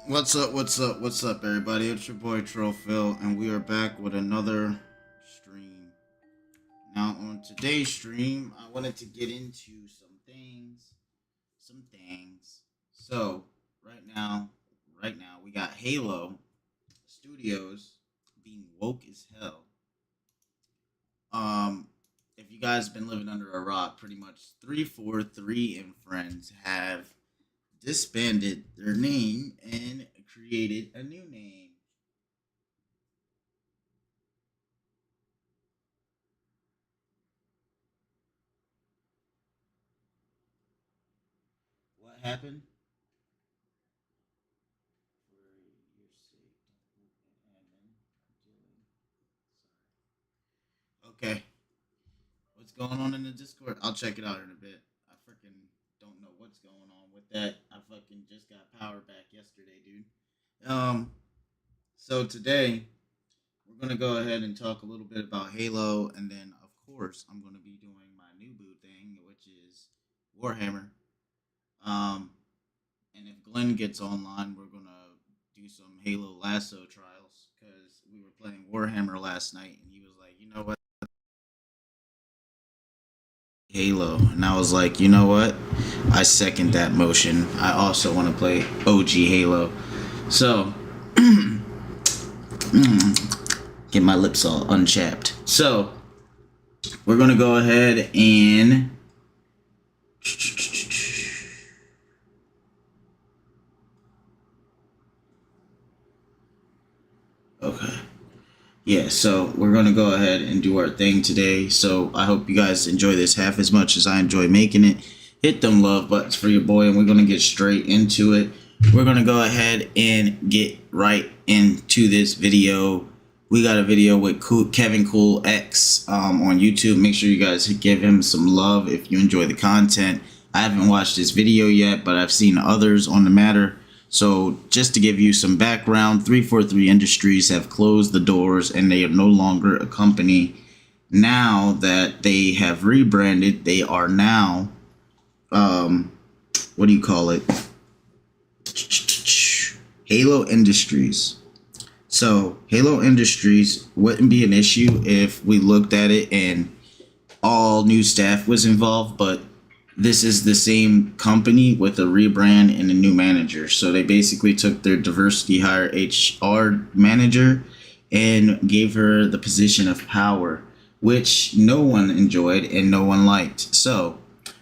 What's up? What's up, everybody? It's your boy Troll Phil, and we are back with another stream. Now, on today's stream, I wanted to get into some things. So, right now, we got Halo Studios being woke as hell. If you guys been living under a rock, pretty much 343 and friends have disbanded their name and created a new name. What happened? Okay. What's going on in the Discord? I'll check it out in a bit. I freaking don't know what's going on with that. I fucking just got power back yesterday, dude. So today we're gonna go ahead and talk a little bit about Halo, and then of course I'm gonna be doing my new boo thing, which is Warhammer. Um, and if Glenn gets online, we're gonna do some Halo Lasso trials because we were playing Warhammer last night, and he was like, you know what, Halo, and I was like, you know what, I second that motion. I also want to play OG Halo, so get my lips all unchapped. So we're gonna go ahead and okay. Yeah, so we're going to go ahead and do our thing today. So I hope you guys enjoy this half as much as I enjoy making it. Hit them love buttons for your boy, and we're going to get straight into it. We're going to go ahead and get right into this video. We got a video with Kevin Cool X on YouTube. Make sure you guys give him some love if you enjoy the content. I haven't watched this video yet, but I've seen others on the matter. So just to give you some background, 343 Industries have closed the doors and they are no longer a company. Now that they have rebranded, they are now, what do you call it? Halo Industries. So Halo Industries wouldn't be an issue if we looked at it and all new staff was involved, but this is the same company with a rebrand and a new manager. So they basically took their diversity hire HR manager and gave her the position of power, which no one enjoyed and no one liked. So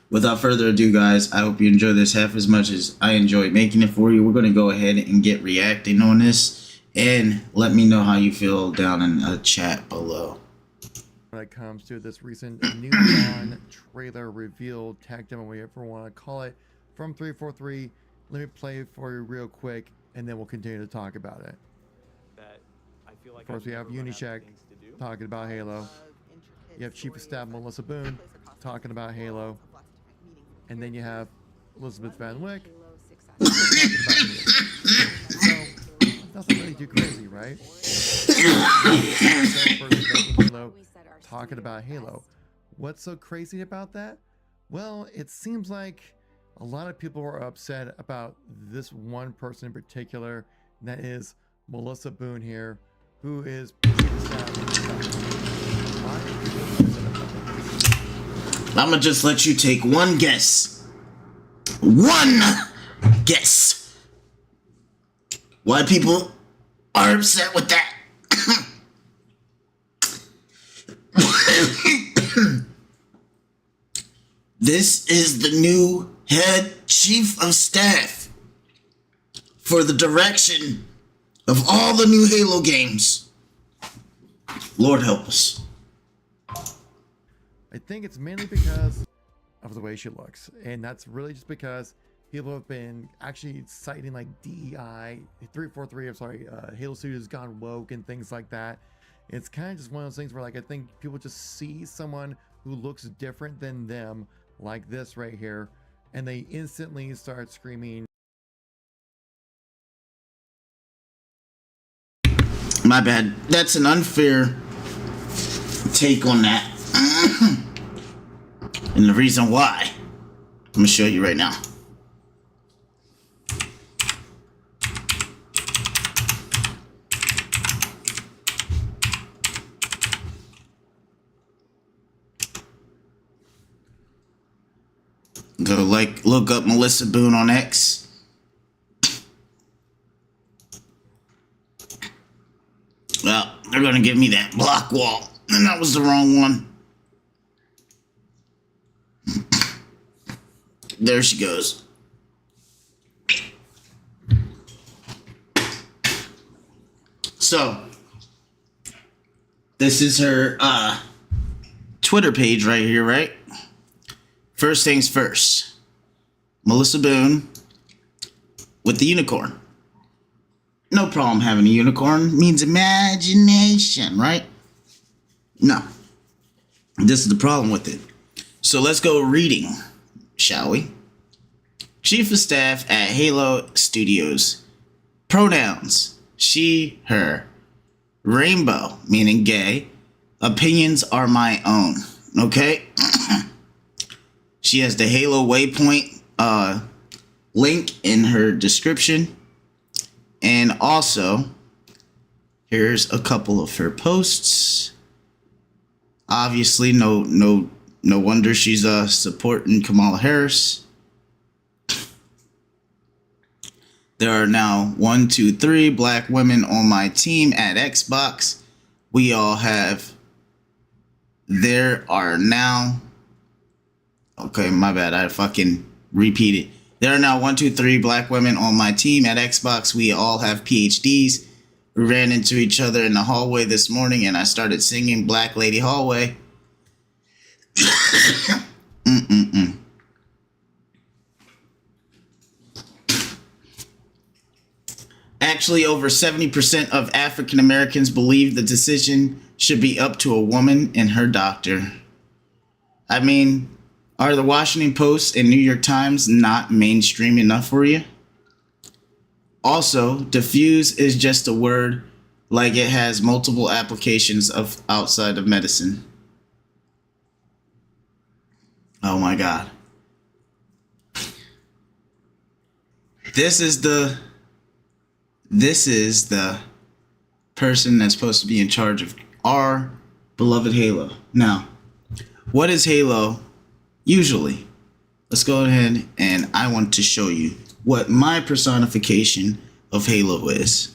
without further ado, guys, I hope you enjoy this half as much as I enjoyed making it for you. We're going to go ahead and get reacting on this, and let me know how you feel down in the chat below. When it comes to this recent New Dawn trailer reveal, tag demo, whatever you want to call it, from 343. Let me play it for you real quick, and then we'll continue to talk about it. Of course, we have Unicheck talking about Halo. You have Chief of Staff Melissa Boone talking about Halo. And then you have Elizabeth Van Wyck talking about Halo. So, nothing really too crazy, right? Halo, talking about Halo. What's so crazy about that? Well, it seems like a lot of people are upset about this one person in particular, and that is Melissa Boone here, who is I'm gonna just let you take one guess. One guess. Why people are upset with that? This is the new head chief of staff for the direction of all the new Halo games. Lord help us. I think it's mainly because of the way she looks, and that's really just because people have been actually citing like DEI, 343, I'm sorry, Halo Studios has gone woke and things like that. It's kind of just one of those things where, like, I think people just see someone who looks different than them, like this right here, and they instantly start screaming. My bad. That's an unfair take on that. And the reason why, I'm gonna show you right now. So look up Melissa Boone on X. Well, they're gonna give me that block wall, and that was the wrong one. There she goes. So, this is her Twitter page right here, right? First things first. Melissa Boone with the unicorn. No problem having a unicorn. Means imagination, right? No. This is the problem with it. So let's go reading, shall we? Chief of Staff at Halo Studios. Pronouns: she, her. Rainbow, meaning gay. Opinions are my own. Okay? She has the Halo Waypoint link in her description. And also, here's a couple of her posts. Obviously, no wonder she's supporting Kamala Harris. There are now 1, 2, 3 black women on my team at Xbox. We all have. There are now. Okay, my bad. I fucking repeated. There are now 1, 2, 3 black women on my team at Xbox. We all have PhDs. We ran into each other in the hallway this morning, and I started singing Black Lady Hallway. Actually, over 70% of African Americans believe the decision should be up to a woman and her doctor. I mean, are the Washington Post and New York Times not mainstream enough for you? Also, diffuse is just a word, like it has multiple applications of outside of medicine. Oh my God. This is the person that's supposed to be in charge of our beloved Halo. Now, what is Halo usually? Let's go ahead, and I want to show you what my personification of Halo is.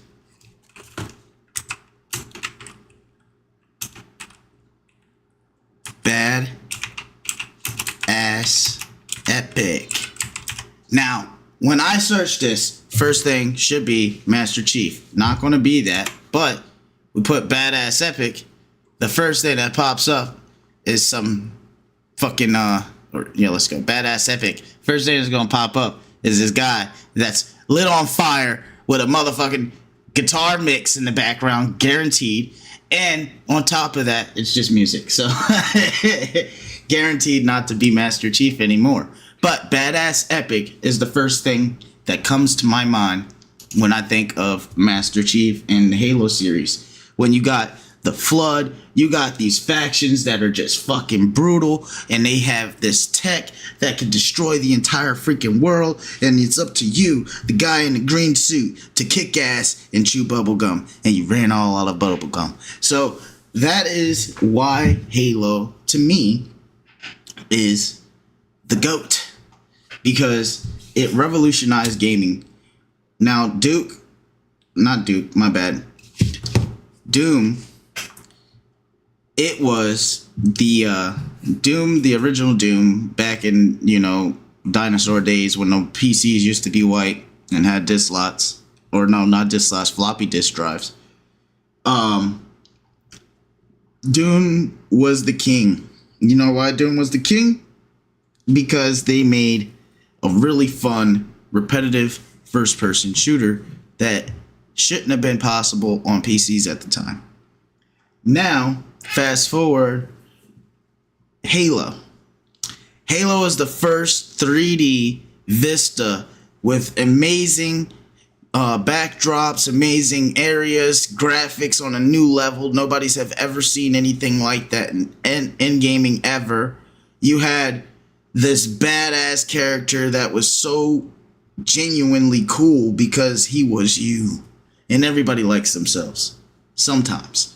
Bad ass epic. Now, when I search this, first thing should be Master Chief. Not going to be that, but we put badass epic. The first thing that pops up is some fucking let's go badass epic. First thing that's gonna pop up is this guy that's lit on fire with a motherfucking guitar mix in the background, guaranteed. And on top of that, it's just music. So guaranteed not to be Master Chief anymore. But badass epic is the first thing that comes to my mind when I think of Master Chief and the Halo series. When you got the Flood, you got these factions that are just fucking brutal, and they have this tech that can destroy the entire freaking world, and it's up to you, the guy in the green suit, to kick ass and chew bubblegum, and you ran all out of bubblegum. So that is why Halo, to me, is the GOAT, because it revolutionized gaming. Now, Doom, it was the Doom, the original Doom, back in, dinosaur days when the PCs used to be white and had disk slots. Or no, not disk slots, floppy disk drives. Doom was the king. You know why Doom was the king? Because they made a really fun, repetitive first-person shooter that shouldn't have been possible on PCs at the time. Now, fast forward, Halo. Halo is the first 3D Vista with amazing backdrops, amazing areas, graphics on a new level. Nobody's have ever seen anything like that in gaming ever. You had this badass character that was so genuinely cool because he was you. And everybody likes themselves. Sometimes.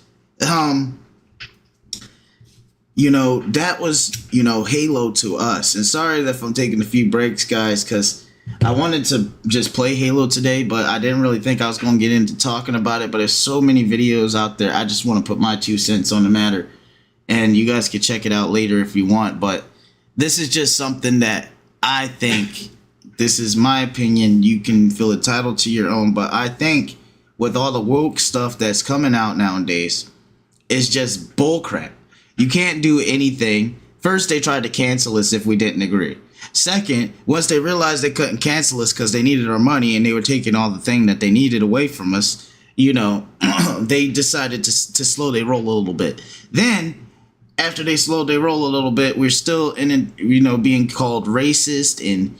you know, that was, you know, Halo to us. And sorry if I'm taking a few breaks, guys, because I wanted to just play Halo today, but I didn't really think I was going to get into talking about it. But there's so many videos out there. I just want to put my 2 cents on the matter. And you guys can check it out later if you want. But this is just something that I think, this is my opinion. You can feel entitled to your own. But I think with all the woke stuff that's coming out nowadays, it's just bullcrap. You can't do anything. First, they tried to cancel us if we didn't agree. Second, once they realized they couldn't cancel us because they needed our money and they were taking all the thing that they needed away from us, you know, they decided to slow their roll a little bit. Then, after they slowed their roll a little bit, we're still you know, being called racist and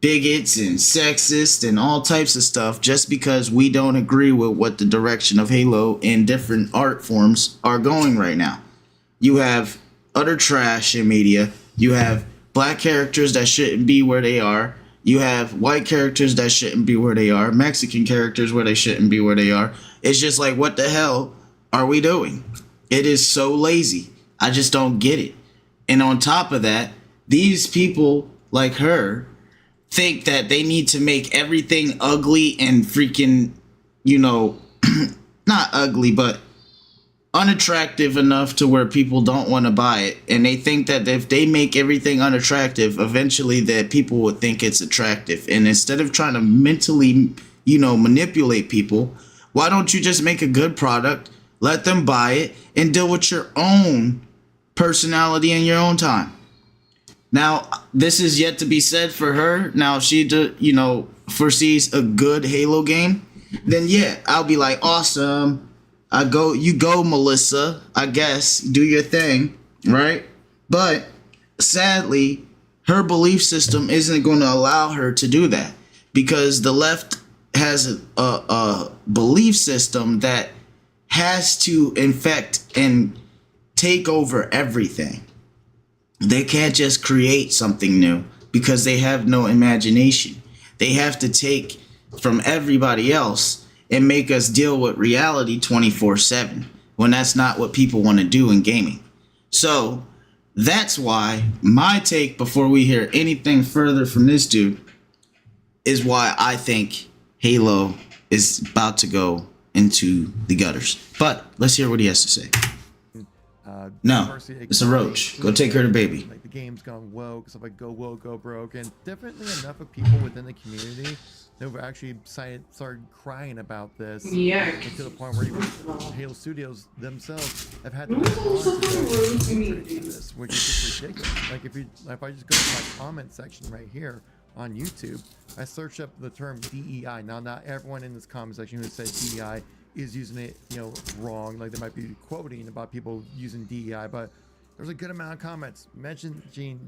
bigots and sexist and all types of stuff just because we don't agree with what the direction of Halo and different art forms are going right now. You have utter trash in media. You have black characters that shouldn't be where they are. You have white characters that shouldn't be where they are. Mexican characters where they shouldn't be where they are. It's just like, what the hell are we doing? It is so lazy. I just don't get it. And on top of that, these people like her think that they need to make everything ugly and freaking, you know, not ugly, but unattractive enough to where people don't want to buy it. And they think that if they make everything unattractive, eventually that people would think it's attractive. And instead of trying to mentally, you know, manipulate people, why don't you just make a good product, let them buy it, and deal with your own personality in your own time? Now, this is yet to be said for her. Now, if she, you know, foresees a good Halo game, then yeah, I'll be like, awesome. You go, Melissa, I guess, do your thing, right? But sadly, her belief system isn't going to allow her to do that because the left has a belief system that has to infect and take over everything. They can't just create something new because they have no imagination. They have to take from everybody else and make us deal with reality 24/7 when that's not what people want to do in gaming. So that's why my take before we hear anything further from this dude is why I think Halo is about to go into the gutters. But let's hear what he has to say. No, it's a roach. Go take care of the baby. Like the game's gone woke, stuff like go woke, go broke, and definitely enough of people within the community that have actually started crying about this. Yeah. And to the point where even Halo Studios themselves have had to What's respond so rude to me, to this, which is just ridiculous. Like if I just go to my comment section right here on YouTube, I searched up the term DEI. Now, not everyone in this comment section who said DEI is using it, you know, wrong. Like they might be quoting about people using DEI, but there's a good amount of comments mentioning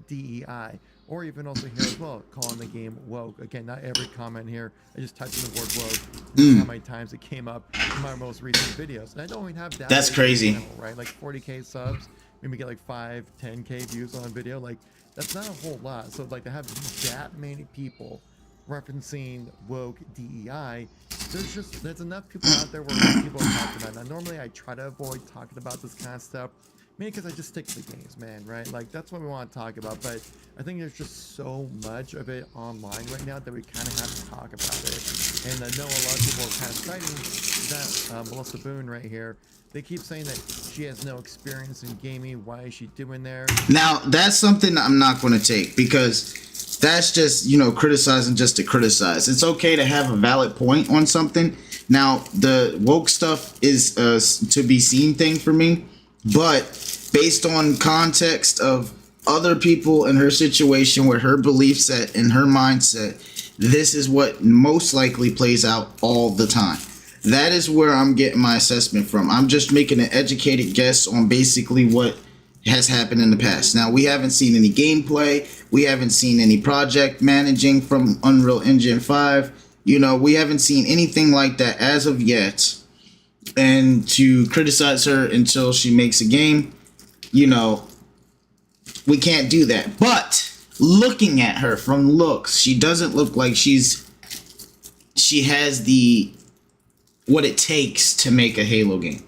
DEI, or even also here as well, calling the game woke. Again, not every comment here. I just typed in the word woke. How many times it came up in my most recent videos, and I don't even have that. That's crazy, channel, right? Like 40K subs, maybe get like 5, 10K views on a video. Like that's not a whole lot. So like to have that many people referencing woke DEI, there's enough people out there where people are talking about it. Now, normally I try to avoid talking about this kind of stuff, mainly because I just stick to the games, man, right? Like that's what we want to talk about, but I think there's just so much of it online right now that we kind of have to talk about it. And I know a lot of people are kind of citing that Melissa Boone right here. They keep saying that she has no experience in gaming. Why is she doing there? Now, that's something I'm not going to take because that's just, you know, criticizing just to criticize. It's okay to have a valid point on something. Now, the woke stuff is a to be seen thing for me, but based on context of other people in her situation with her belief set and her mindset, this is what most likely plays out all the time. That is where I'm getting my assessment from. I'm just making an educated guess on basically what has happened in the past. Now, we haven't seen any gameplay. We haven't seen any project managing from Unreal Engine 5. You know, we haven't seen anything like that as of yet. And to criticize her until she makes a game, you know, we can't do that. But looking at her from looks, she doesn't look like she has the what it takes to make a Halo game.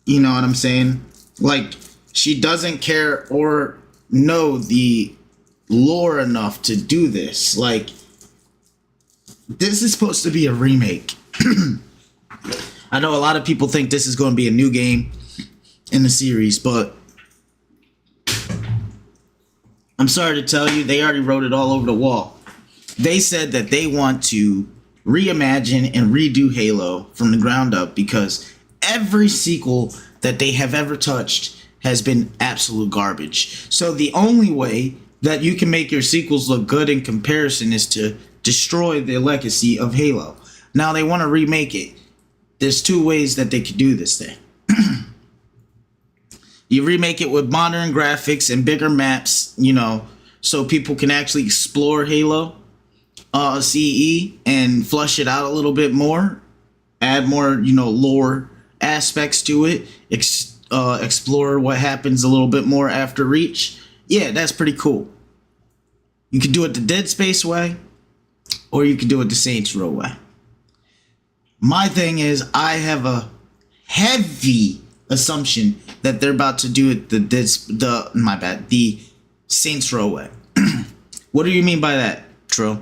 You know what I'm saying? Like, she doesn't care or know the lore enough to do this. Like, this is supposed to be a remake. I know a lot of people think this is going to be a new game in the series, but I'm sorry to tell you, they already wrote it all over the wall. They said that they want to reimagine and redo Halo from the ground up because every sequel that they have ever touched has been absolute garbage. So the only way that you can make your sequels look good in comparison is to destroy the legacy of Halo. Now they want to remake it. There's two ways that they could do this thing. You remake it with modern graphics and bigger maps, you know, so people can actually explore Halo CE and flush it out a little bit more, add more, you know, lore aspects to it, explore what happens a little bit more after Reach. Yeah, that's pretty cool. You can do it the Dead Space way, or you can do it the Saints Row way. My thing is, I have a heavy assumption that they're about to do it the Saints Row way. What do you mean by that, Trill?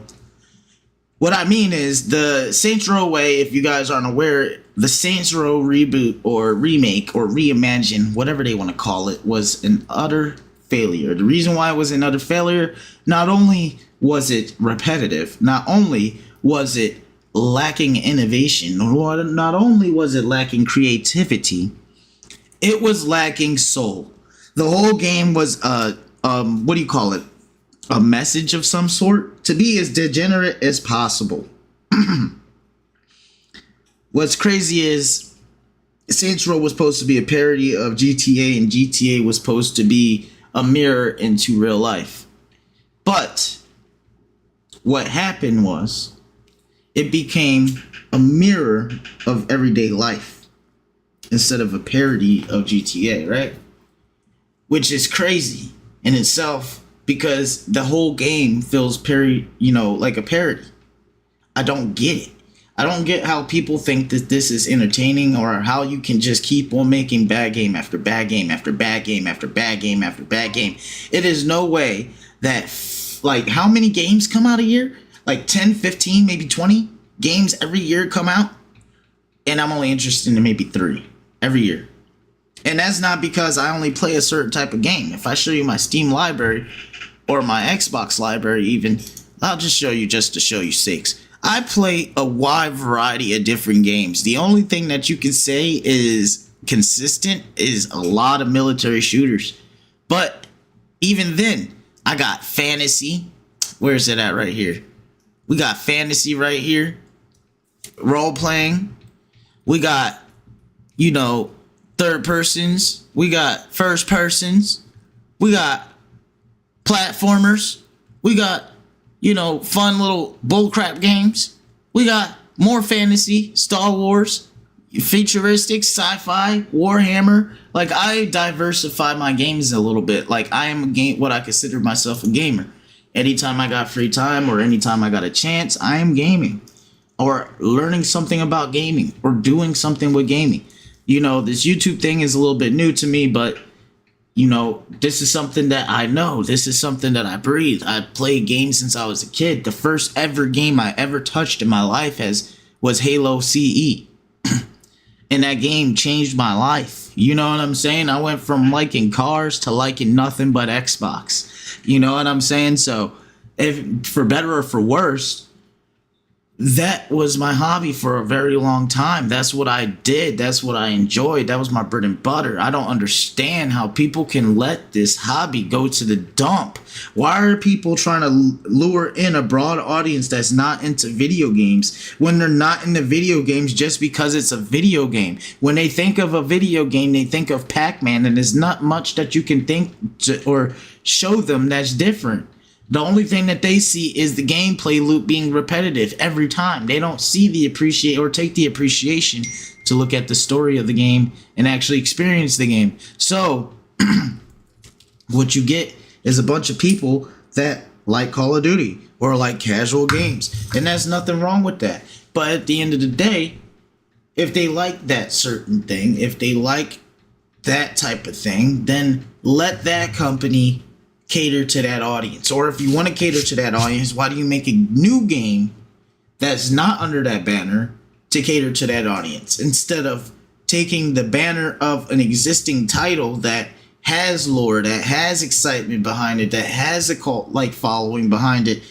What I mean is the Saints Row way, if you guys aren't aware, the Saints Row reboot or remake or reimagine, whatever they want to call it, was an utter failure. The reason why it was an utter failure, not only was it repetitive, not only was it lacking innovation, not only was it lacking creativity, it was lacking soul. The whole game was what do you call it? A message of some sort, to be as degenerate as possible. What's crazy is Saints Row was supposed to be a parody of GTA, and GTA was supposed to be a mirror into real life. But what happened was it became a mirror of everyday life instead of a parody of GTA, right? Which is crazy in itself, because the whole game feels like a parody. I don't get it. I don't get how people think that this is entertaining, or how you can just keep on making bad game after bad game after bad game after bad game after bad game. It is no way that, like, how many games come out a year? Like 10, 15, maybe 20 games every year come out? And I'm only interested in maybe 3 every year. And that's not because I only play a certain type of game. If I show you my Steam library, or my Xbox library even, I'll just show you just to show you sakes. I play a wide variety of different games. The only thing that you can say is consistent is a lot of military shooters. But even then, I got fantasy. Where's it at right here? We got fantasy right here. Role playing. We got, third persons. We got first persons. We got platformers. We got, fun little bullcrap games. We got more fantasy, Star Wars, futuristic, sci-fi, Warhammer. Like, I diversify my games a little bit. Like, I am what I consider myself a gamer. Anytime I got free time or anytime I got a chance, I am gaming or learning something about gaming or doing something with gaming. This YouTube thing is a little bit new to me, but this is something that I know. This is something that I breathe. I played games since I was a kid. The first ever game I ever touched in my life was Halo CE. And that game changed my life. You know what I'm saying? I went from liking cars to liking nothing but Xbox. You know what I'm saying? So, if for better or for worse, that was my hobby for a very long time. That's what I did. That's what I enjoyed. That was my bread and butter. I don't understand how people can let this hobby go to the dump. Why are people trying to lure in a broad audience that's not into video games when they're not into video games just because it's a video game? When they think of a video game, they think of Pac-Man, and there's not much that you can think or show them that's different. The only thing that they see is the gameplay loop being repetitive every time. They don't see take the appreciation to look at the story of the game and actually experience the game. So, what you get is a bunch of people that like Call of Duty or like casual games. And there's nothing wrong with that. But at the end of the day, if they like that certain thing, if they like that type of thing, then let that company cater to that audience. Or if you want to cater to that audience, why do you make a new game that's not under that banner to cater to that audience, instead of taking the banner of an existing title that has lore, that has excitement behind it, that has a cult like following behind it,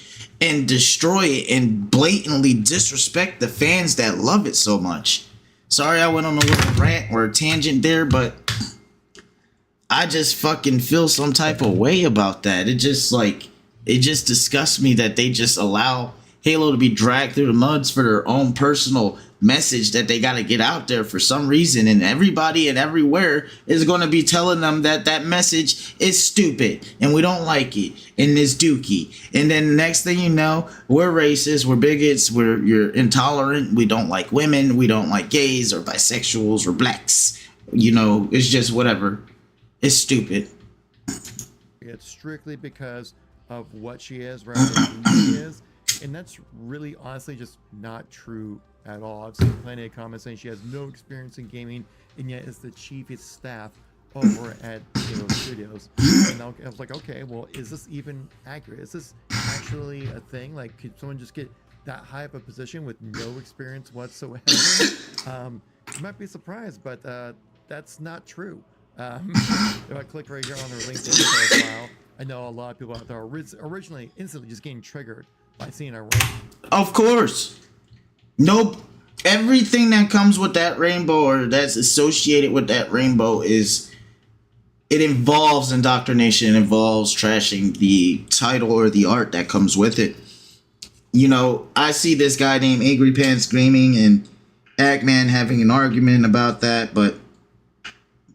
and destroy it and blatantly disrespect the fans that love it so much. Sorry I went on a little rant or a tangent there, but I just fucking feel some type of way about that. It just disgusts me that they just allow Halo to be dragged through the muds for their own personal message that they got to get out there for some reason, and everybody and everywhere is going to be telling them that that message is stupid and we don't like it and it's dookie. And then the next thing you know, we're racist, we're bigots, you're intolerant, we don't like women, we don't like gays or bisexuals or blacks. You know, it's just whatever. It's stupid. It's strictly because of what she is rather than who she is. And that's really honestly just not true at all. I've seen plenty of comments saying she has no experience in gaming and yet is the chief of staff over at Halo Studios. And I was like, okay, well, is this even accurate? Is this actually a thing? Like, could someone just get that high of a position with no experience whatsoever? You might be surprised, but that's not true. If I click right here on their LinkedIn profile, I know a lot of people out there are originally instantly just getting triggered by seeing a rainbow. Of course. Nope. Everything that comes with that rainbow or that's associated with that rainbow it involves indoctrination, it involves trashing the title or the art that comes with it. You know, I see this guy named Angry Pants Gaming and Ackman having an argument about that, but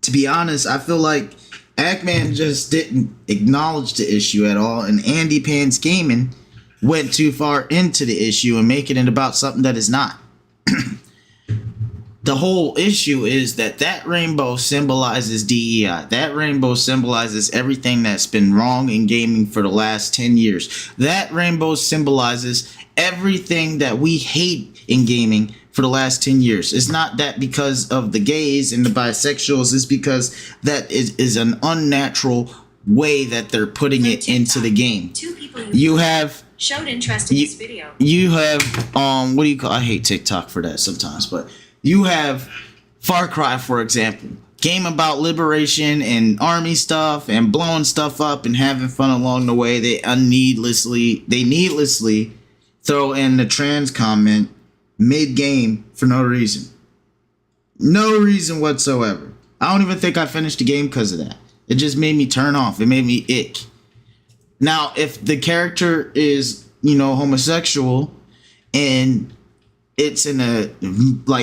to be honest, I feel like Ackman just didn't acknowledge the issue at all, and Andy Pants Gaming went too far into the issue and making it about something that is not. The whole issue is that rainbow symbolizes DEI. That rainbow symbolizes everything that's been wrong in gaming for the last 10 years. That rainbow symbolizes everything that we hate in gaming for the last 10 years. It's not that because of the gays and the bisexuals. It's because that is an unnatural way that they're putting it into the game. Two people You have showed interest in this video. you have what do you call, I hate TikTok for that sometimes, but you have Far Cry, for example, game about liberation and army stuff and blowing stuff up and having fun along the way. They needlessly throw in the trans comment mid-game for no reason. No reason whatsoever. I don't even think I finished the game because of that. It just made me turn off. It made me ick. Now, if the character is, homosexual and it's in a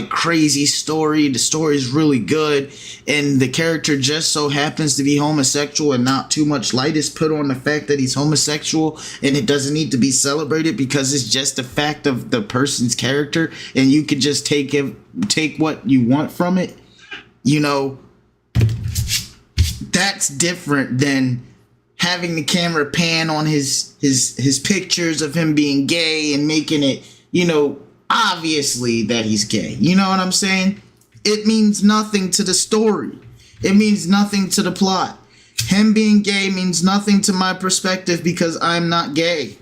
crazy story, the story is really good, and the character just so happens to be homosexual and not too much light is put on the fact that he's homosexual, and it doesn't need to be celebrated because it's just the fact of the person's character, and you could just take what you want from it, that's different than having the camera pan on his pictures of him being gay and making it, obviously that he's gay. You know what I'm saying? It means nothing to the story. It means nothing to the plot. Him being gay means nothing to my perspective because I'm not gay.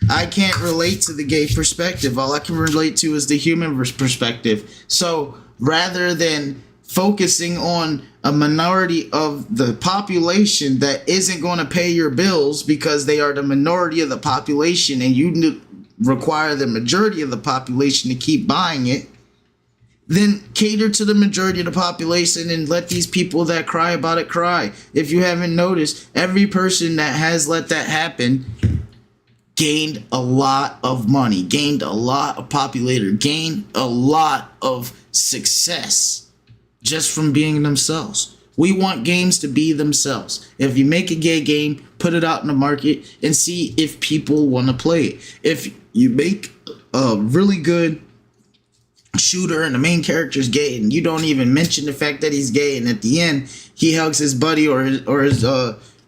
I can't relate to the gay perspective. All I can relate to is the human perspective. So rather than focusing on a minority of the population that isn't going to pay your bills because they are the minority of the population and you require the majority of the population to keep buying it, then cater to the majority of the population and let these people that cry about it cry. If you haven't noticed, every person that has let that happen gained a lot of money, gained a lot of popularity, gained a lot of success just from being themselves. We want games to be themselves. If you make a gay game, put it out in the market and see if people want to play it. If you make a really good shooter and the main character is gay and you don't even mention the fact that he's gay, and at the end he hugs his buddy or his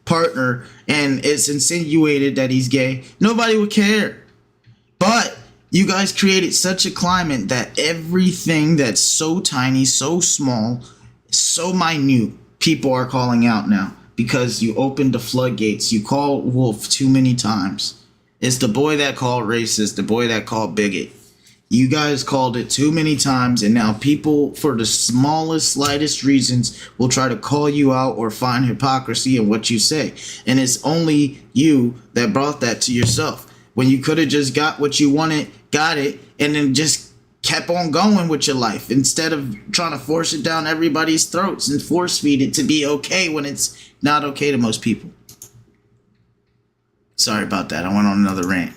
partner and it's insinuated that he's gay, nobody would care. But you guys created such a climate that everything that's so tiny, so small, so minute people are calling out now because you opened the floodgates. You called wolf too many times. It's the boy that called racist, the boy that called bigot. You guys called it too many times, and now people, for the smallest, slightest reasons, will try to call you out or find hypocrisy in what you say. And it's only you that brought that to yourself. When you could have just got what you wanted, got it, and then just kept on going with your life instead of trying to force it down everybody's throats and force feed it to be okay when it's not okay to most people. Sorry about that. I went on another rant.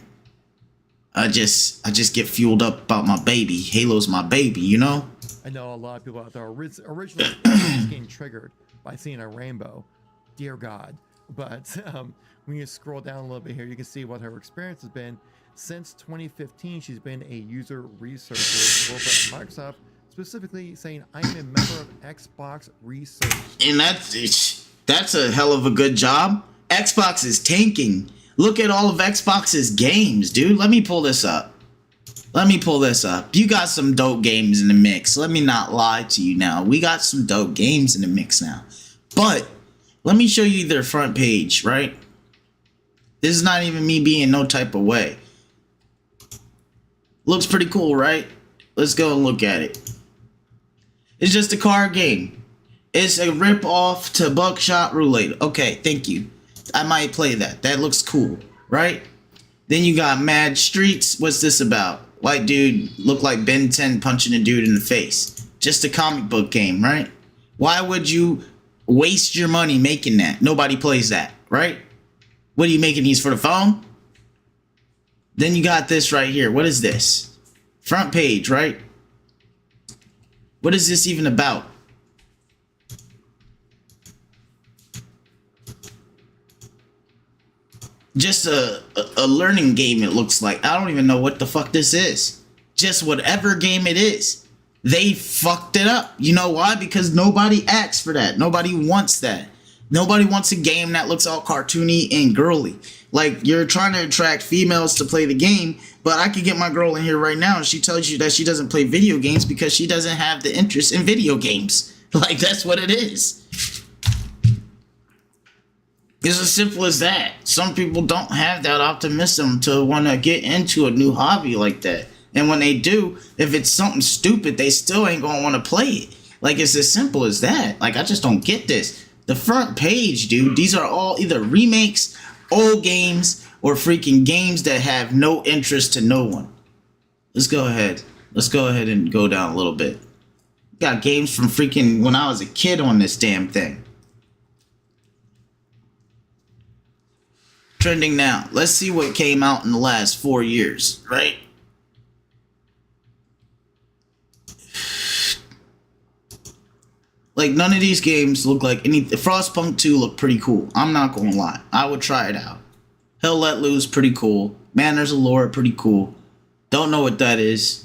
I just get fueled up about my baby. Halo's my baby, you know? I know a lot of people out there originally just getting triggered by seeing a rainbow. Dear God. But when you scroll down a little bit here, you can see what her experience has been. Since 2015, she's been a user researcher over at Microsoft, specifically saying, I'm a member of Xbox Research. And that's a hell of a good job. Xbox is tanking. Look at all of Xbox's games, dude. Let me pull this up. You got some dope games in the mix. Let me not lie to you now. We got some dope games in the mix now. But let me show you their front page, right? This is not even me being no type of way. Looks pretty cool, right? Let's go and look at it. It's just a card game. It's a rip-off to Buckshot Roulette. Okay, thank you. I might play that. That looks cool, right? Then you got Mad Streets. What's this about? White dude look like Ben 10 punching a dude in the face. Just a comic book game, right? Why would you waste your money making that? Nobody plays that, right? What are you making these for the phone? Then you got this right here. What is this? Front page, right? What is this even about? Just a learning game, it looks like. I don't even know what the fuck this is. Just whatever game it is. They fucked it up. You know why? Because nobody asks for that. Nobody wants that. Nobody wants a game that looks all cartoony and girly. Like, you're trying to attract females to play the game, but I could get my girl in here right now and she tells you that she doesn't play video games because she doesn't have the interest in video games. Like, that's what it is. It's as simple as that. Some people don't have that optimism to want to get into a new hobby like that. And when they do, if it's something stupid, they still ain't going to want to play it. Like, it's as simple as that. Like, I just don't get this. The front page, dude, these are all either remakes, old games, or freaking games that have no interest to no one. Let's go ahead. Let's go ahead and go down a little bit. Got games from freaking when I was a kid on this damn thing. Trending now. Let's see what came out in the last 4 years, right? Like, none of these games look like any. Frostpunk 2 looked pretty cool. I'm not gonna lie. I would try it out. Hell Let Loose, pretty cool. Man, There's a Lore, pretty cool. Don't know what that is.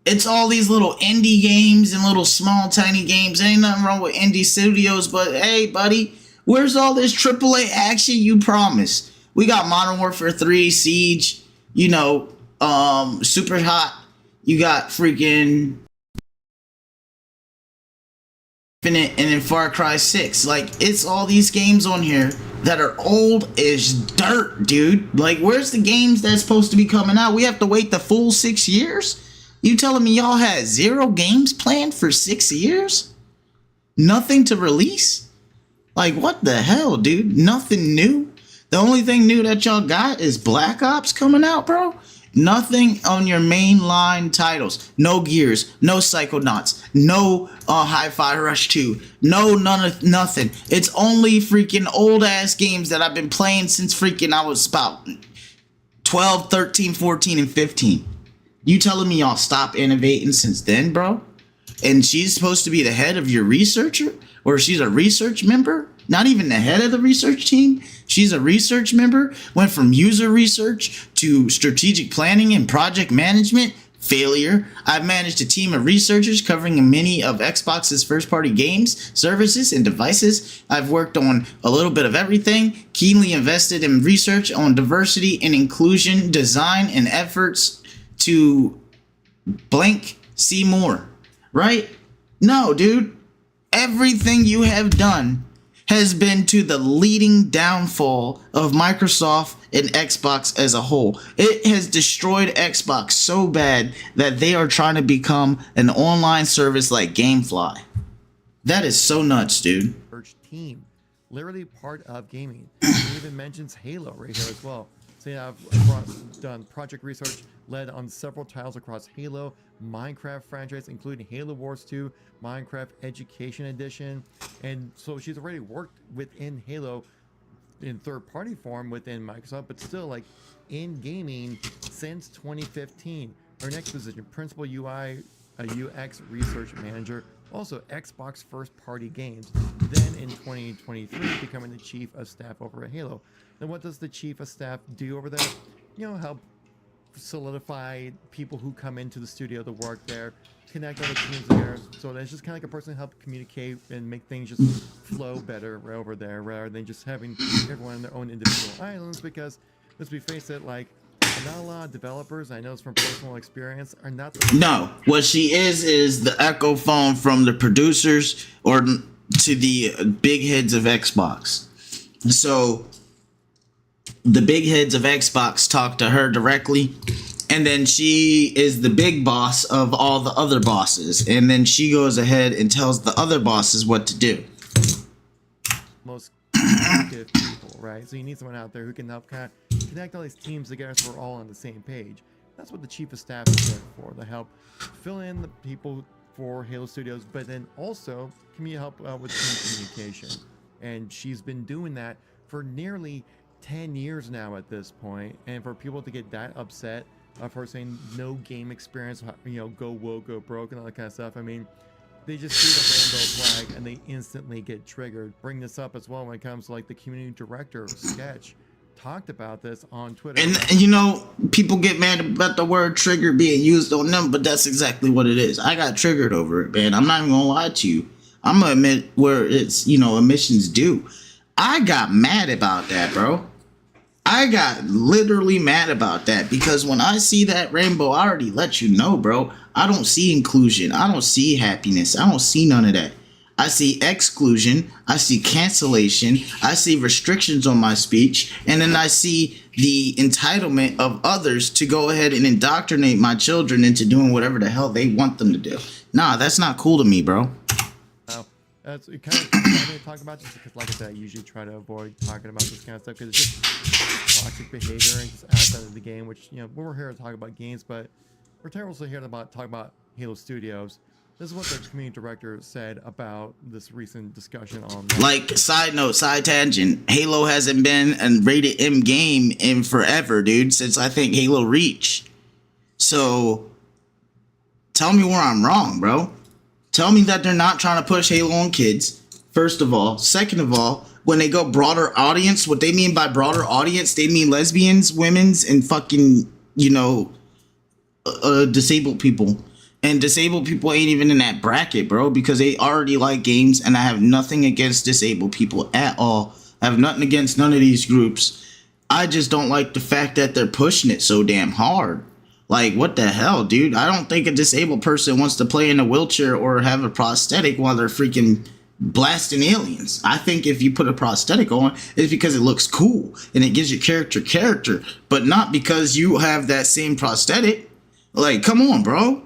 It's all these little indie games and little small, tiny games. Ain't nothing wrong with indie studios, but hey, buddy, where's all this AAA action you promised? We got Modern Warfare 3, Siege, you know, Super Hot. You got freaking Infinite and then Far Cry 6. Like, it's all these games on here that are old as dirt, dude. Like, where's the games that's supposed to be coming out? We have to wait the full 6 years? You telling me y'all had 0 games planned for 6 years? Nothing to release? Like, what the hell, dude? Nothing new? The only thing new that y'all got is Black Ops coming out, bro? Nothing on your mainline titles. No Gears, no Psychonauts, no Hi-Fi Rush 2, nothing. It's only freaking old-ass games that I've been playing since freaking I was about 12, 13, 14, and 15. You telling me y'all stop innovating since then, bro? And she's supposed to be the head of your researcher? Or she's a research member? Not even the head of the research team. She's a research member. Went from user research to strategic planning and project management. Failure. I've managed a team of researchers covering many of Xbox's first-party games, services, and devices. I've worked on a little bit of everything. Keenly invested in research on diversity and inclusion, design, and efforts to blank see more. Right? No, dude. everything you have done has been to the leading downfall of Microsoft and Xbox as a whole. It has destroyed Xbox so bad that they are trying to become an online service like GameFly. That is so nuts, dude. Team, literally part of gaming. It even mentions Halo right here as well. So I've done project research, led on several titles across Halo, Minecraft franchise, including Halo Wars 2, Minecraft Education Edition, and so she's already worked within Halo in third-party form within Microsoft, but still like in gaming since 2015. Her next position, Principal UI, UX Research Manager, also Xbox first-party games. Then in 2023, becoming the Chief of Staff over at Halo. Then what does the Chief of Staff do over there? You know, help solidify people who come into the studio to work there, connect other teams there. So it's just kind of like a person to help communicate and make things just flow better over there, rather than just having everyone on their own individual islands. Because let's be face it, like not a lot of developers, I know it's from personal experience, are not the No, what she is the echo phone from the producers or to the big heads of Xbox. So the big heads of Xbox talk to her directly, and then she is the big boss of all the other bosses, and then she goes ahead and tells the other bosses what to do. Most active people, right? So you need someone out there who can help kind of connect all these teams together so we're all on the same page. That's what the Chief of Staff is there for, to help fill in the people for Halo Studios, but then also can you help with team communication. And she's been doing that for nearly 10 years now at this point, and for people to get that upset of her saying no game experience, you know, go woke, go broke, and all that kind of stuff. I mean, they just see the rainbow flag and they instantly get triggered. Bring this up as well when it comes to like the community director Sketch talked about this on Twitter. And you know, people get mad about the word trigger being used on them, but that's exactly what it is. I got triggered over it, man. I'm not even gonna lie to you. I'm gonna admit where it's, you know, admissions due. I got mad about that, bro. I got literally mad about that because when I see that rainbow, I already let you know, bro. I don't see inclusion. I don't see happiness. I don't see none of that. I see exclusion. I see cancellation. I see restrictions on my speech. And then I see the entitlement of others to go ahead and indoctrinate my children into doing whatever the hell they want them to do. Nah, that's not cool to me, bro. That's kind of to talk about, just because, like I said, I usually try to avoid talking about this kind of stuff because it's just toxic behavior and just outside of the game. Which, you know, we're here to talk about games, but we're also here to talk about Halo Studios. This is what the community director said about this recent discussion on. Like, side note, side tangent. Halo hasn't been a rated M game in forever, dude. Since I think Halo Reach. So, tell me where I'm wrong, bro. Tell me that they're not trying to push Halo on kids, first of all. Second of all, when they go broader audience, what they mean by broader audience, they mean lesbians, women's, and fucking, you know, disabled people. And disabled people ain't even in that bracket, bro, because they already like games, and I have nothing against disabled people at all. I have nothing against none of these groups. I just don't like the fact that they're pushing it so damn hard. Like, what the hell, dude? I don't think a disabled person wants to play in a wheelchair or have a prosthetic while they're freaking blasting aliens. I think if you put a prosthetic on, it's because it looks cool and it gives your character, but not because you have that same prosthetic. Like, come on, bro.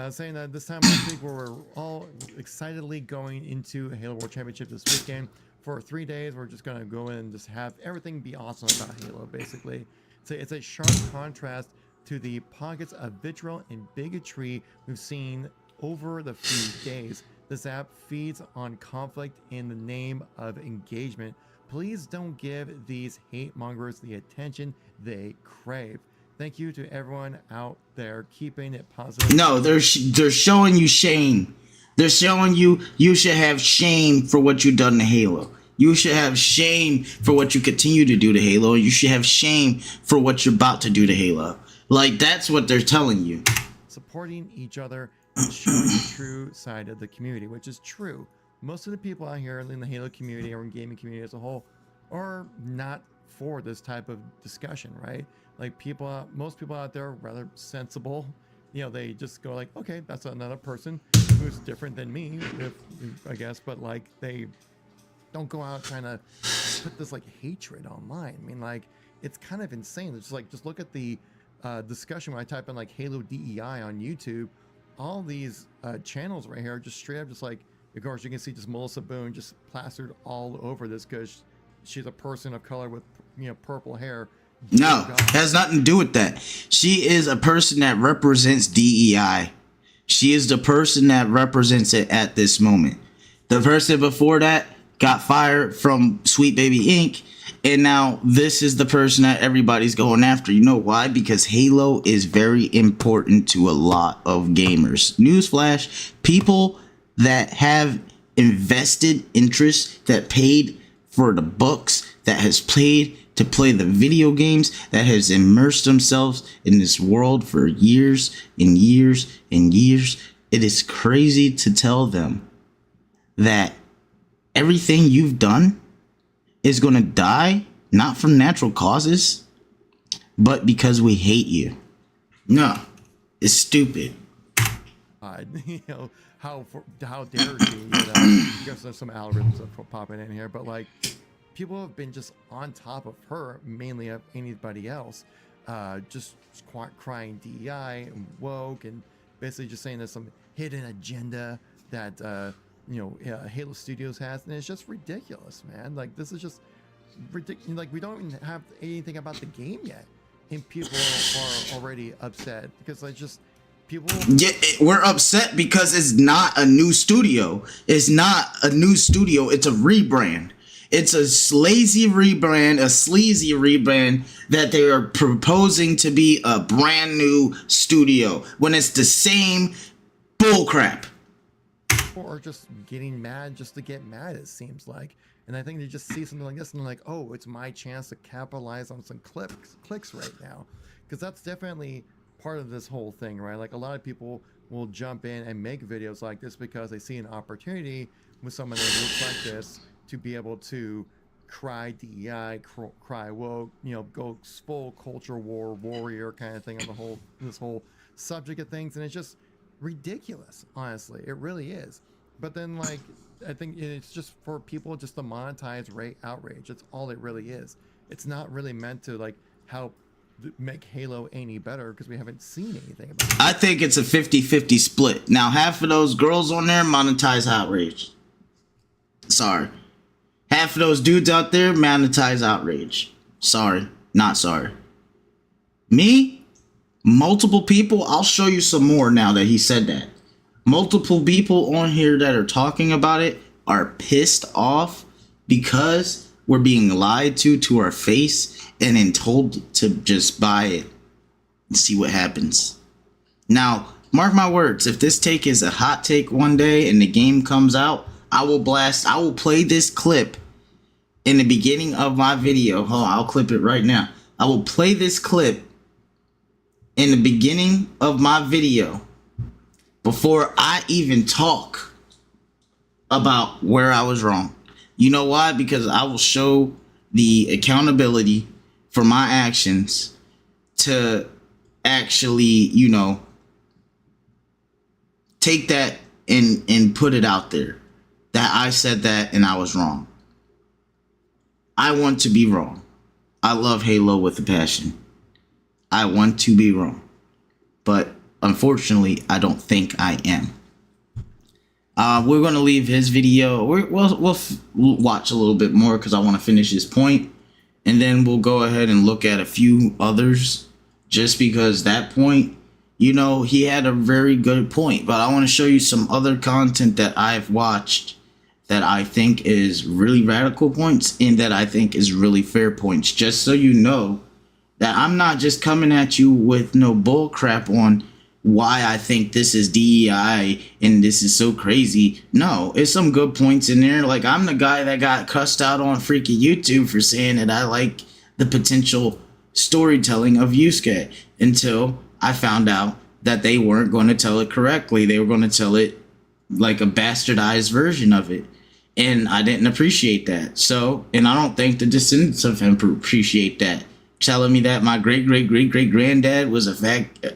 Saying that this time last week we're all excitedly going into Halo World Championship this weekend. For 3 days, we're just going to go in and just have everything be awesome about Halo, basically. So it's a sharp contrast to the pockets of vitriol and bigotry we've seen over the few days. This app feeds on conflict in the name of engagement. Please don't give these hate mongers the attention they crave. Thank you to everyone out there keeping it positive. No, they're showing you shame. They're showing you should have shame for what you've done to Halo. You should have shame for what you continue to do to Halo. You should have shame for what you're about to do to Halo. Like, that's what they're telling you. Supporting each other and showing the true side of the community, which is true. Most of the people out here in the Halo community or in gaming community as a whole are not for this type of discussion, right? Like, most people out there are rather sensible they just go like, okay, that's another person who's different than me, if I guess, but like they don't go out trying to put this like hatred online. I mean, like it's kind of insane. It's like just look at the discussion when I type in like Halo DEI on YouTube. All these channels right here are just straight up just like, of course, you can see just Melissa Boone just plastered all over this because she's a person of color with purple hair. No, has nothing to do with that. She is a person that represents DEI. She is the person that represents it at this moment. The person before that got fired from Sweet Baby Inc. And now this is the person that everybody's going after. You know why? Because Halo is very important to a lot of gamers. Newsflash, people that have invested interest, that paid for the books, that has played to play the video games, that has immersed themselves in this world for years and years and years. It is crazy to tell them that everything you've done is going to die, not from natural causes, but because we hate you. No, it's stupid. How dare you, because there's some algorithms that popping in here, but like people have been just on top of her, mainly of anybody else, just crying DEI and woke, and basically just saying there's some hidden agenda that Halo Studios has, and it's just ridiculous, man. Like this is just ridiculous. Like we don't even have anything about the game yet, and people are already upset because like just people. Yeah, we're upset because it's not a new studio. It's not a new studio. It's a rebrand. It's a lazy rebrand, a sleazy rebrand that they are proposing to be a brand new studio when it's the same bullcrap. Or just getting mad just to get mad, it seems like. And I think they just see something like this and they're like, oh, it's my chance to capitalize on some clicks right now. Because that's definitely part of this whole thing, right? Like a lot of people will jump in and make videos like this because they see an opportunity with someone that looks like this to be able to cry DEI, cry woke, go full culture war warrior kind of thing on this whole subject of things. And it's just ridiculous, honestly. It really is. But then like I think it's just for people just to monetize outrage. That's all it really is. It's not really meant to like help make Halo any better because we haven't seen anything about it. I think it's a 50-50 split. Now half of those girls on there monetize outrage. Sorry. Half of those dudes out there monetize outrage. Sorry. Not sorry. Me? Multiple people? I'll show you some more now that he said that. Multiple people on here that are talking about it are pissed off because we're being lied to our face and then told to just buy it and see what happens. Now, mark my words, if this take is a hot take one day and the game comes out, I will play this clip in the beginning of my video. Hold on, I'll clip it right now. I will play this clip in the beginning of my video before I even talk about where I was wrong. You know why? Because I will show the accountability for my actions to actually, take that and put it out there that I said that and I was wrong. I want to be wrong. I love Halo with a passion. I want to be wrong. But unfortunately, I don't think I am. We're going to leave his video. We'll watch a little bit more because I want to finish his point. And then we'll go ahead and look at a few others. Just because that point, he had a very good point. But I want to show you some other content that I've watched that I think is really radical points and that I think is really fair points. Just so you know that I'm not just coming at you with no bull crap on why I think this is DEI and this is so crazy. No, it's some good points in there. Like, I'm the guy that got cussed out on freaking YouTube for saying that I like the potential storytelling of Yusuke until I found out that they weren't going to tell it correctly. They were going to tell it like a bastardized version of it. And I didn't appreciate that. So, and I don't think the descendants of him appreciate that. telling me that my great great great great granddad was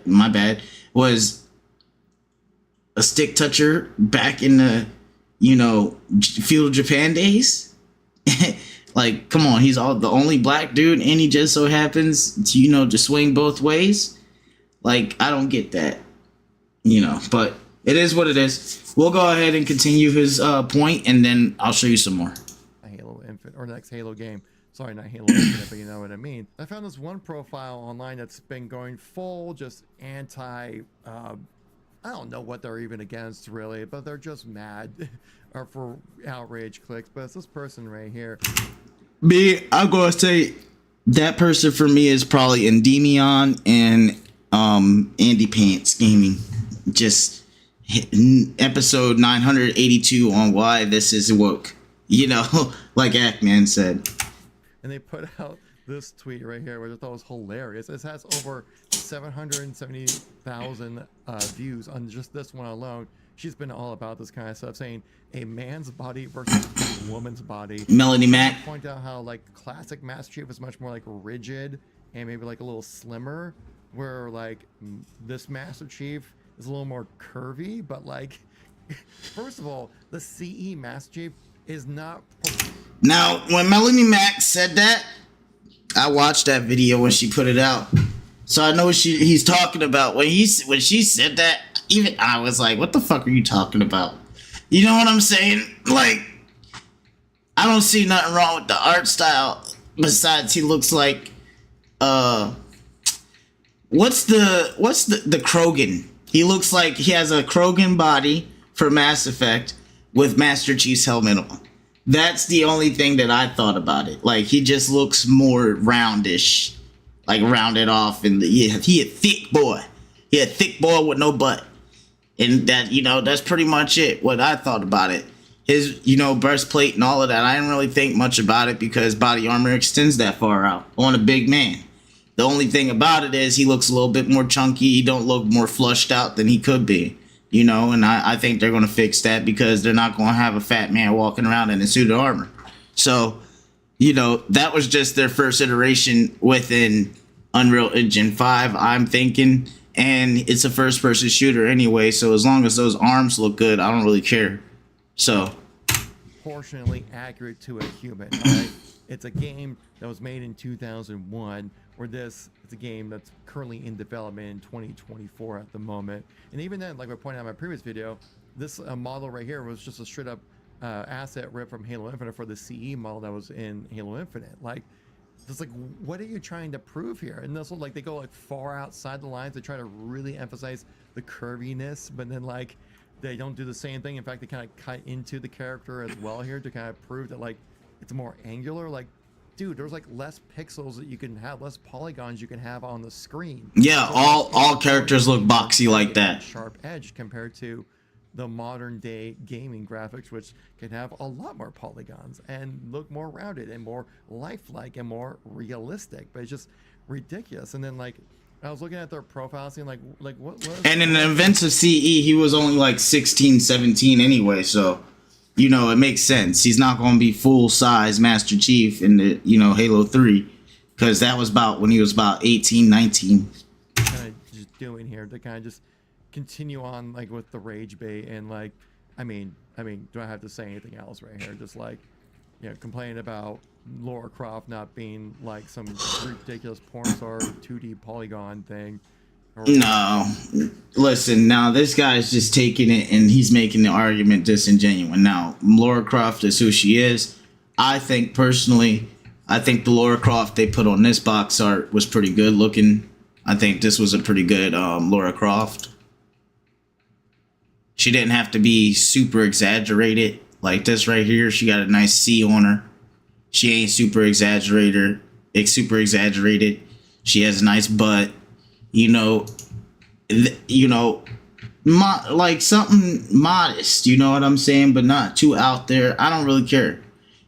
my bad, was a stick toucher back in the, feudal Japan days. Like, come on, he's the only black dude, and he just so happens to swing both ways. Like, I don't get that, but it is what it is. We'll go ahead and continue his point, and then I'll show you some more. Halo Infinite, or the next Halo game. Sorry, not Halo Infinite, but you know what I mean. I found this one profile online that's been going full just anti. I don't know what they're even against really, but they're just mad or for outrage clicks. But it's this person right here. I'm gonna say that person for me is probably Endymion and Andy Pants Gaming. Just episode 982 on why this is woke. Like Ackman said. And they put out this tweet right here, which I thought was hilarious. It has over 770,000 views on just this one alone. She's been all about this kind of stuff, saying a man's body versus a woman's body. Melanie Mack point out how like classic Master Chief is much more like rigid and maybe like a little slimmer, where like this Master Chief is a little more curvy. But like, first of all, the CE Master Chief is not. Now, when Melanie Mack said that, I watched that video when she put it out, so I know what he's talking about. When she said that, even I was like, "What the fuck are you talking about?" You know what I'm saying? Like, I don't see nothing wrong with the art style. Besides, he looks like, what's the Krogan? He looks like he has a Krogan body for Mass Effect with Master Chief's helmet on. That's the only thing that I thought about it. Like, he just looks more roundish, like rounded off, and he a thick boy. He a thick boy with no butt, and that that's pretty much it. What I thought about it, his breastplate and all of that. I didn't really think much about it because body armor extends that far out on a big man. The only thing about it is he looks a little bit more chunky. He don't look more flushed out than he could be. And I think they're going to fix that because they're not going to have a fat man walking around in a suit of armor. So, that was just their first iteration within Unreal Engine 5, I'm thinking. And it's a first-person shooter anyway, so as long as those arms look good, I don't really care. So, proportionately accurate to a human, right? It's a game that was made in 2001, where it's a game that's currently in development in 2024 at the moment. And even then, like I pointed out in my previous video, this model right here was just a straight up asset ripped from Halo Infinite for the CE model that was in Halo Infinite. Like, it's like, what are you trying to prove here? And also, like, they go like far outside the lines. They try to really emphasize the curviness, but then like they don't do the same thing. In fact, they kind of cut into the character as well here to kind of prove that like it's more angular. Like, dude, there's like less pixels that you can have, less polygons you can have on the screen. Yeah, all characters look boxy like that. Sharp edge compared to the modern day gaming graphics, which can have a lot more polygons and look more rounded and more lifelike and more realistic. But it's just ridiculous. And then like I was looking at their profiles and like what and in the events of CE, he was only like 16, 17 anyway, so it makes sense. He's not going to be full size Master Chief in the Halo 3, because that was about when he was about 18, 19. Kind of just doing here to kind of just continue on like with the rage bait and like, I mean, do I have to say anything else right here? Just like, complaining about Lara Croft not being like some ridiculous porn star 2D polygon thing. No, listen, now this guy's just taking it and he's making the argument disingenuous. Now, Lara Croft is who she is. I think personally, the Lara Croft they put on this box art was pretty good looking. I think this was a pretty good Lara Croft. She didn't have to be super exaggerated like this right here. She got a nice C on her. She ain't super exaggerated. She has a nice butt. Like something modest, you know what I'm saying, but not too out there. I don't really care.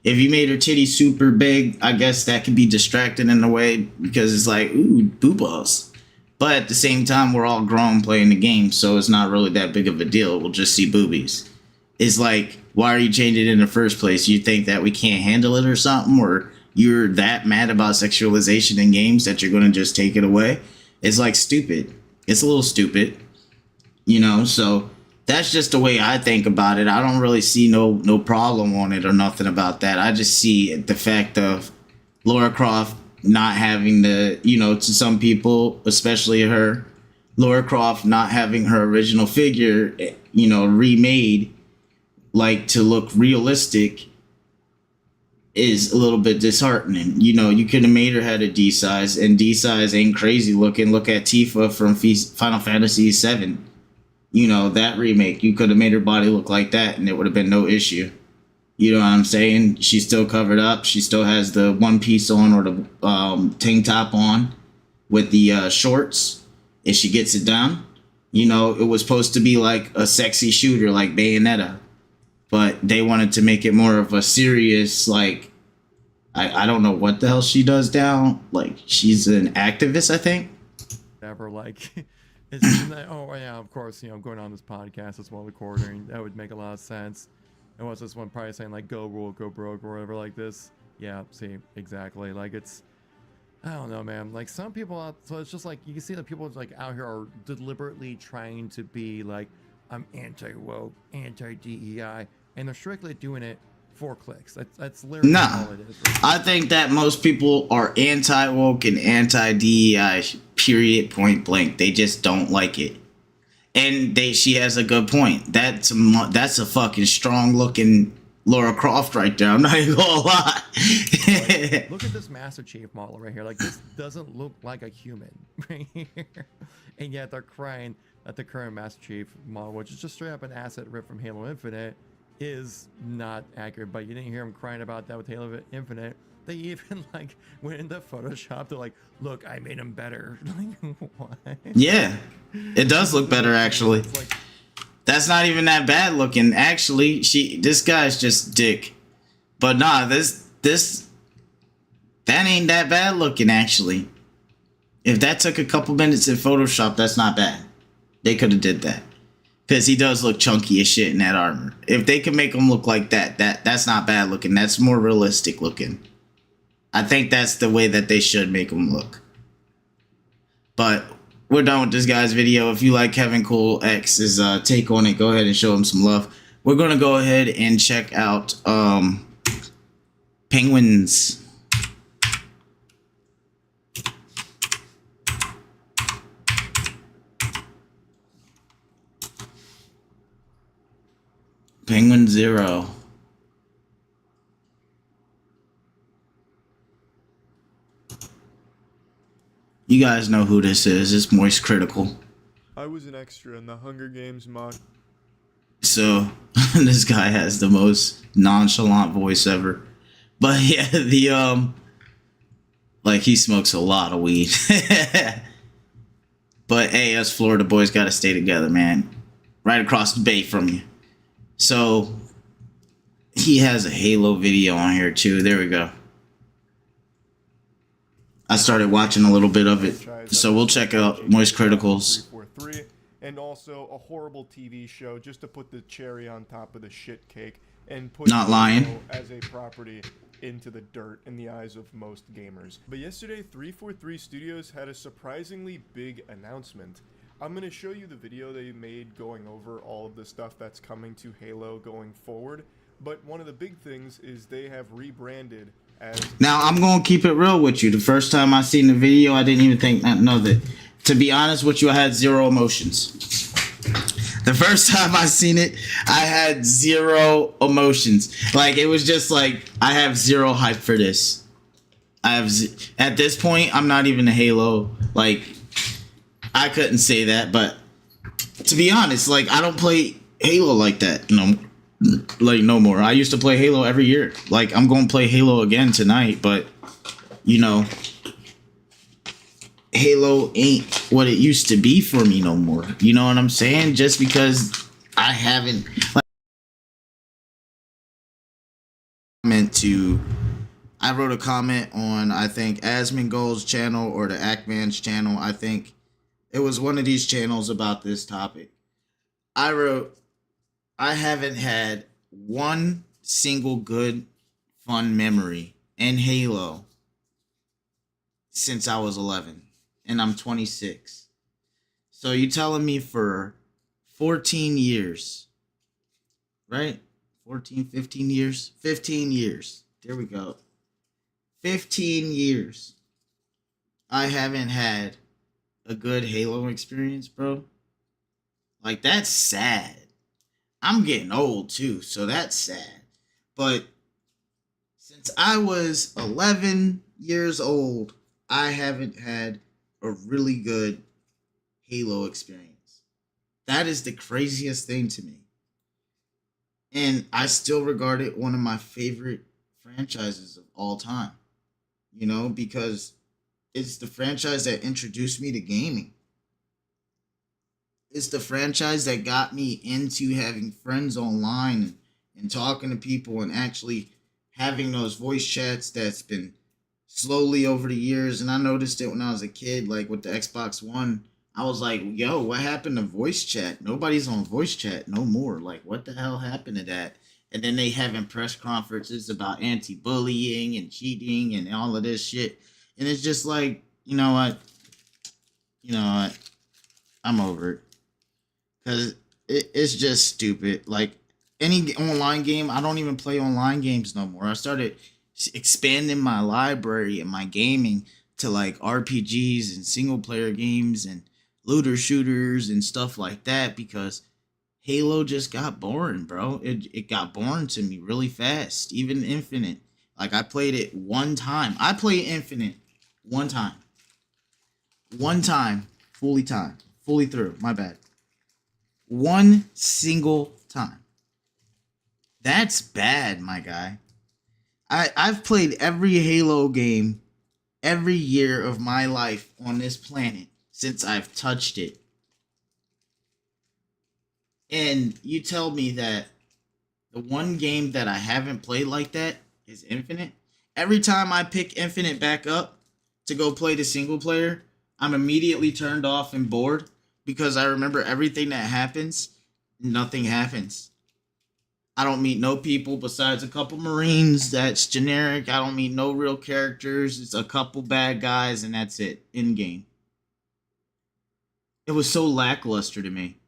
If you made her titty super big, I guess that could be distracting in a way because it's like, ooh, boo balls. But at the same time, we're all grown playing the game, so it's not really that big of a deal. We'll just see boobies. It's like, why are you changing it in the first place? You think that we can't handle it or something? Or you're that mad about sexualization in games that you're going to just take it away. It's like stupid. It's a little stupid, you know. So that's just the way I think about it. I don't really see no problem on it or nothing about that. I just see the fact of Lara Croft not having the, you know, to some people, especially her, Lara Croft not having her original figure, you know, remade like to look realistic is a little bit disheartening. You know, you could have made her head a D size, and D size ain't crazy looking. Look at Tifa from Final Fantasy VII. You know, that remake, you could have made her body look like that and it would have been no issue. You know what I'm saying? She's still covered up. She still has the one piece on, or the tank top on with the shorts. If she gets it down, you know, it was supposed to be like a sexy shooter like Bayonetta. But they wanted to make it more of a serious, like, I don't know what the hell she does down. Like, she's an activist, I think. Ever like, it's that, oh yeah, of course, you know, going on this podcast as well, recording, that would make a lot of sense. And what's this one probably saying like, go rule, go broke, or whatever like this? Yeah, see, exactly. Like, it's, I don't know, man. Like, some people out, so it's just like, you can see that people like out here are deliberately trying to be like, I'm anti-woke, anti-DEI, and they're strictly doing it for clicks. That's literally all it is. Right? I think that most people are anti-woke and anti-DEI, period, point blank. They just don't like it. And she has a good point. That's a fucking strong-looking Lara Croft right there. I'm not even gonna lie. Like, look at this Master Chief model right here. Like, this doesn't look like a human right here. And yet they're crying that the current Master Chief model, which is just straight up an asset ripped from Halo Infinite, is not accurate. But you didn't hear him crying about that with Halo Infinite. They even like went into Photoshop to like, look, I made him better. Like, what? Yeah, it does look better actually. Like, that's not even that bad looking. Actually, this guy's just dick. But nah, that ain't that bad looking actually. If that took a couple minutes in Photoshop, that's not bad. They could have did that. Because he does look chunky as shit in that armor. If they can make him look like that's not bad looking. That's more realistic looking. I think that's the way that they should make him look. But we're done with this guy's video. If you like Kevin Cool X's take on it, go ahead and show him some love. We're going to go ahead and check out Penguins. Penguin Zero. You guys know who this is. It's Moist Critical. I was an extra in the Hunger Games mock. So, this guy has the most nonchalant voice ever. But yeah, like, he smokes a lot of weed. But hey, us Florida boys gotta stay together, man. Right across the bay from you. So, he has a Halo video on here too. There we go. I started watching a little bit of it. So we'll check out Moist Criticals. 343, and also a horrible TV show just to put the cherry on top of the shit cake and put Not lying. Halo as a property into the dirt in the eyes of most gamers. But yesterday, 343 Studios had a surprisingly big announcement. I'm going to show you the video they made going over all of the stuff that's coming to Halo going forward. But one of the big things is they have rebranded as... Now, I'm going to keep it real with you. The first time I seen the video, I didn't even know that. To be honest with you, I had zero emotions. The first time I seen it, I had zero emotions. Like, it was just like, I have zero hype for this. At this point, I'm not even a Halo. Like, I couldn't say that, but to be honest, like, I don't play Halo like that, no more. I used to play Halo every year. Like, I'm going to play Halo again tonight, but, you know, Halo ain't what it used to be for me no more. You know what I'm saying? Just because I haven't I wrote a comment on, I think, Asmongold's channel or the Ackman's channel. I think it was one of these channels about this topic. I wrote, I haven't had one single good, fun memory and Halo since I was 11, and I'm 26. So you telling me for 14 years, right? 14, 15 years? 15 years. There we go. 15 years. I haven't had a good Halo experience, bro. Like, that's sad. I'm getting old too, so that's sad. But since I was 11 years old, I haven't had a really good Halo experience. That is the craziest thing to me. And I still regard it one of my favorite franchises of all time. You know, because it's the franchise that introduced me to gaming. It's the franchise that got me into having friends online and talking to people and actually having those voice chats that's been slowly over the years. And I noticed it when I was a kid, like with the Xbox One. I was like, yo, what happened to voice chat? Nobody's on voice chat no more. Like, what the hell happened to that? And then they having press conferences about anti-bullying and cheating and all of this shit. And it's just like, you know what? I'm over it. Because it's just stupid. Like, any online game, I don't even play online games no more. I started expanding my library and my gaming to like RPGs and single player games and looter shooters and stuff like that because Halo just got boring, bro. It got boring to me really fast. Even Infinite. Like, I played it one time. I played Infinite one time. One time. Fully through. My bad. One single time. That's bad, my guy. I've played every Halo game every year of my life on this planet since I've touched it. And you tell me that the one game that I haven't played like that is Infinite. Every time I pick Infinite back up to go play the single player, I'm immediately turned off and bored because I remember everything that happens. Nothing happens. I don't meet no people besides a couple Marines. That's generic. I don't meet no real characters. It's a couple bad guys and that's it. In game. It was so lackluster to me.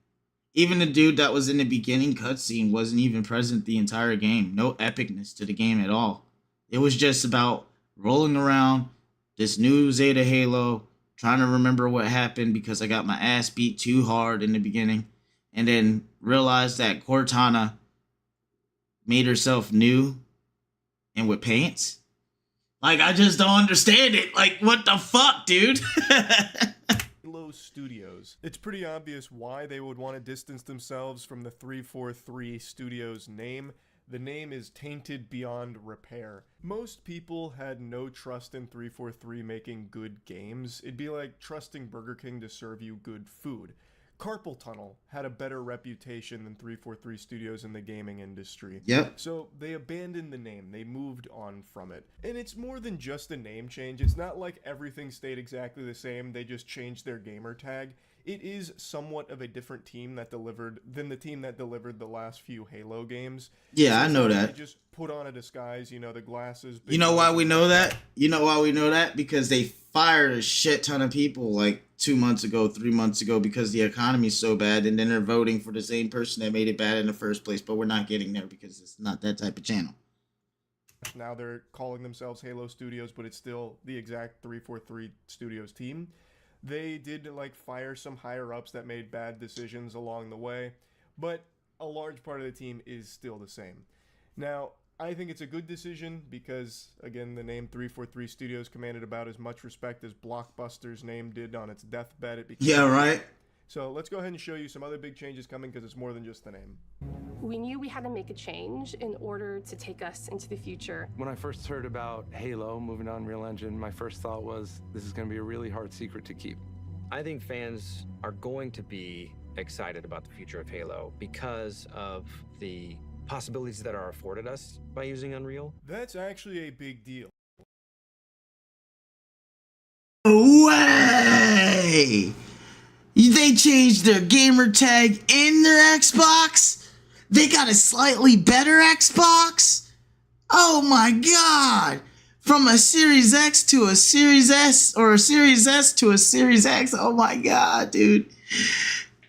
Even the dude that was in the beginning cutscene wasn't even present the entire game. No epicness to the game at all. It was just about rolling around this new Zeta Halo, trying to remember what happened because I got my ass beat too hard in the beginning, and then realized that Cortana made herself new and with pants. Like, I just don't understand it. Like, what the fuck, dude? Halo Studios. It's pretty obvious why they would want to distance themselves from the 343 Studios name. The name is tainted beyond repair. Most people had no trust in 343 making good games. It'd be like trusting Burger King to serve you good food. Carpal Tunnel had a better reputation than 343 Studios in the gaming industry. Yep. So they abandoned the name. They moved on from it. And it's more than just a name change. It's not like everything stayed exactly the same. They just changed their gamer tag. It is somewhat of a different team that delivered than the team that delivered the last few Halo games. Yeah, I know that. They just put on a disguise, you know, the glasses. You know why we know that? You know why we know that? Because they fired a shit ton of people like 2 months ago, 3 months ago, because the economy's so bad, and then they're voting for the same person that made it bad in the first place, but we're not getting there because it's not that type of channel. Now they're calling themselves Halo Studios, but it's still the exact 343 Studios team. They did like fire some higher ups that made bad decisions along the way, but a large part of the team is still the same. Now, I think it's a good decision because, again, the name 343 Studios commanded about as much respect as Blockbuster's name did on its deathbed. Yeah, right? So let's go ahead and show you some other big changes coming because it's more than just the name. We knew we had to make a change in order to take us into the future. When I first heard about Halo moving to Unreal Engine, my first thought was this is going to be a really hard secret to keep. I think fans are going to be excited about the future of Halo because of the possibilities that are afforded us by using Unreal. That's actually a big deal. Way! They changed their gamer tag in their Xbox? They got a slightly better Xbox? Oh my god! From a Series X to a Series S, or a Series S to a Series X. Oh my god, dude.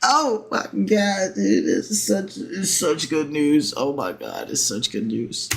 Oh my god, dude. It's such good news. Oh my god, it's such good news.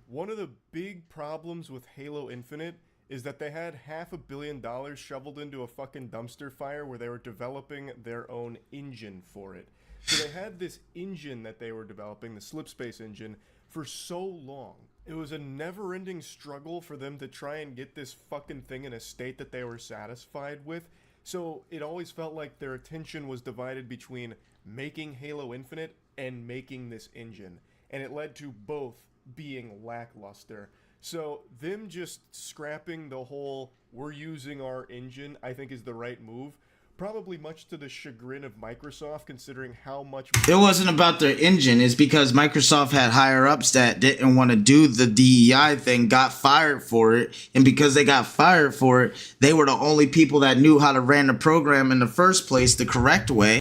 One of the big problems with Halo Infinite is that they had $500 million shoveled into a fucking dumpster fire where they were developing their own engine for it. So they had this engine that they were developing, the Slipspace engine, for so long. It was a never-ending struggle for them to try and get this fucking thing in a state that they were satisfied with. So it always felt like their attention was divided between making Halo Infinite and making this engine. And it led to both being lackluster. So them just scrapping the whole "we're using our engine" I think is the right move. Probably much to the chagrin of Microsoft, considering how much... It wasn't about their engine. It's because Microsoft had higher ups that didn't want to do the DEI thing, got fired for it. And because they got fired for it, they were the only people that knew how to run the program in the first place the correct way.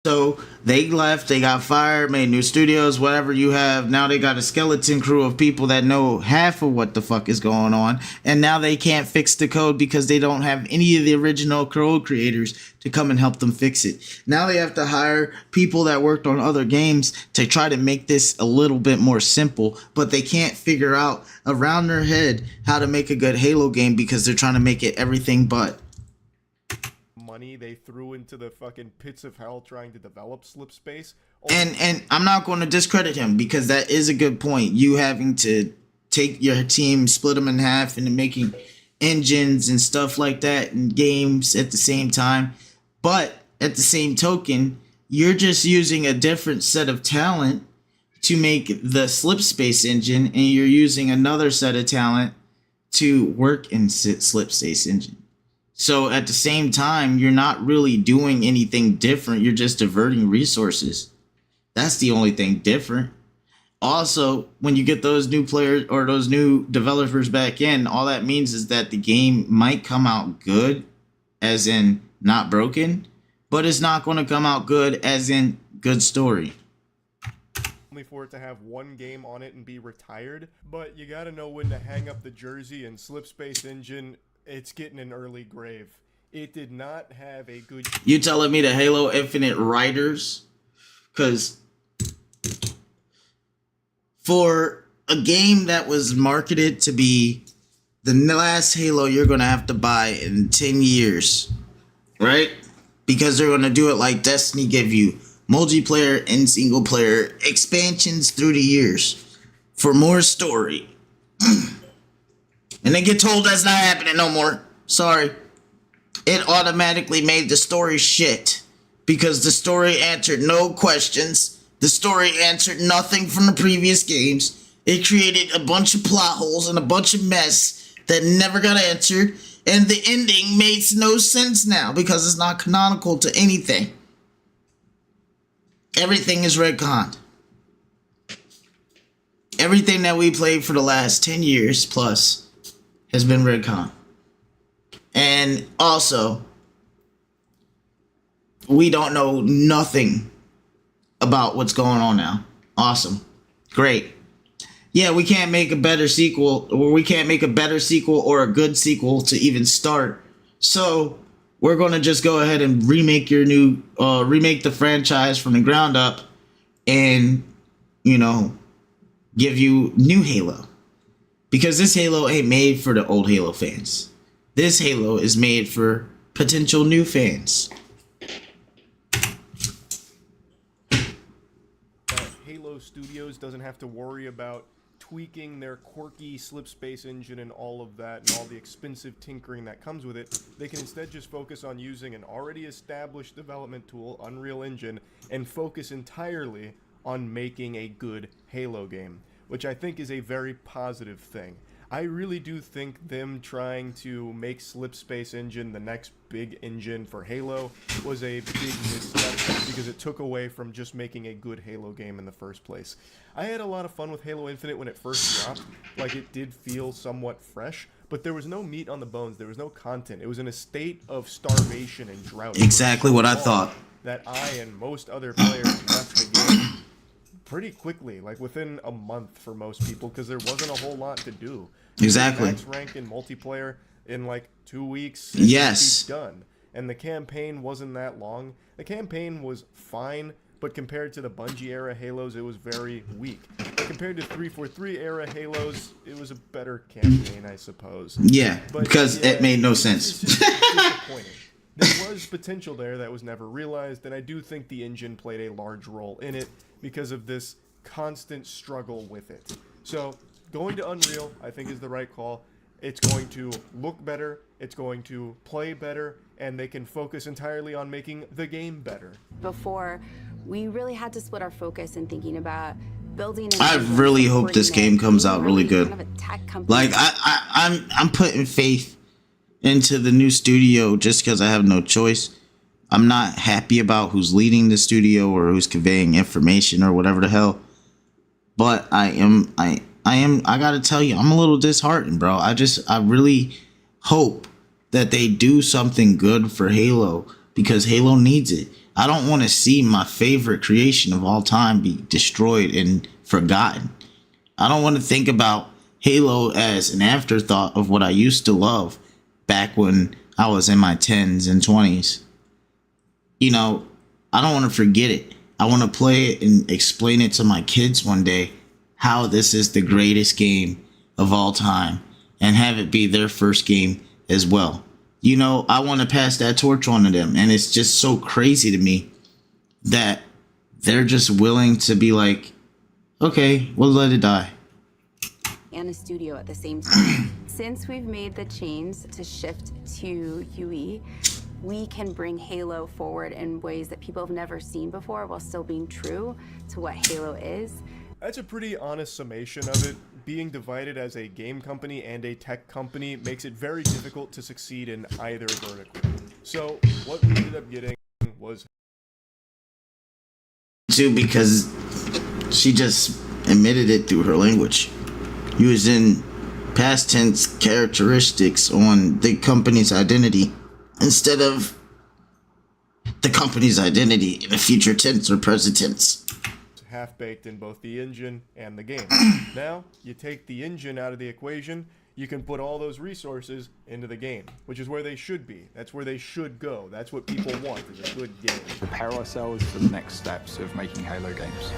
So they left, they got fired, made new studios, whatever you have. Now they got a skeleton crew of people that know half of what the fuck is going on. And now they can't fix the code because they don't have any of the original code creators to come and help them fix it. Now they have to hire people that worked on other games to try to make this a little bit more simple. But they can't figure out around their head how to make a good Halo game because they're trying to make it everything but. money they threw into the fucking pits of hell trying to develop Slipspace. And I'm not going to discredit him because that is a good point. You having to take your team, split them in half into making engines and stuff like that and games at the same time. But at the same token, you're just using a different set of talent to make the Slipspace engine, and you're using another set of talent to work in Slipspace engine. So at the same time, you're not really doing anything different. You're just diverting resources. That's the only thing different. Also, when you get those new players or those new developers back in, all that means is that the game might come out good, as in not broken, but it's not going to come out good as in good story. Only for it to have one game on it and be retired, but you gotta know when to hang up the jersey. And Slipspace engine, it's getting an early grave. It did not have a good... You telling me the Halo Infinite writers? Because for a game that was marketed to be the last Halo you're going to have to buy in 10 years, right? Because they're going to do it like Destiny, give you multiplayer and single player expansions through the years for more story. And they get told that's not happening no more. Sorry. It automatically made the story shit because the story answered no questions. The story answered nothing from the previous games. It created a bunch of plot holes and a bunch of mess that never got answered. And the ending makes no sense now because it's not canonical to anything. Everything is retconned. Everything that we played for the last 10 years plus has been retconned. And also, we don't know nothing about what's going on now. Awesome. Great. Yeah, we can't make a better sequel, or we can't make a better sequel or a good sequel to even start. So we're going to just go ahead and remake remake the franchise from the ground up and, give you new Halo. Because this Halo ain't made for the old Halo fans. This Halo is made for potential new fans. Halo Studios doesn't have to worry about tweaking their quirky Slipspace engine and all of that and all the expensive tinkering that comes with it. They can instead just focus on using an already established development tool, Unreal Engine, and focus entirely on making a good Halo game, which I think is a very positive thing. I really do think them trying to make Slipspace engine the next big engine for Halo was a big misstep because it took away from just making a good Halo game in the first place. I had a lot of fun with Halo Infinite when it first dropped. Like, it did feel somewhat fresh, but there was no meat on the bones. There was no content. It was in a state of starvation and drought. Exactly what I thought. That I and most other players left the game. pretty quickly, like within a month for most people, because there wasn't a whole lot to do. Exactly. Max rank in multiplayer in like 2 weeks. And Yes. you'd be done. And the campaign wasn't that long. The campaign was fine, but compared to the Bungie era Halos, it was very weak. But compared to 343 era Halos, it was a better campaign, I suppose. Yeah, But because yeah, it made no it's sense. just disappointing. There was potential there that was never realized, and I do think the engine played a large role in it because of this constant struggle with it. So going to Unreal, I think, is the right call. It's going to look better, it's going to play better, and they can focus entirely on making the game better. Before, we really had to split our focus in thinking about building. I really hope this game comes out really good. Kind of a tech company. Like I'm putting faith into the new studio just because I have no choice. I'm not happy about who's leading the studio or who's conveying information or whatever the hell. But I gotta tell you, I'm a little disheartened, bro. I really hope that they do something good for Halo because Halo needs it. I don't want to see my favorite creation of all time be destroyed and forgotten. I don't want to think about Halo as an afterthought of what I used to love back when I was in my 10s and 20s. You know, I don't want to forget it. I want to play it and explain it to my kids one day how this is the greatest game of all time and have it be their first game as well. You know, I want to pass that torch on to them. And it's just so crazy to me that they're just willing to be like, okay, we'll let it die. And a studio at the same time. Since we've made the change to shift to UE, we can bring Halo forward in ways that people have never seen before while still being true to what Halo is. That's a pretty honest summation of it. Being divided as a game company and a tech company makes it very difficult to succeed in either vertical. So what we ended up getting was Too, because she just admitted it through her language. Using past tense characteristics on the company's identity instead of the company's identity in a future tense or present tense. half-baked in both the engine and the game. Now, you take the engine out of the equation, you can put all those resources into the game, which is where they should be. That's where they should go. That's what people want, is a good game. Prepare ourselves for the next steps of making Halo games.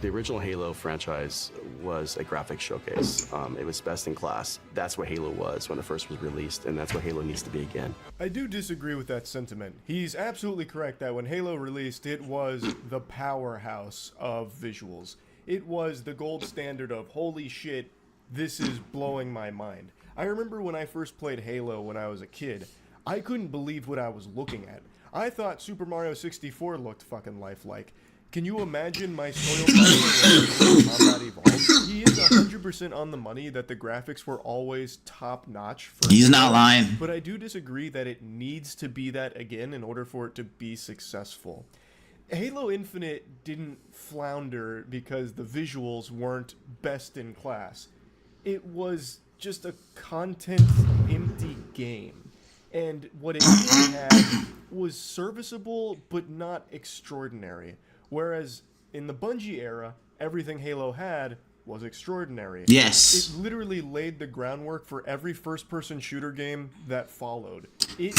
The original Halo franchise was a graphics showcase. It was best in class. That's what Halo was when it first was released, and that's what Halo needs to be again. I do disagree with that sentiment. He's absolutely correct that when Halo released, it was the powerhouse of visuals. It was the gold standard of, holy shit, this is blowing my mind. I remember when I first played Halo when I was a kid, I couldn't believe what I was looking at. I thought Super Mario 64 looked fucking lifelike. Can you imagine my soil Combat Evolved? He is 100% on the money that the graphics were always top notch. He's not lying. But I do disagree that it needs to be that again in order for it to be successful. Halo Infinite didn't flounder because the visuals weren't best in class. It was just a content empty game. And what it did have was serviceable but not extraordinary. Whereas in the Bungie era, everything Halo had was extraordinary. Yes. It literally laid the groundwork for every first-person shooter game that followed.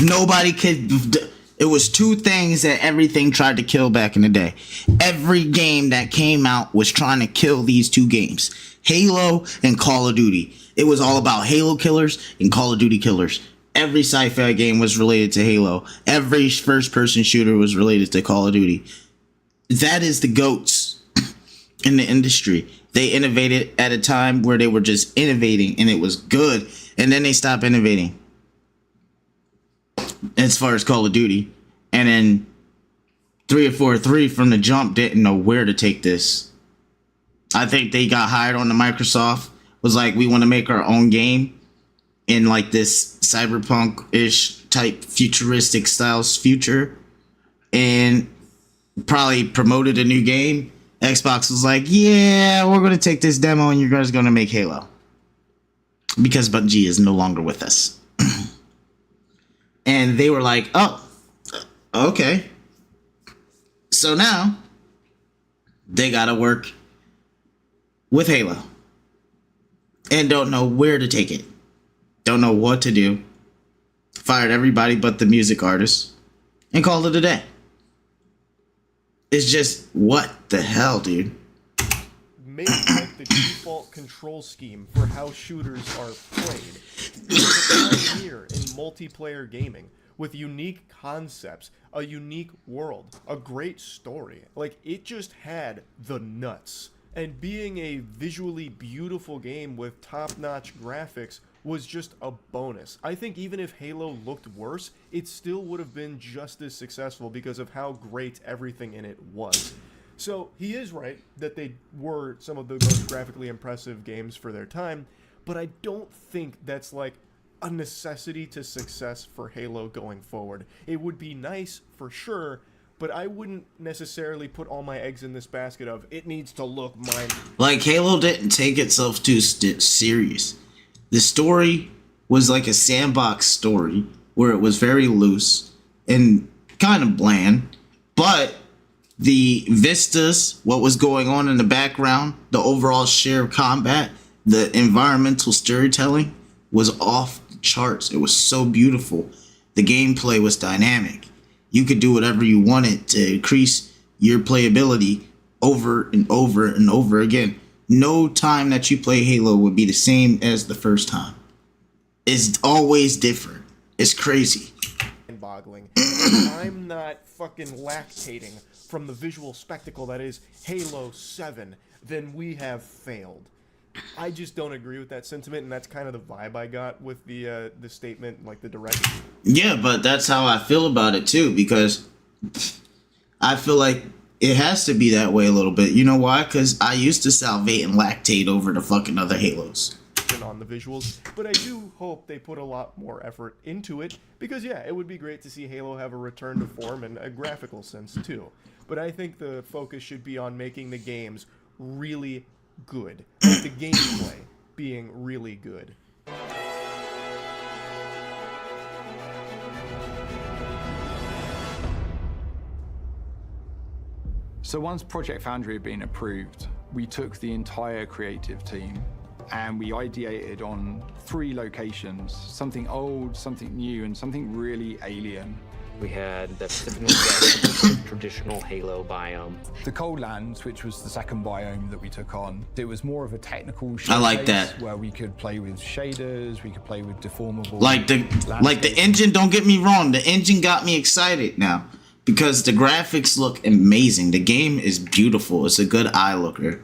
Nobody could... It was two things that everything tried to kill back in the day. Every game that came out was trying to kill these two games. Halo and Call of Duty. It was all about Halo killers and Call of Duty killers. Every sci-fi game was related to Halo. Every first-person shooter was related to Call of Duty. That is the GOATs in the industry. They innovated at a time where they were just innovating and it was good. And then they stopped innovating as far as Call of Duty. And then 343 from the jump didn't know where to take this. I think they got hired on to Microsoft. Was like, we want to make our own game in like this cyberpunk-ish type futuristic styles future. And probably promoted a new game, Xbox was like, yeah, we're going to take this demo and you guys are going to make Halo. Because Bungie is no longer with us. And they were like, oh, okay. So now they got to work with Halo. And don't know where to take it. Don't know what to do. Fired everybody but the music artists. And called it a day. It's just, what the hell, dude? Made like the default control scheme for how shooters are played. It was a pioneer in multiplayer gaming with unique concepts, a unique world, a great story. Like, it just had the nuts. And being a visually beautiful game with top-notch graphics was just a bonus. I think even if Halo looked worse, it still would have been just as successful because of how great everything in it was. So he is right that they were some of the most graphically impressive games for their time, but I don't think that's like a necessity to success for Halo going forward. It would be nice for sure, but I wouldn't necessarily put all my eggs in this basket of it needs to look mine. Like, Halo didn't take itself too serious. The story was like a sandbox story where it was very loose and kind of bland, but the vistas, what was going on in the background, the overall share of combat, the environmental storytelling was off the charts. It was so beautiful. The gameplay was dynamic. You could do whatever you wanted to increase your playability over and over and over again. No time that you play Halo would be the same as the first time. It's always different. It's crazy. Boggling. I'm not fucking lactating from the visual spectacle that is Halo 7, then we have failed. I just don't agree with that sentiment, and that's kind of the vibe I got with the statement, like the direction. Yeah, but that's how I feel about it too, because I feel like it has to be that way a little bit. You know why? Because I used to salivate and lactate over the fucking other Halos. On the visuals, but I do hope they put a lot more effort into it, because yeah, it would be great to see Halo have a return to form in a graphical sense too. But I think the focus should be on making the games really good, like the gameplay being really good. So once Project Foundry had been approved, we took the entire creative team and we ideated on 3 locations, something old, something new, and something really alien. We had the Pacific Northwest, traditional Halo biome. The Cold Lands, which was the second biome that we took on, it was more of a technical showcase. I like that. Where we could play with shaders, we could play with deformable Like the engine, don't get me wrong, the engine got me excited now because the graphics look amazing. The game is beautiful. It's a good eye looker.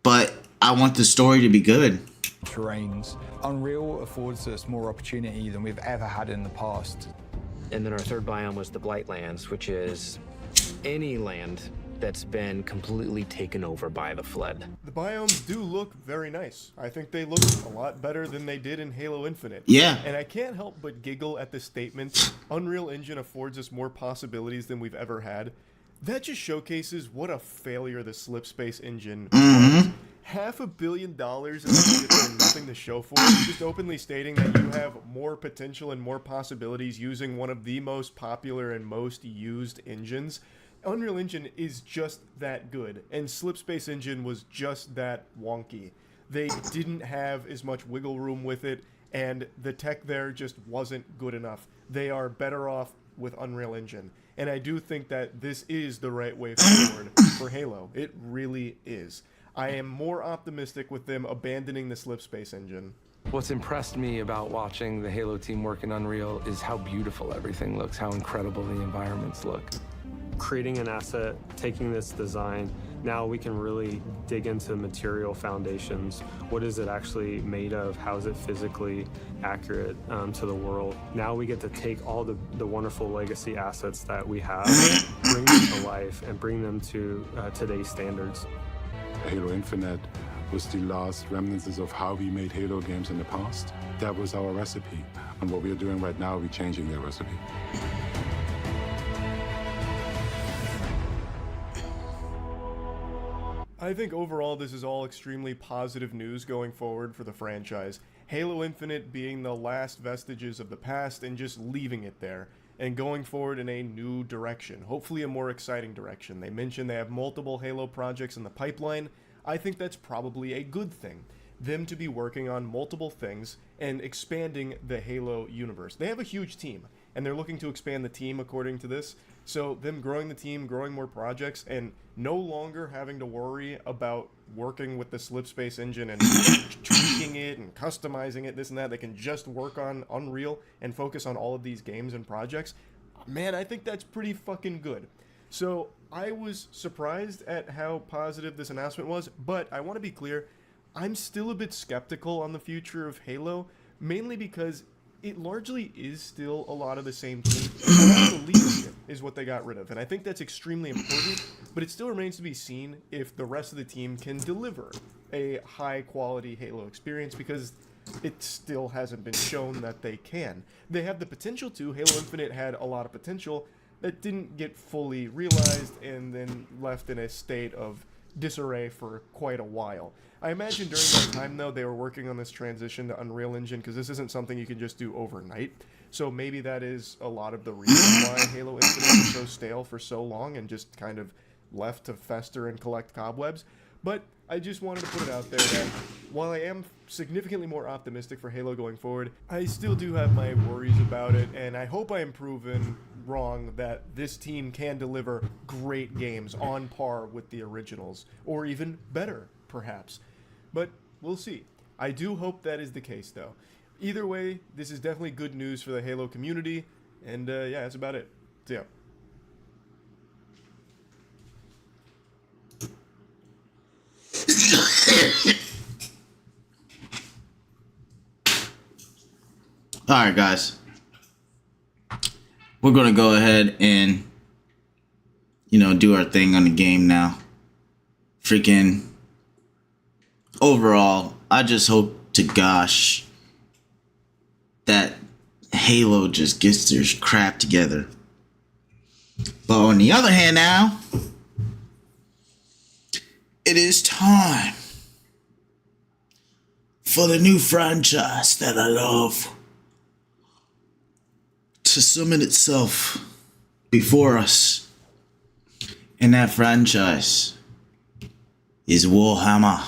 But I want the story to be good. terrains. Unreal affords us more opportunity than we've ever had in the past. And then our third biome was the Blightlands, which is any land that's been completely taken over by the flood. The biomes do look very nice. I think they look a lot better than they did in Halo Infinite. Yeah. And I can't help but giggle at the statement, Unreal Engine affords us more possibilities than we've ever had. That just showcases what a failure the Slipspace engine was. $500 million and nothing to show for it, just openly stating that you have more potential and more possibilities using one of the most popular and most used engines. Unreal Engine is just that good, and Slipspace Engine was just that wonky. They didn't have as much wiggle room with it, and the tech there just wasn't good enough. They are better off with Unreal Engine, and I do think that this is the right way forward for Halo. It really is. I am more optimistic with them abandoning the Slipspace engine. What's impressed me about watching the Halo team work in Unreal is how beautiful everything looks, how incredible the environments look. Creating an asset, taking this design, now we can really dig into material foundations. What is it actually made of? How is it physically accurate to the world? Now we get to take all the wonderful legacy assets that we have, bring them to life, and bring them to today's standards. Halo Infinite was the last remnants of how we made Halo games in the past. That was our recipe. And what we're doing right now, we're changing that recipe. I think overall this is all extremely positive news going forward for the franchise. Halo Infinite being the last vestiges of the past and just leaving it there and going forward in a new direction, hopefully a more exciting direction. They mentioned they have multiple Halo projects in the pipeline. I think that's probably a good thing, them to be working on multiple things and expanding the Halo universe. They have a huge team, and they're looking to expand the team according to this. So them growing the team, growing more projects, and no longer having to worry about working with the Slipspace engine and tweaking it and customizing it, this and that. They can just work on Unreal and focus on all of these games and projects. Man, I think that's pretty fucking good. So I was surprised at how positive this announcement was, but I want to be clear, I'm still a bit skeptical on the future of Halo, mainly because it largely is still a lot of the same team. A lot of the leadership is what they got rid of, and I think that's extremely important, but it still remains to be seen if the rest of the team can deliver a high-quality Halo experience, because it still hasn't been shown that they can. They have the potential to. Halo Infinite had a lot of potential that didn't get fully realized and then left in a state of disarray for quite a while. I imagine during that time, though, they were working on this transition to Unreal Engine, because this isn't something you can just do overnight. So maybe that is a lot of the reason why Halo Infinite was so stale for so long and just kind of left to fester and collect cobwebs. But I just wanted to put it out there that while I am significantly more optimistic for Halo going forward, I still do have my worries about it, and I hope I am proven wrong that this team can deliver great games on par with the originals, or even better, perhaps. But we'll see. I do hope that is the case, though. Either way, this is definitely good news for the Halo community, and yeah, that's about it. So, yeah. Alright, guys. We're going to go ahead and, do our thing on the game now. Freaking overall, I just hope to gosh that Halo just gets their crap together. But on the other hand now, it is time for the new franchise that I love to summon itself before us. And that franchise is Warhammer.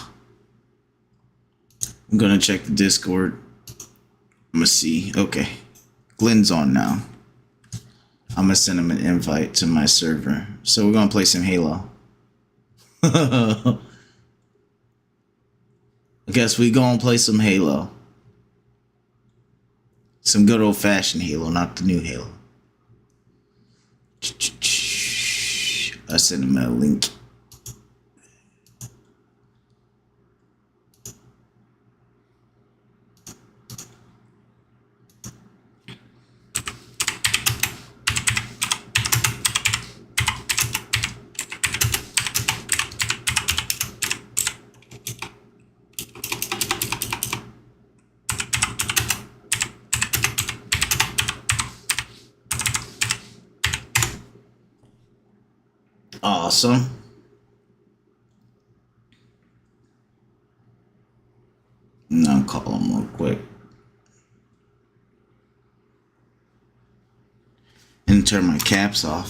I'm gonna check the Discord. I'm gonna see. Okay. Glenn's on now. I'm gonna send him an invite to my server. So we're gonna play some Halo. I guess we gonna play some Halo. Some good old-fashioned Halo, not the new Halo. I sent him a link. Awesome. Now call him real quick. And turn my caps off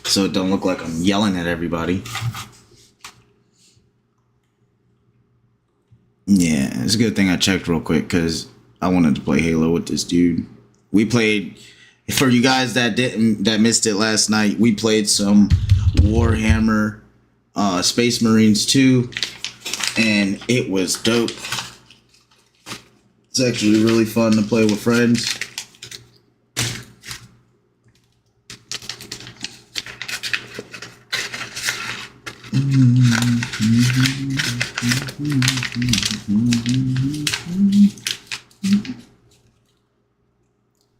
so it don't look like I'm yelling at everybody. Yeah, it's a good thing I checked real quick because I wanted to play Halo with this dude. We played, for you guys that missed it last night, we played some Warhammer Space Marines 2, and it was dope. It's actually really fun to play with friends.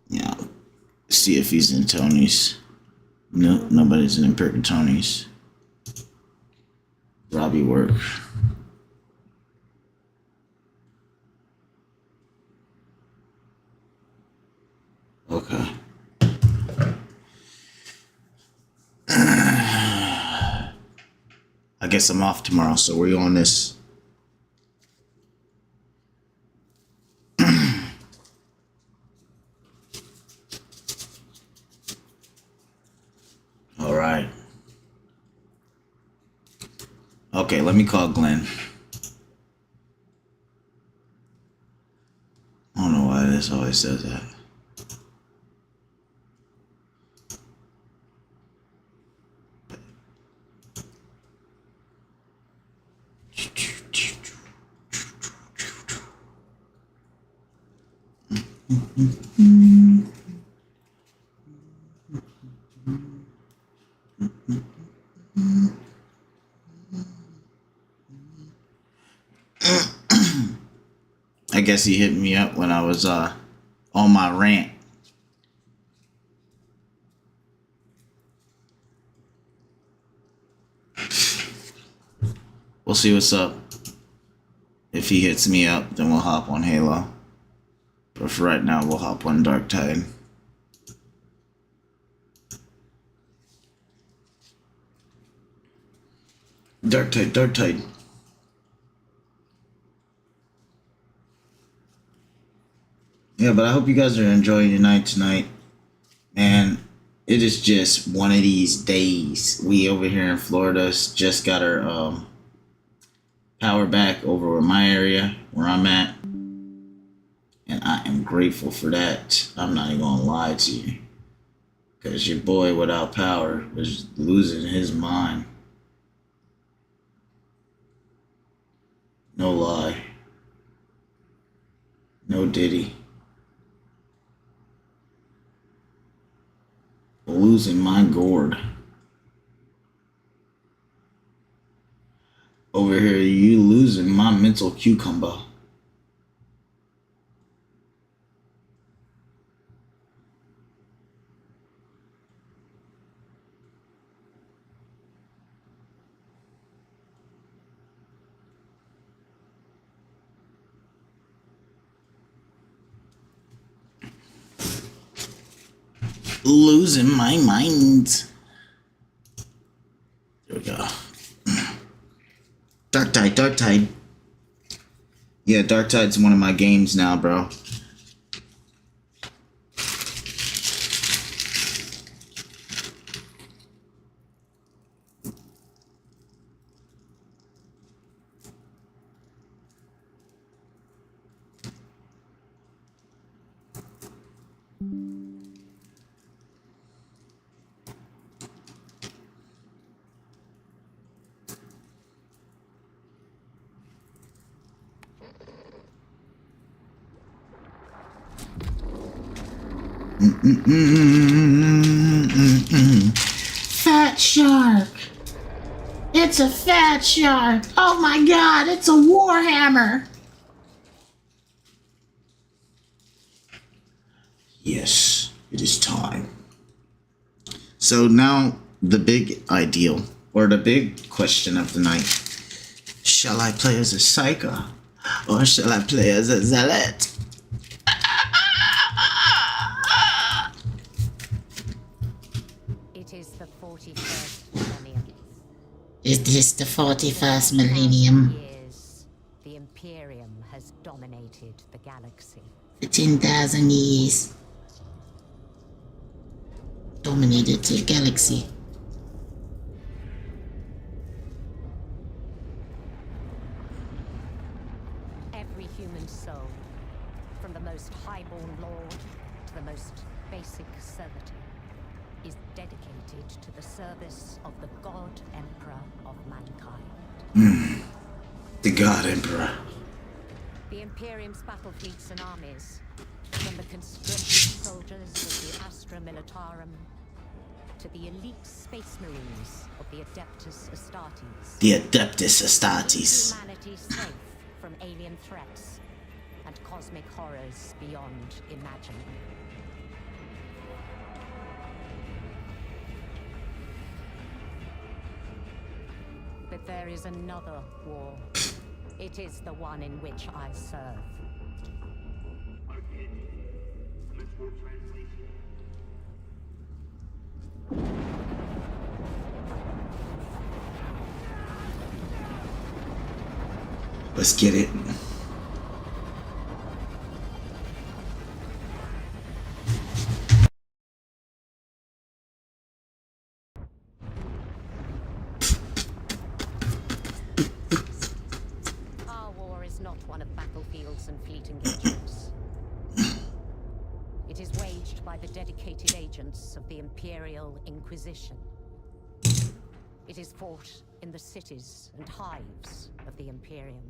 Yeah, see if he's in Tony's. No, nobody's in Imperfect Tony's. Robbie work. Okay. I guess I'm off tomorrow, so we're on this. All right. Okay, let me call Glenn. I don't know why this always says that. I guess he hit me up when I was on my rant. We'll see what's up. If he hits me up, then we'll hop on Halo. But for right now, we'll hop on Darktide. Darktide. Yeah, but I hope you guys are enjoying your night tonight. Man, it is just one of these days. We over here in Florida just got our power back over in my area where I'm at. And I am grateful for that. I'm not even gonna lie to you. Because your boy without power was losing his mind. No lie. No diddy. Losing my gourd. Over here, you losing my mental cucumber. Losing my mind. There we go. Darktide. Yeah, Darktide's one of my games now, bro. Fat shark. It's a fat shark. Oh my god, it's a warhammer. Yes, it is time. So now the big ideal, or the big question of the night. Shall I play as a psycho? Or shall I play as a zealot? It is the 41st millennium. Is this the 41st millennium? Years, the Imperium has dominated the galaxy. For 10,000 years. Dominated the galaxy. Every human soul, from the most highborn lord to the most basic servitor, is dedicated to the service of the God Emperor of mankind. The God Emperor. The Imperium's battle fleets and armies, from the conscripted soldiers of the Astra Militarum to the elite space marines of the Adeptus Astartes. The Adeptus Astartes. Humanity safe from alien threats and cosmic horrors beyond imagining. But there is another war. It is the one in which I serve. Let's get it. Our war is not one of battlefields and fleet engagements. It is waged by the dedicated agents of the Imperial Inquisition. It is fought in the cities and hives of the Imperium.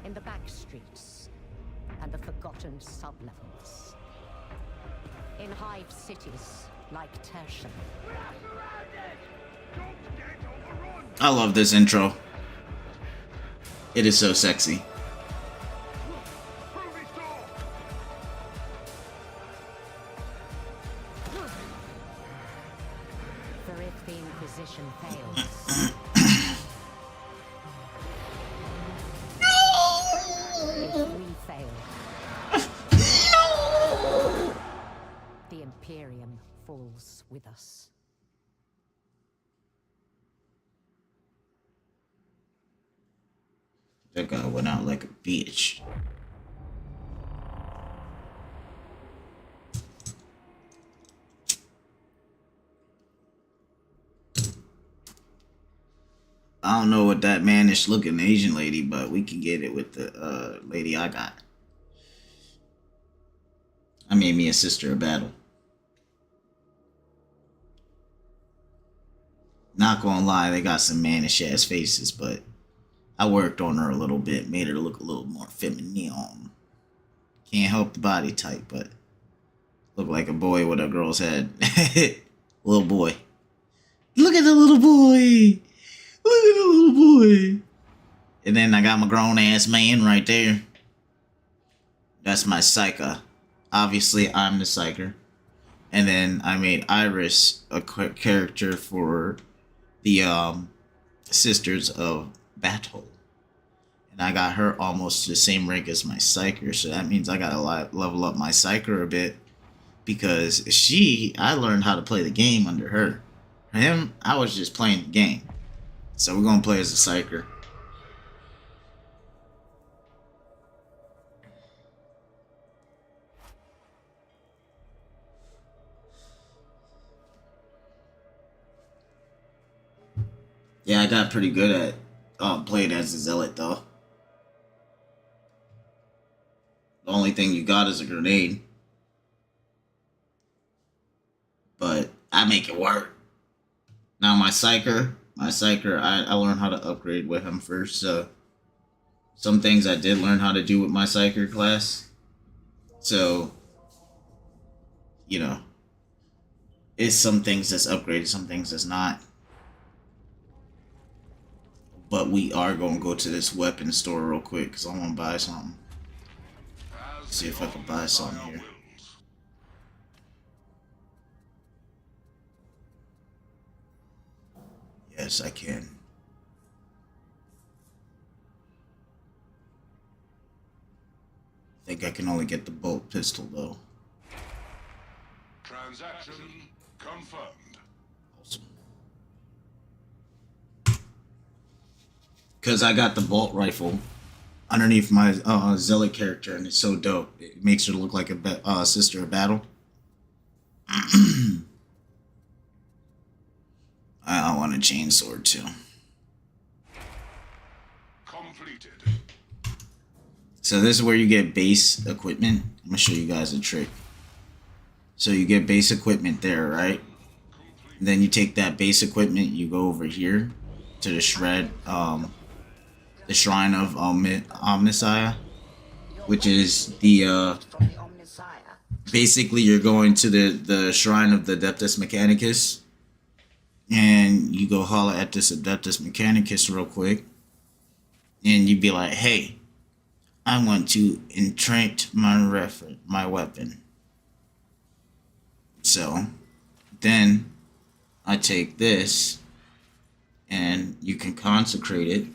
In the back streets and the forgotten sublevels. In hive cities like Tertium. I love this intro. It is so sexy. For if the Inquisition fails, if we fail, the Imperium falls with us. That guy went out like a bitch. I don't know what that mannish looking Asian lady, but we can get it with the lady I got. I made me a sister of battle. Not gonna lie, they got some mannish ass faces, but I worked on her a little bit, made her look a little more feminine. Can't help the body type, but look like a boy with a girl's head. Little boy. Look at the little boy. Look at the little boy. And then I got my grown ass man right there. That's my psyker. Obviously, I'm the psyker. And then I made Iris a character for the Sisters of Battle. And I got her almost to the same rank as my psyker. So that means I gotta level up my psyker a bit. Because I learned how to play the game under her. Him, I was just playing the game. So we're gonna play as a psyker. Yeah, I got pretty good at playing as a zealot though. The only thing you got is a grenade. But I make it work. Now my psyker, I learned how to upgrade with him first. So some things I did learn how to do with my psyker class. So, you know, it's some things that's upgraded, some things that's not. But we are going to go to this weapon store real quick because I want to buy something. See if I can buy something here. Yes, I can. I think I can only get the bolt pistol though. Transaction confirmed. Awesome. Because I got the bolt rifle underneath my zealot character, and it's so dope. It makes her look like a sister of battle. I want a chainsword too. Completed. So this is where you get base equipment. I'm gonna show you guys a trick. So you get base equipment there, right? Then you take that base equipment, you go over here to the shred, the Shrine of Omnissiah, which is the basically you're going to the Shrine of the Adeptus Mechanicus. And you go holler at this Adeptus Mechanicus real quick. And you'd be like, hey, I want to entrant my weapon. So then I take this and you can consecrate it.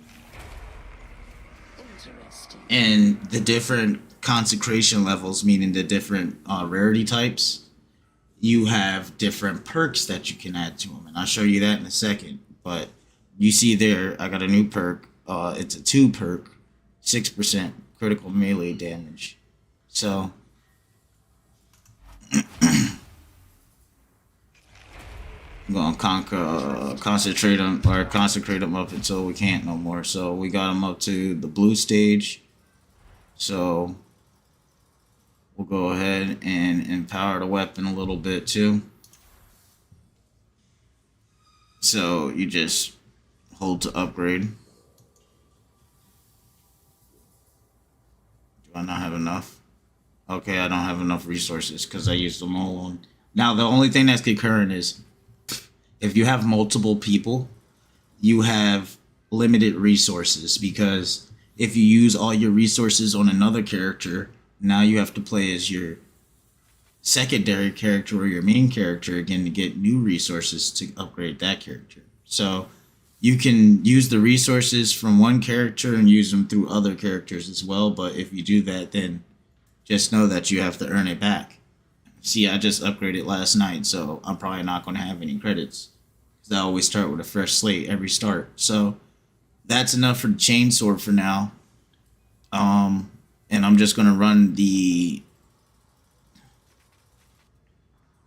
And the different consecration levels, meaning the different rarity types, you have different perks that you can add to them, and I'll show you that in a second. But you see there, I got a new perk. It's a 2 perk, 6% critical melee damage. So I'm gonna consecrate them up until we can't no more. So we got them up to the blue stage. So we'll go ahead and empower the weapon a little bit too. So you just hold to upgrade. Do I not have enough? Okay, I don't have enough resources because I used them all on. Now the only thing that's concurrent is if you have multiple people, you have limited resources, because if you use all your resources on another character, now you have to play as your secondary character or your main character again to get new resources to upgrade that character. So you can use the resources from one character and use them through other characters as well, but if you do that, then just know that you have to earn it back. See, I just upgraded last night, so I'm probably not going to have any credits, because I always start with a fresh slate every start. So that's enough for the chainsword for now. And I'm just going to run the...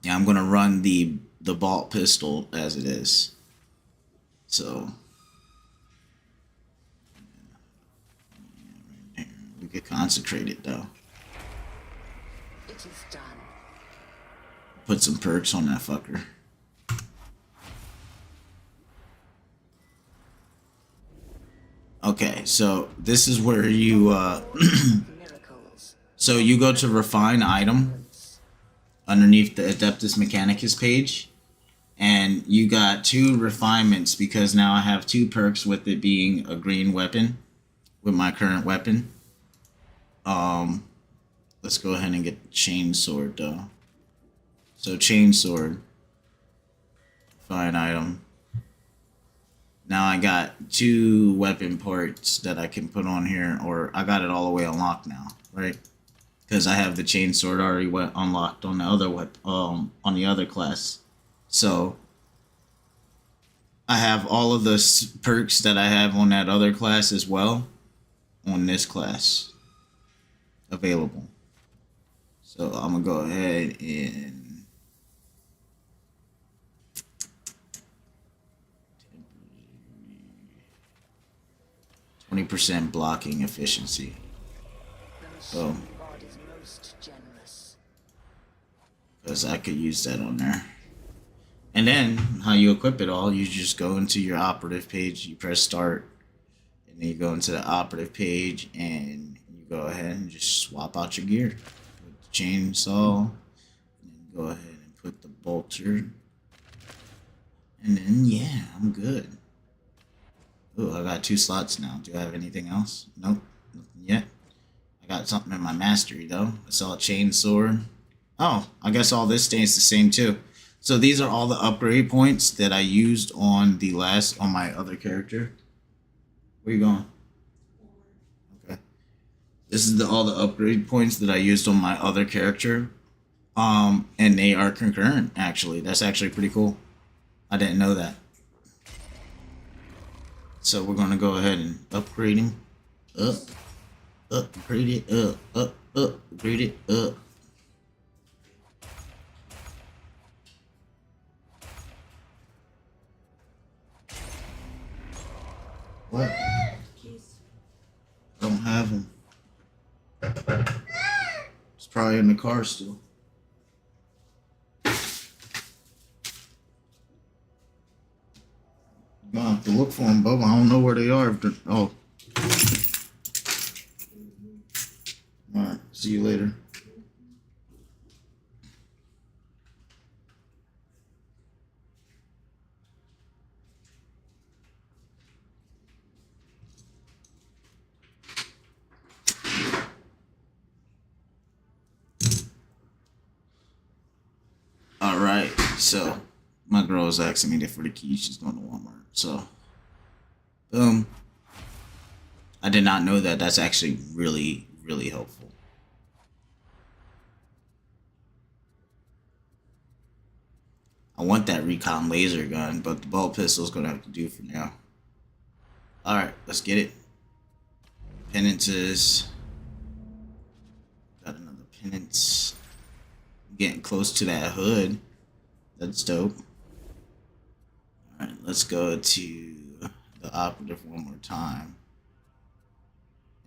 Yeah, I'm going to run the bolt pistol as it is. So we could consecrate it though. It is done. Put some perks on that fucker. Okay, so this is where you so you go to refine item underneath the Adeptus Mechanicus page, and you got 2 refinements because now I have 2 perks with it being a green weapon with my current weapon. Let's go ahead and get the chainsword though. So chainsword, refine item. Now I got 2 weapon parts that I can put on here, or I got it all the way unlocked now, right? Because I have the chainsword already unlocked on the other on the other class. So I have all of the perks that I have on that other class as well on this class available. So I'm gonna go ahead and %20 blocking efficiency. So because I could use that on there. And then how you equip it all, you just go into your operative page, you press start, and then you go into the operative page and you go ahead and just swap out your gear with the chainsaw, and then go ahead and put the bolter, and then yeah, I'm good. Oh, I got 2 slots now. Do I have anything else? Nope, nothing yet. I got something in my mastery though. I saw a chainsword. Oh, I guess all this stays the same too. So these are all the upgrade points that I used on my other character. Where you going? Okay. This is all the upgrade points that I used on my other character. And they are concurrent actually. That's actually pretty cool. I didn't know that. So we're gonna go ahead and upgrade him. Upgrade it, upgrade it, up. What? Don't have him. It's probably in the car still. I'm gonna have to look for them, Bubba. I don't know where they are. Oh. Alright, see you later. Alright, so my girl is asking me for the keys. She's going to Walmart. So, boom. I did not know that. That's actually really, really helpful. I want that recon laser gun, but the bolt pistol is going to have to do for now. Alright, let's get it. Penances. Got another penance. Getting close to that hood. That's dope. Alright, let's go to the operative one more time.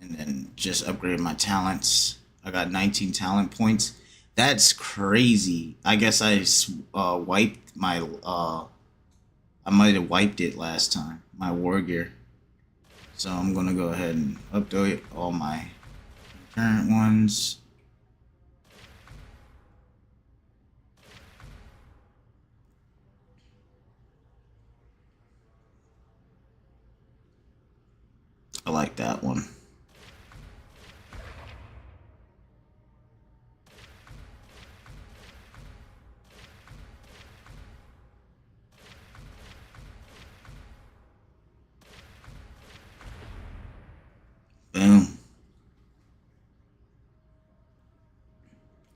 And then just upgrade my talents. I got 19 talent points. That's crazy. I guess I wiped my I might have wiped it last time, my war gear. So I'm gonna go ahead and update all my current ones. I like that one. Boom.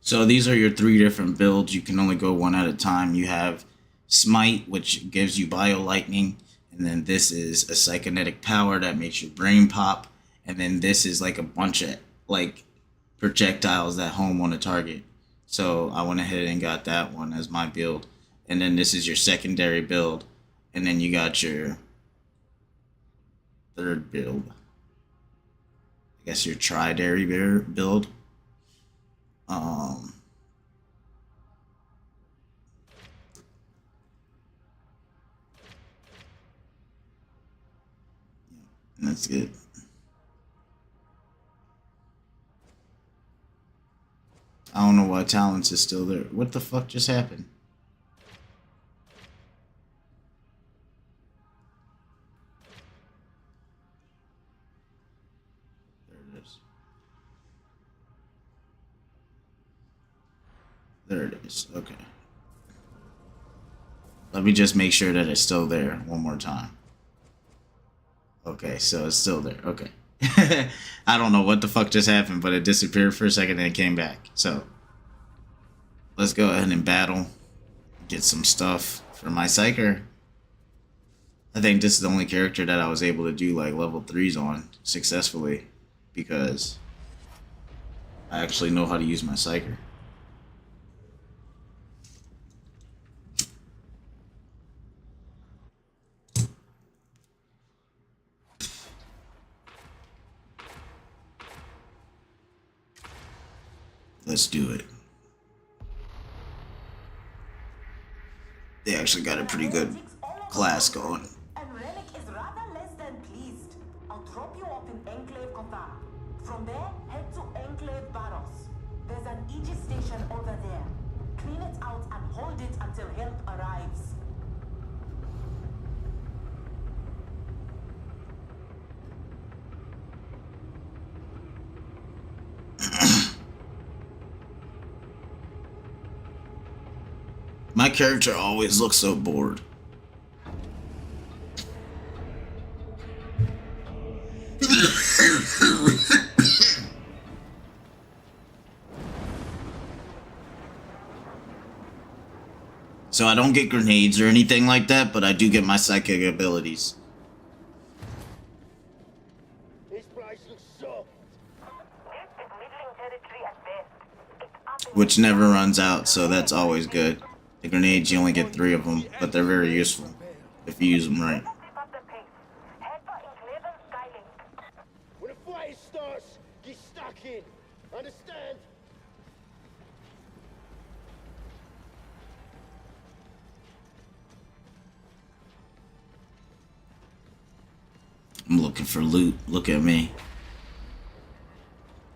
So these are your 3 different builds. You can only go one at a time. You have Smite, which gives you Bio Lightning. And then this is a Psychonetic Power that makes your brain pop. And then this is like a bunch of like projectiles that home on a target. So I went ahead and got that one as my build. And then this is your secondary build. And then you got your 3rd build. I guess your tridary build. And that's good. I don't know why Talents is still there. What the fuck just happened? There it is. Okay. Let me just make sure that it's still there one more time. Okay, so it's still there. Okay. I don't know what the fuck just happened, but it disappeared for a second and it came back. So let's go ahead and battle. Get some stuff for my Psyker. I think this is the only character that I was able to do like level 3s on successfully because I actually know how to use my Psyker. Let's do it. They actually got a pretty good class going. And Relic is rather less than pleased. I'll drop you off in Enclave Kothar. From there, head to Enclave Baros. There's an Aegis station over there. Clean it out and hold it until help arrives. My character always looks so bored. So I don't get grenades or anything like that, but I do get my psychic abilities. This place looks soft. Which never runs out, so that's always good. The grenades, you only get 3 of them, but they're very useful if you use them right. When a fight starts, get stuck in. Understand? I'm looking for loot. Look at me.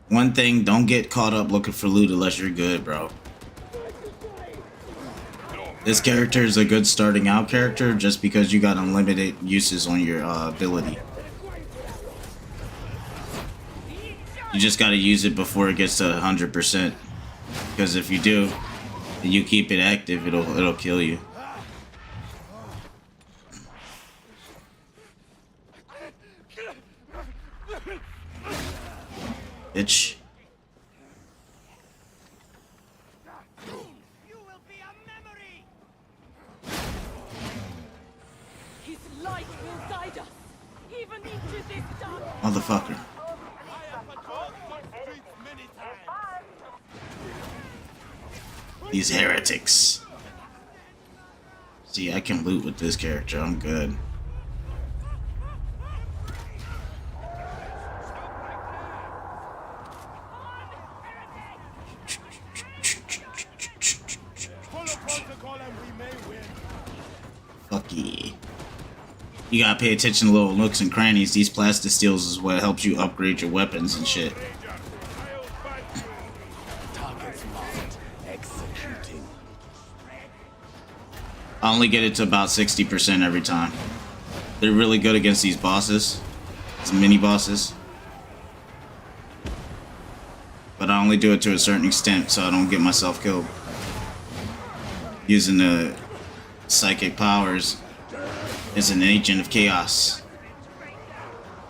One thing, don't get caught up looking for loot unless you're good, bro. This character is a good starting out character just because you got unlimited uses on your ability. You just got to use it before it gets to 100%. Because if you do, and you keep it active, it'll kill you. Bitch. His light will guide us. Motherfucker. These heretics. See, I can loot with this character. I'm good. Fuck yeah. You gotta pay attention to little nooks and crannies. These plastisteels is what helps you upgrade your weapons and shit. I only get it to about 60% every time. They're really good against these bosses. These mini bosses. But I only do it to a certain extent so I don't get myself killed. Using the psychic powers is an agent of chaos.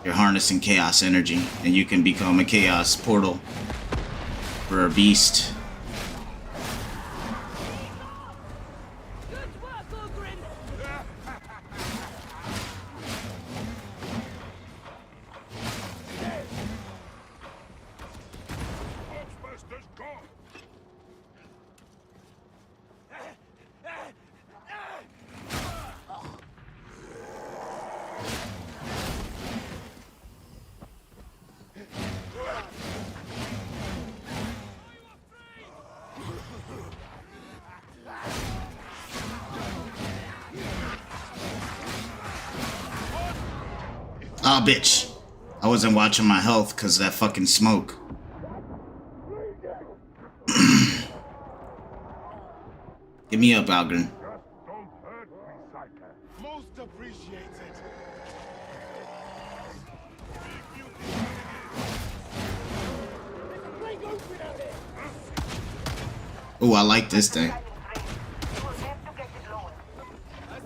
You're harnessing chaos energy, and you can become a chaos portal for a beast. Oh, bitch. I wasn't watching my health because of that fucking smoke. Get me up, Algren. Most appreciated. Oh, I like this thing. A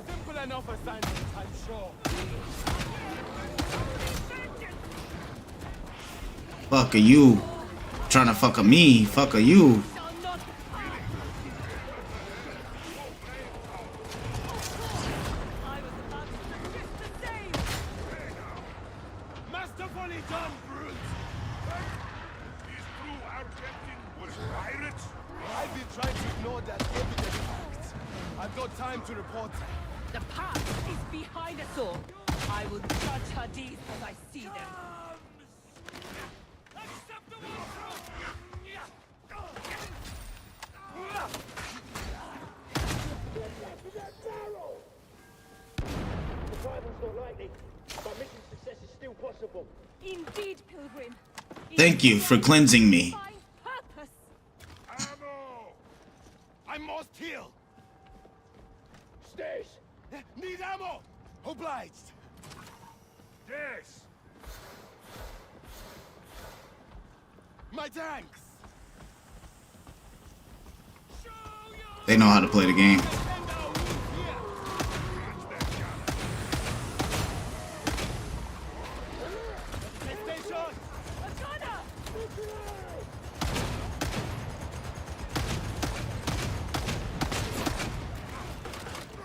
simple enough assignment, I'm sure. Fuck are you? Trying to fuck a me? Fuck are you? Masterfully done, brute. Is true our captain was pirates? I've been trying to ignore that evident fact. I've got time to report. The past is behind us all. I will judge her deeds as I see them. Survival's not likely, but mission success is still possible. Indeed, Pilgrim. Thank you for cleansing me. Ammo! I must heal. Stace, need ammo. Obliged. Yes. My tanks. They know how to play the game.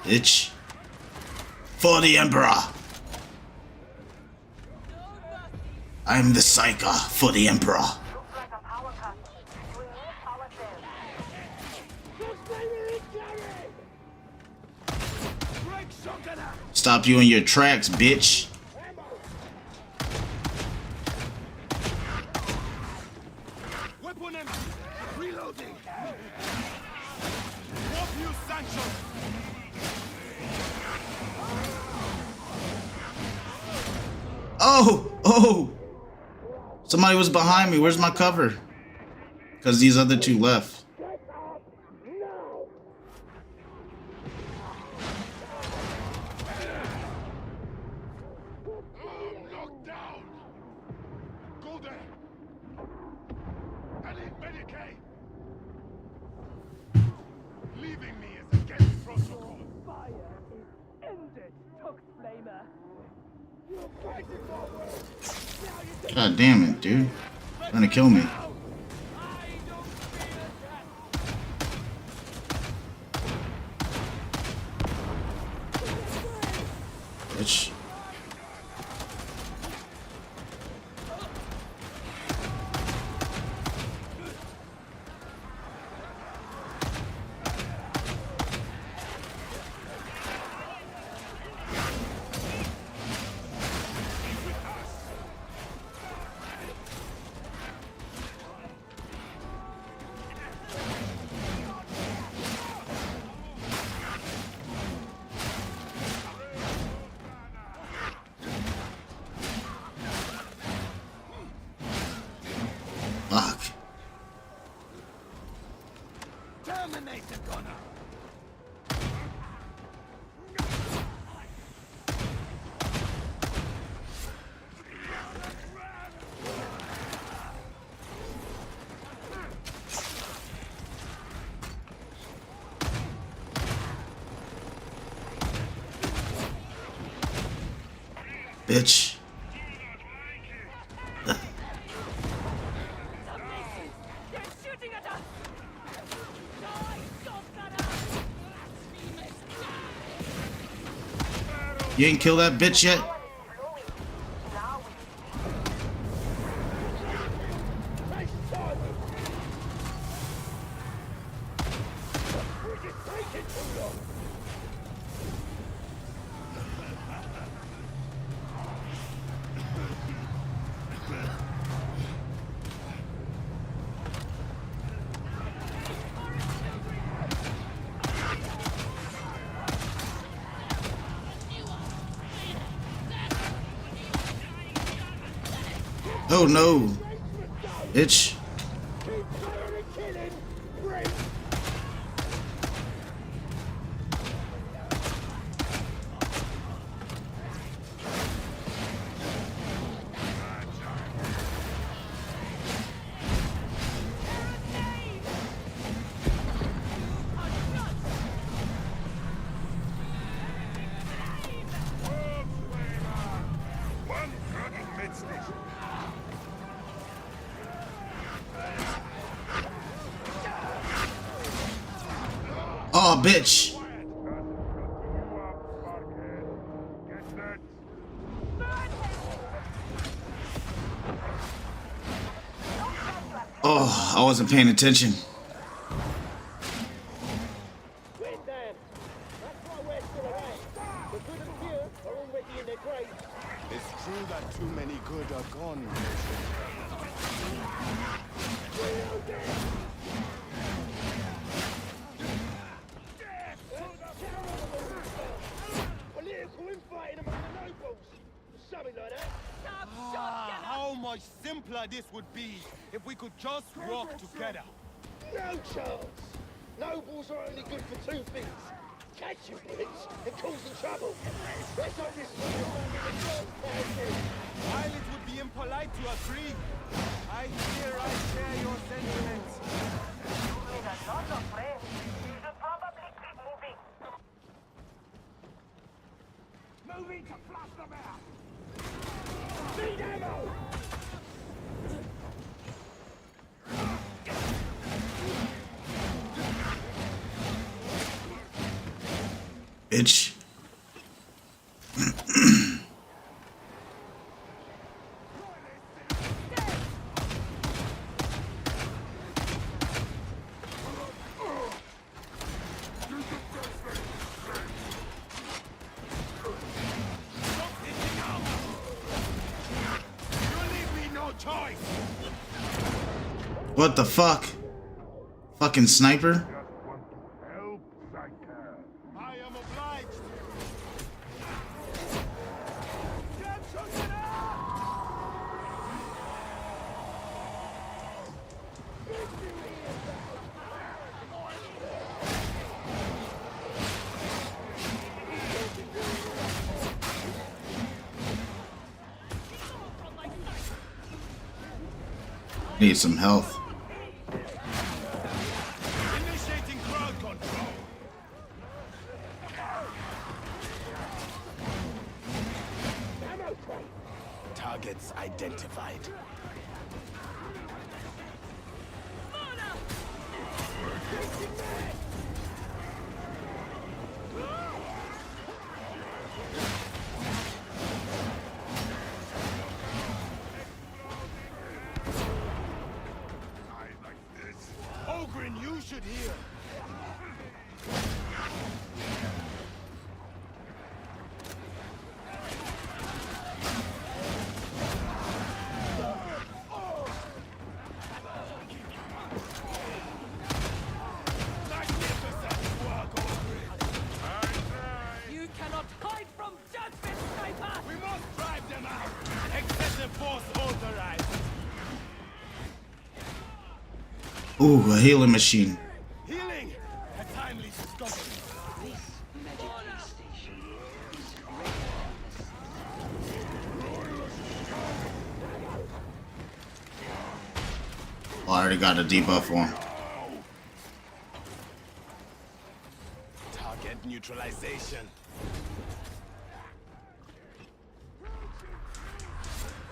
Bitch. For the Emperor. I'm the Psyker for the Emperor. Stop you in your tracks, bitch. Weapon empty. Reloading. Warp use sanctioned. Oh! Somebody was behind me. Where's my cover? Because these other two left. Knocked down. Go there. I need Medicaid. Leaving me is against protocol. Fire is ended, Tux Flamer. You're fighting forward. God damn it, dude. Trying to kill me. Bitch. Terminator Gunner! Bitch. You ain't kill that bitch yet? Oh no, bitch. Oh, bitch. Oh, I wasn't paying attention. It's true that too many good are gone. Political infighting among the nobles. Something like that. How much simpler this would be if we could just work together. No chance. Nobles are only good for two things. Catching bitch and causing trouble. Let's hope this while it would be impolite to agree, I share your sentiments. You made a lot of friends. You should probably keep moving. Moving to flush them out. Need ammo! Bitch. What the fuck? Fucking sniper? I am obliged. Need some health. Initiating crowd control. Targets identified. Ogrin, you should hear. You cannot hide from judgment, sniper! We must drive them out. Excessive force authorized. Ooh, a healing machine. Healing. already got a debuff on. Target neutralization.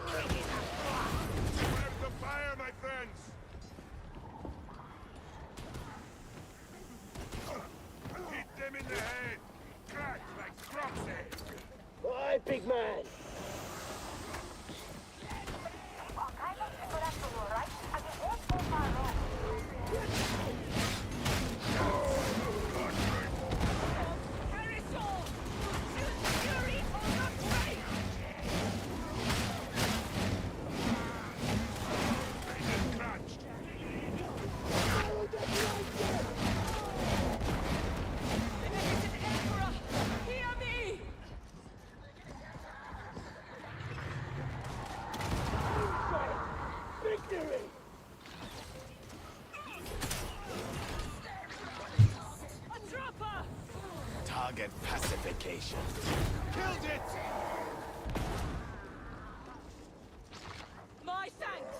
Where's the fire, my friends? Hit them in the head. Crack like Scrump's head. Why, big man? Target pacification. Killed it! My thanks!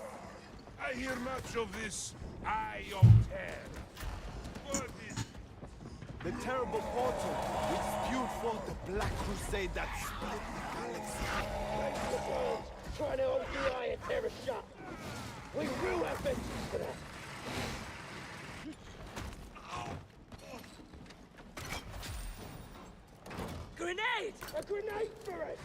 I hear much of this Eye of Terror. What is The terrible portal which spewed forth the Black Crusade that split the galaxy. Like the world trying to hold the Eye of Terror shut. We will have vengeance for that. Grenade! A grenade for it!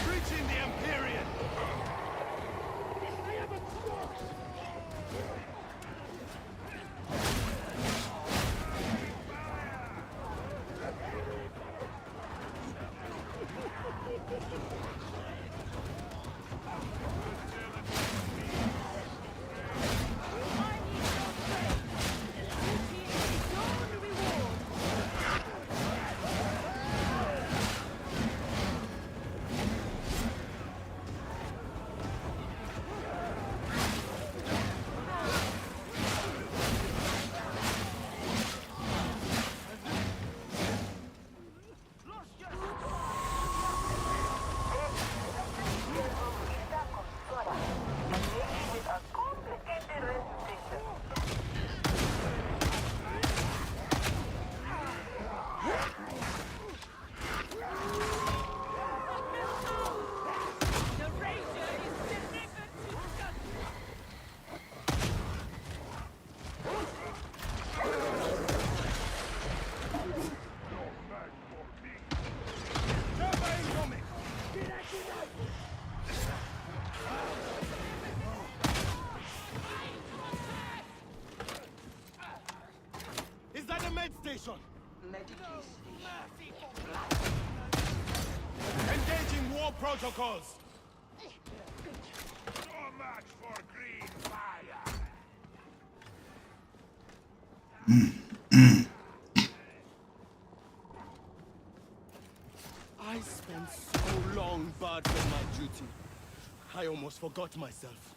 Reaching the Empyrean! I have a spot! Is that a med station? Engaging war protocols! So much for green fire! I spent so long barred from my duty. I almost forgot myself.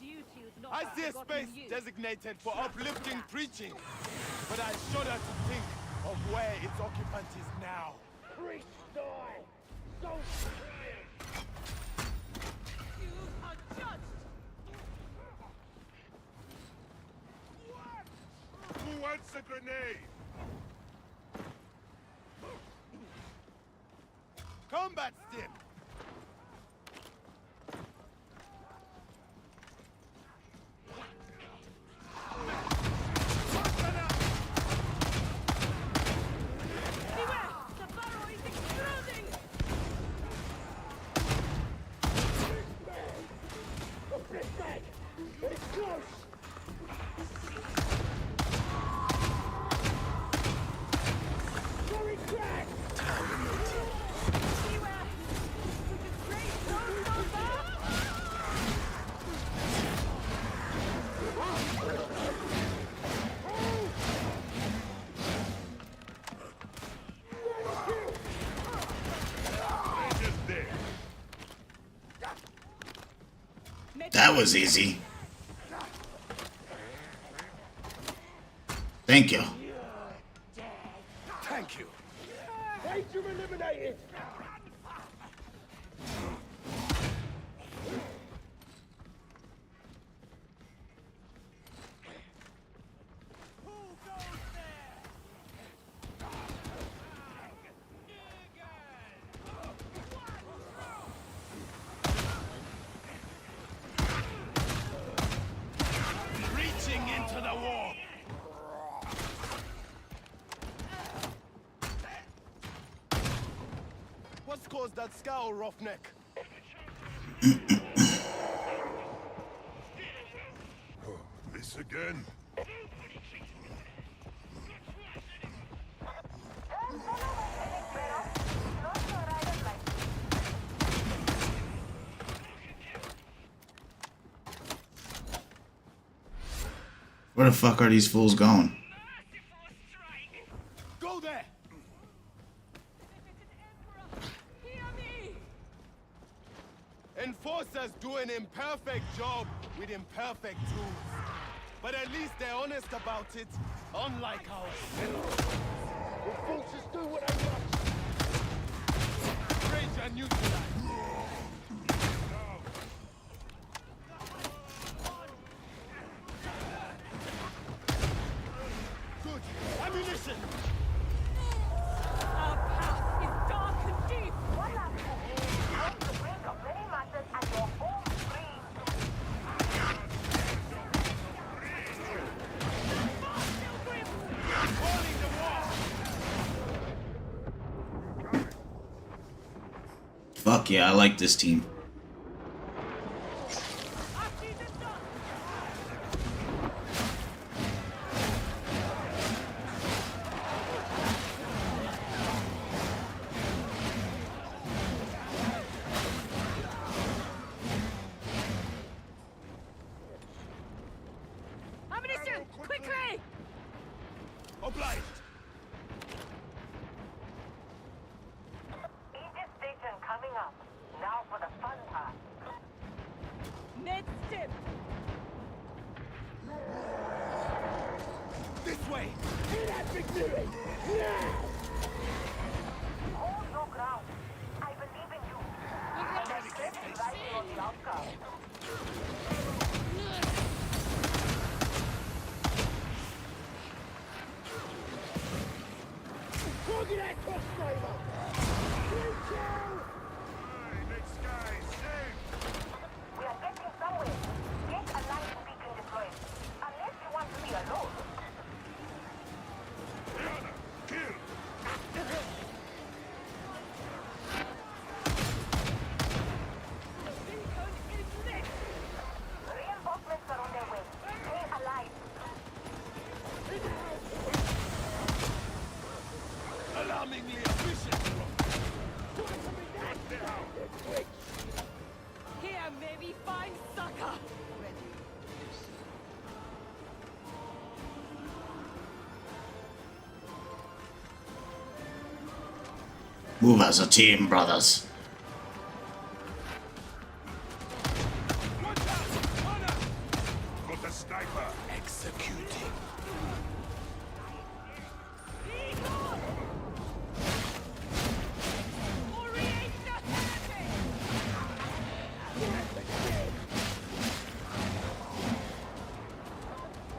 Duty is not I see a forgotten space you. designated for uplifting preaching, but I shudder to think of where its occupant is now. Priest die! Don't You are judged! Who wants a grenade? combat stim! Beware! The barrow is exploding! A flip back! It's close! Very crack! Beware! The great so far! That was easy. Thank you. Thank you. Wait you're eliminated! Reaching into the war. What's caused that scowl, Roughneck? This again? Where the fuck are these fools going? Go there! Enforcers do an imperfect job with imperfect tools. But at least they're honest about it, unlike ourselves. Enforcers do what they must. Range and neutralize. Good. Ammunition! Our path is dark and deep. One last thing. On the brink of many matters and your own dreams. Calling the war! Fuck yeah, I like this team. Ammunition! Quickly! Obliged! Aegis station coming up. Now for the fun part. Ned Stiff! This way! Hear that victory! Now! Hold your ground. I believe in you. Let's get right on the outcome. Look at that crossfire! Reach out! We are getting somewhere. Get a light beacon deployed. Unless you want to be alone. Reinforcements are on their way. Stay alive. Alarmingly efficient! Here may we find succor! Move as a team, brothers. Got the sniper. Executing.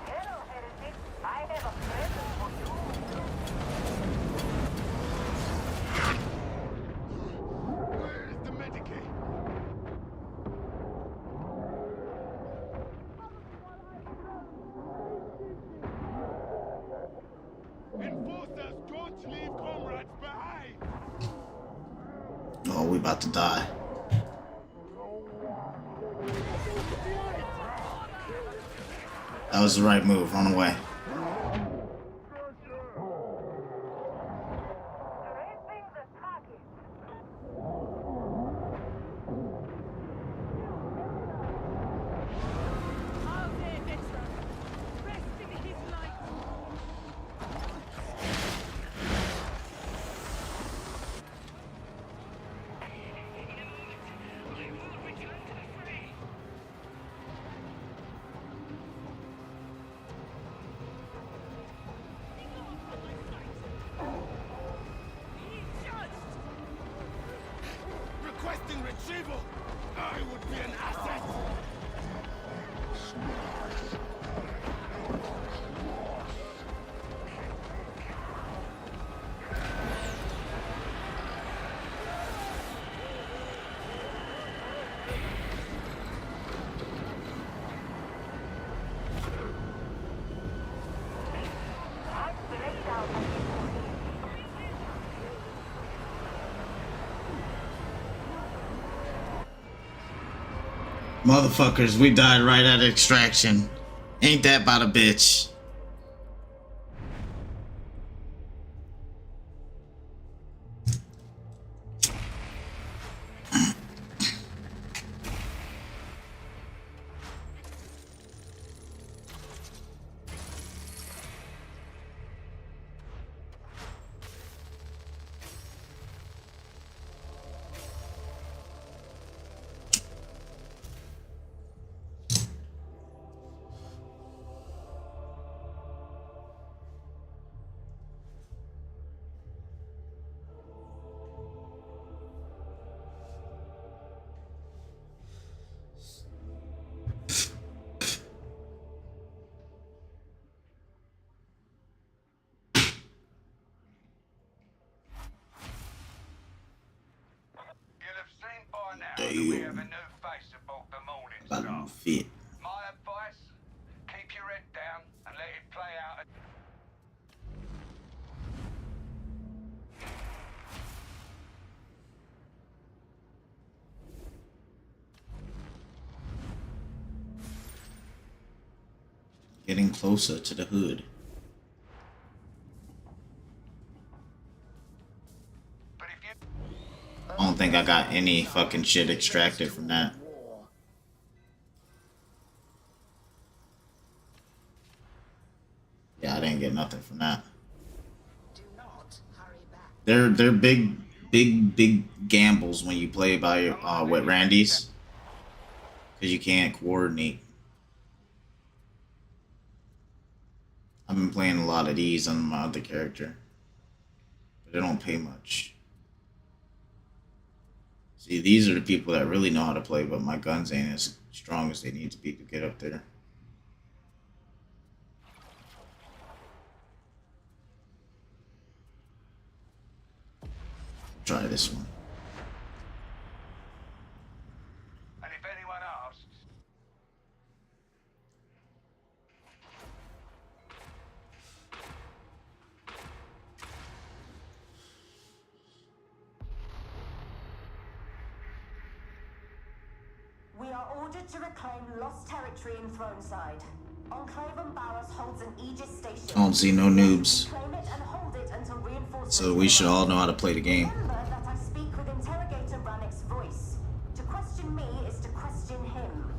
Hello, heretic. I have a present for you. Where's the Medicaid? Enforcers, don't leave comrades behind! Oh, we about to die. That was the right move. Run away. Tracing the target. Out there, veteran! Rest in his light! assisting retrieval, I would be an asset. Motherfuckers, we died right at extraction. Ain't that about a bitch? Damn. About to fit. My advice, keep your head down and let it play out. Getting closer to the hood. I don't think I got any fucking shit extracted from that. Yeah, I didn't get nothing from that. They're big gambles when you play by with Randy's, because you can't coordinate. I've been playing a lot of these on my other character, but they don't pay much. See, these are the people that really know how to play, but my guns ain't as strong as they need to be to get up there. Try this one. And if anyone asks, We are ordered to reclaim lost territory in Throneside. Enclave and Barros holds an Aegis station. I don't see no noobs. Claim it and hold it until reinforcements. So we should all know how to play the game. Remember that I speak with Interrogator Rannick's voice. To question me is to question him.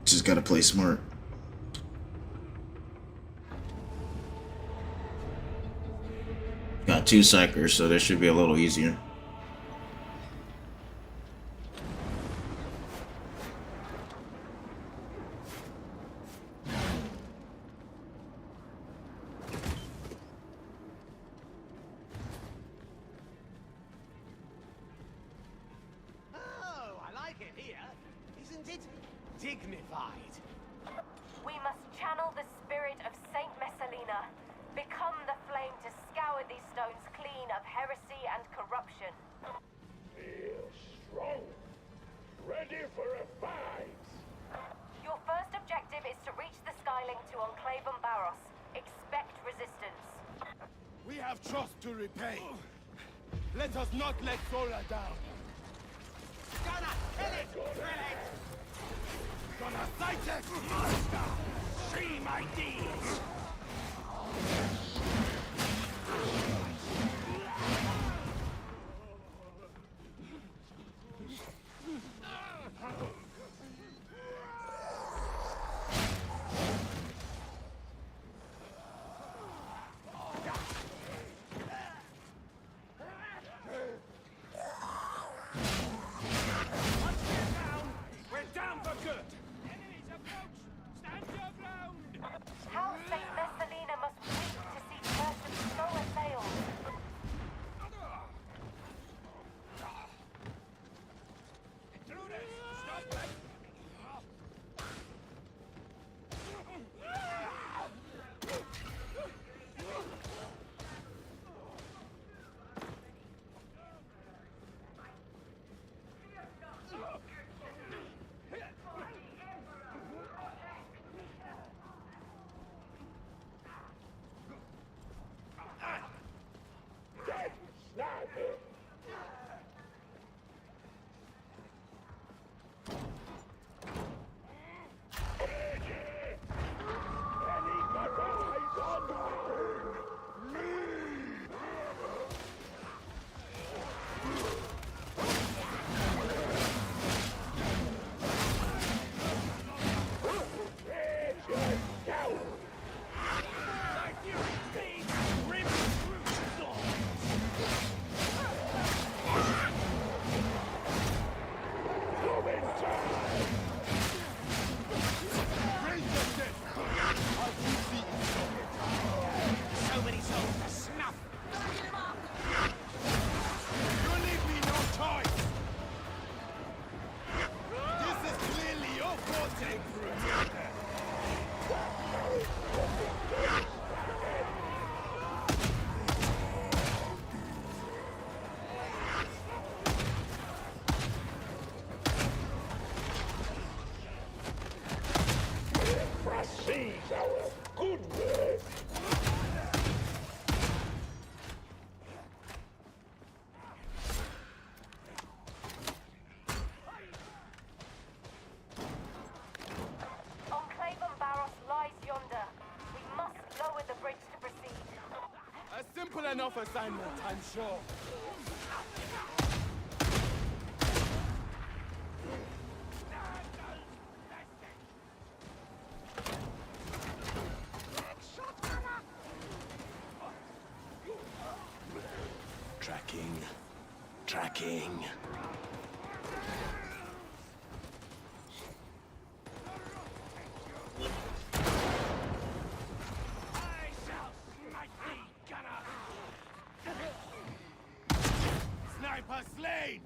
Just gotta play smart. Got 2 psychers, so this should be a little easier. Oh, I like it here. Isn't it dignified? We must channel the spirit of Saint Messalina. Become the flame to scour these stones clean of heresy and corruption. feel strong. Ready for a fight. Your first objective is to reach the Skylink to Enclave and Barros. Expect resistance. We have trust to repay. Let us not let Zora down. Gonna kill it! Kill it! Gonna fight it! Master! See my deeds! How Saint enough assignment, I'm sure. Tracking. Sniper slain!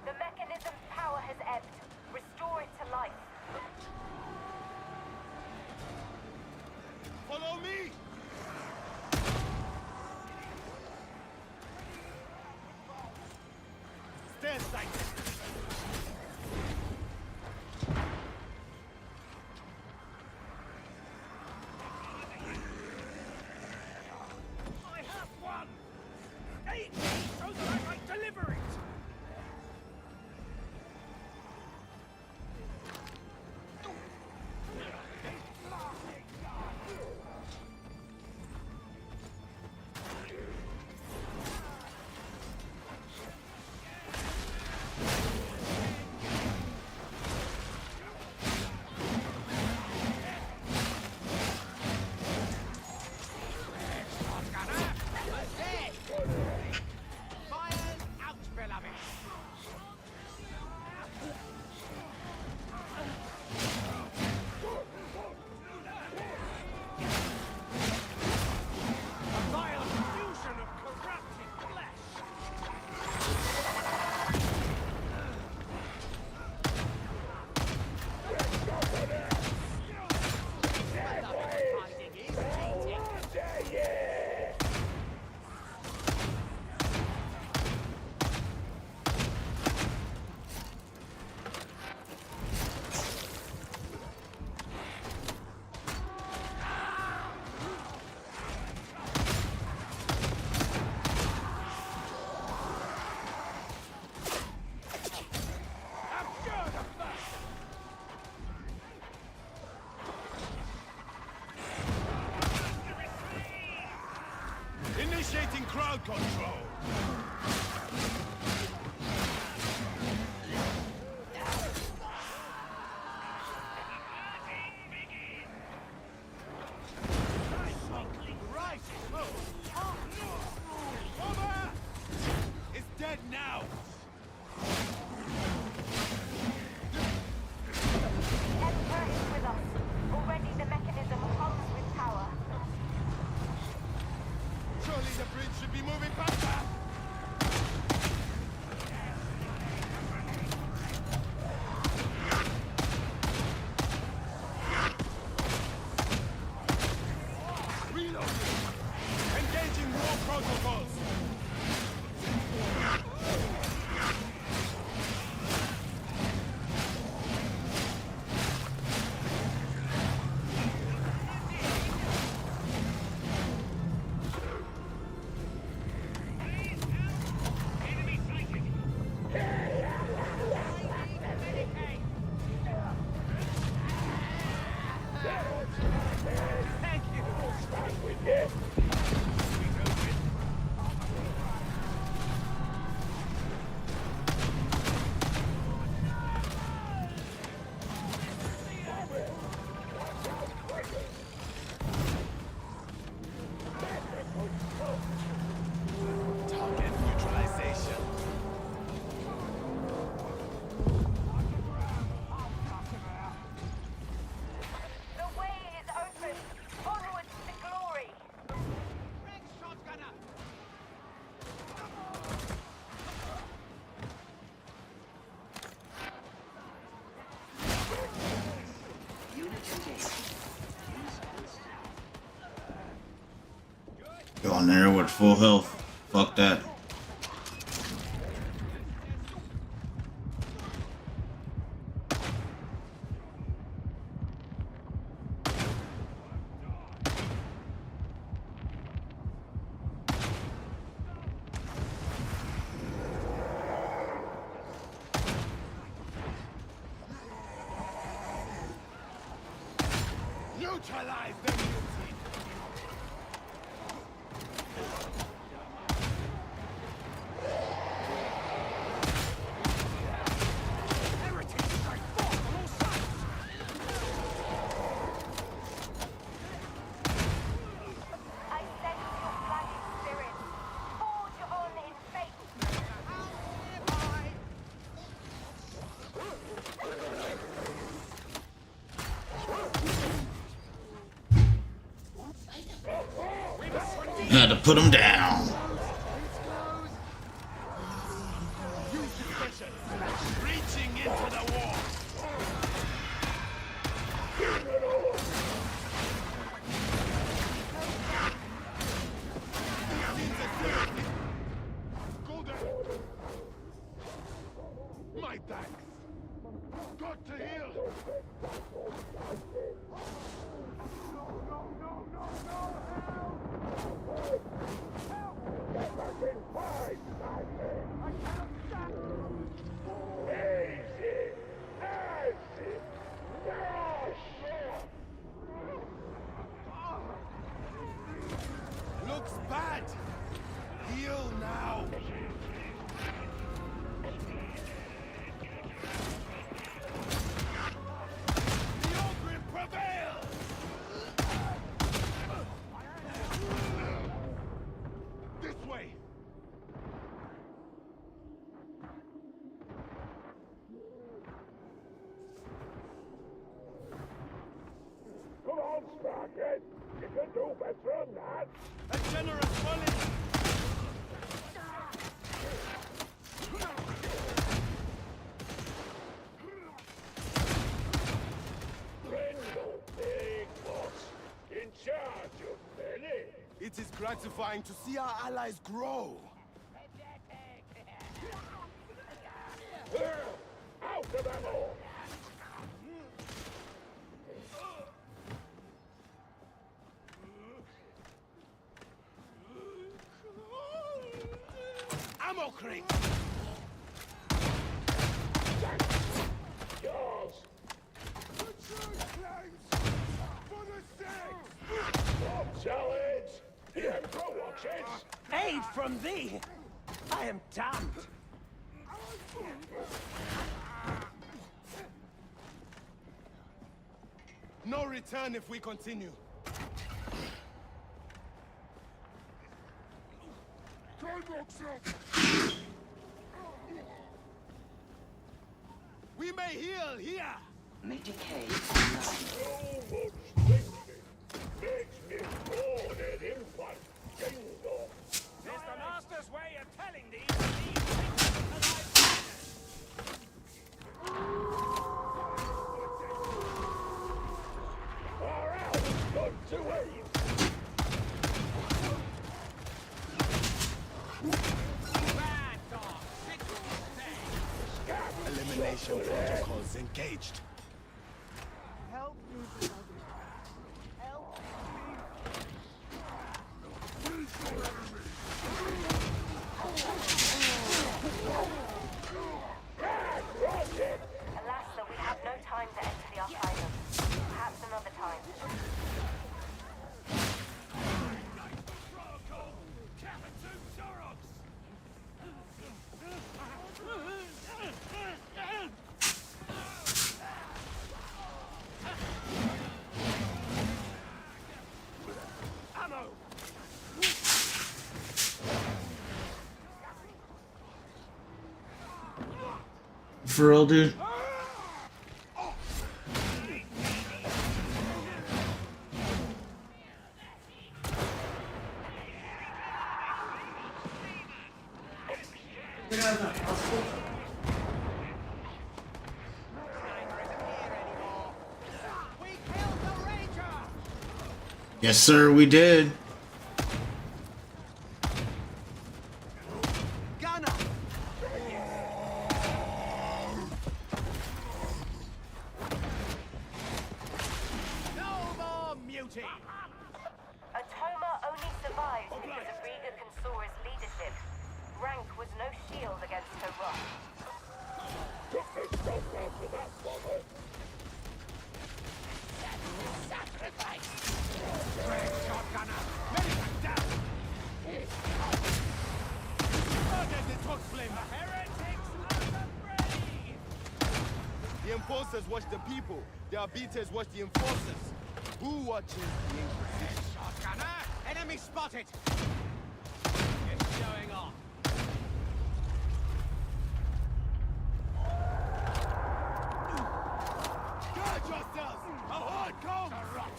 The mechanism's power has ebbed. Restore it to life. Follow me! Stand tight! I have one! Aid me so that I might deliver it! Initiating crowd control! Right! Over! It's dead now! Emperor is with us. Already the mechanism comes with power. Surely the bridge should be moving faster! Reloading! Engaging war protocols! Target neutralization. Going there with full health. Fuck that. Neutralize the mutiny! I sense your flying spirit. Forge on in fate. Had to put him down. Reaching into the wall! Go down! My thanks! Got to heal! Looks bad! Heal now! The Ogre prevails! This way! Come on, Sparkhead! You can do better than that! A generous volley! Brindle, big boss, in charge of many. It is gratifying to see our allies grow. Out of ammo! Ammo crate! Yours! For the six! Stop challenge! The Emperor watches! Aid from thee! I am damned! No return if we continue. We may heal here! Medicaid So much thinking makes me born an infant jingle. It's the master's way of telling these things Far out! Good to aim! Elimination protocols engaged. Help me, beloved. Help Alas, though, we have no time to enter the Arcanum. Perhaps another time. For real, dude. We killed the Yes, sir, we did. Atoma only survived because of Riga Consora's leadership. Rank was no shield against her wrath. The enforcers watch the people. The arbiters watch the enforcers. Who watches the Inquisition? Shotgunner! Enemy spotted! It's showing off. Guard yourselves! A horde comes!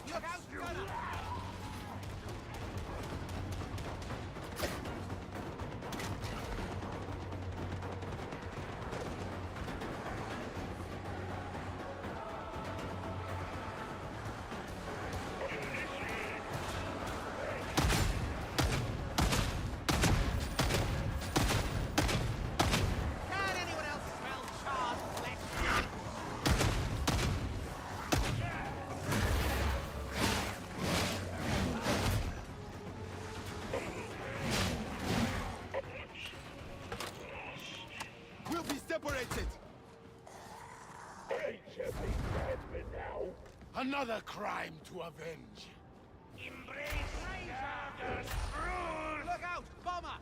Look out, gunner! We'll be separated! Another crime to avenge. Look out, bomber!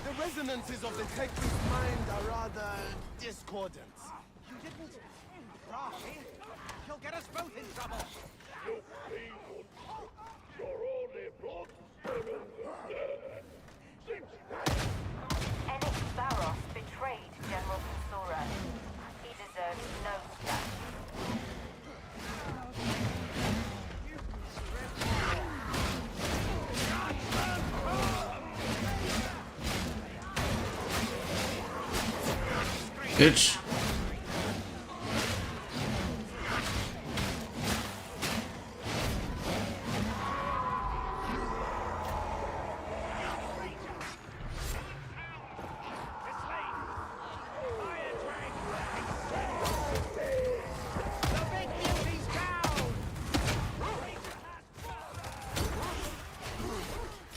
The resonances of the Techni's mind are rather discordant. You didn't... Right. You'll get us both in trouble. Enix Varos betrayed General Consora. He deserves no stand. Bitch.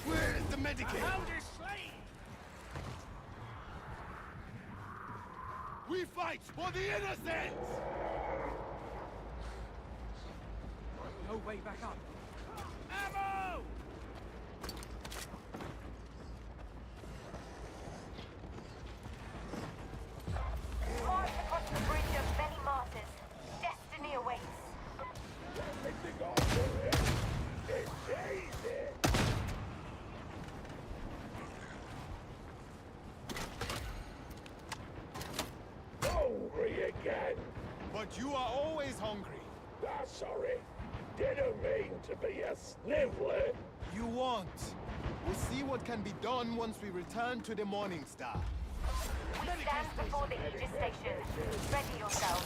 Where is the medicate? We fight for the innocent! No way back up. Ammo! March across the bridge of many martyrs. Destiny awaits. Hungry again. But you are always hungry. Sorry. Didn't mean to be a sniveler. You won't. We'll see what can be done once we return to the Morning Star. We stand before the Aegis Station. Ready yourselves.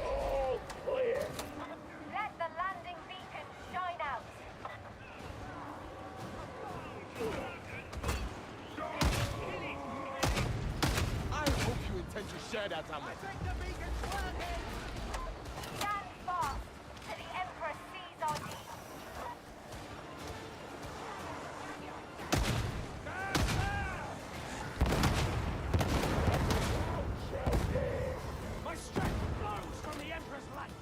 All clear. Let the landing beacon shine out. I hope you intend to share that ammo. Stand fast till the Emperor sees our deeds. My strength flows from the Emperor's light.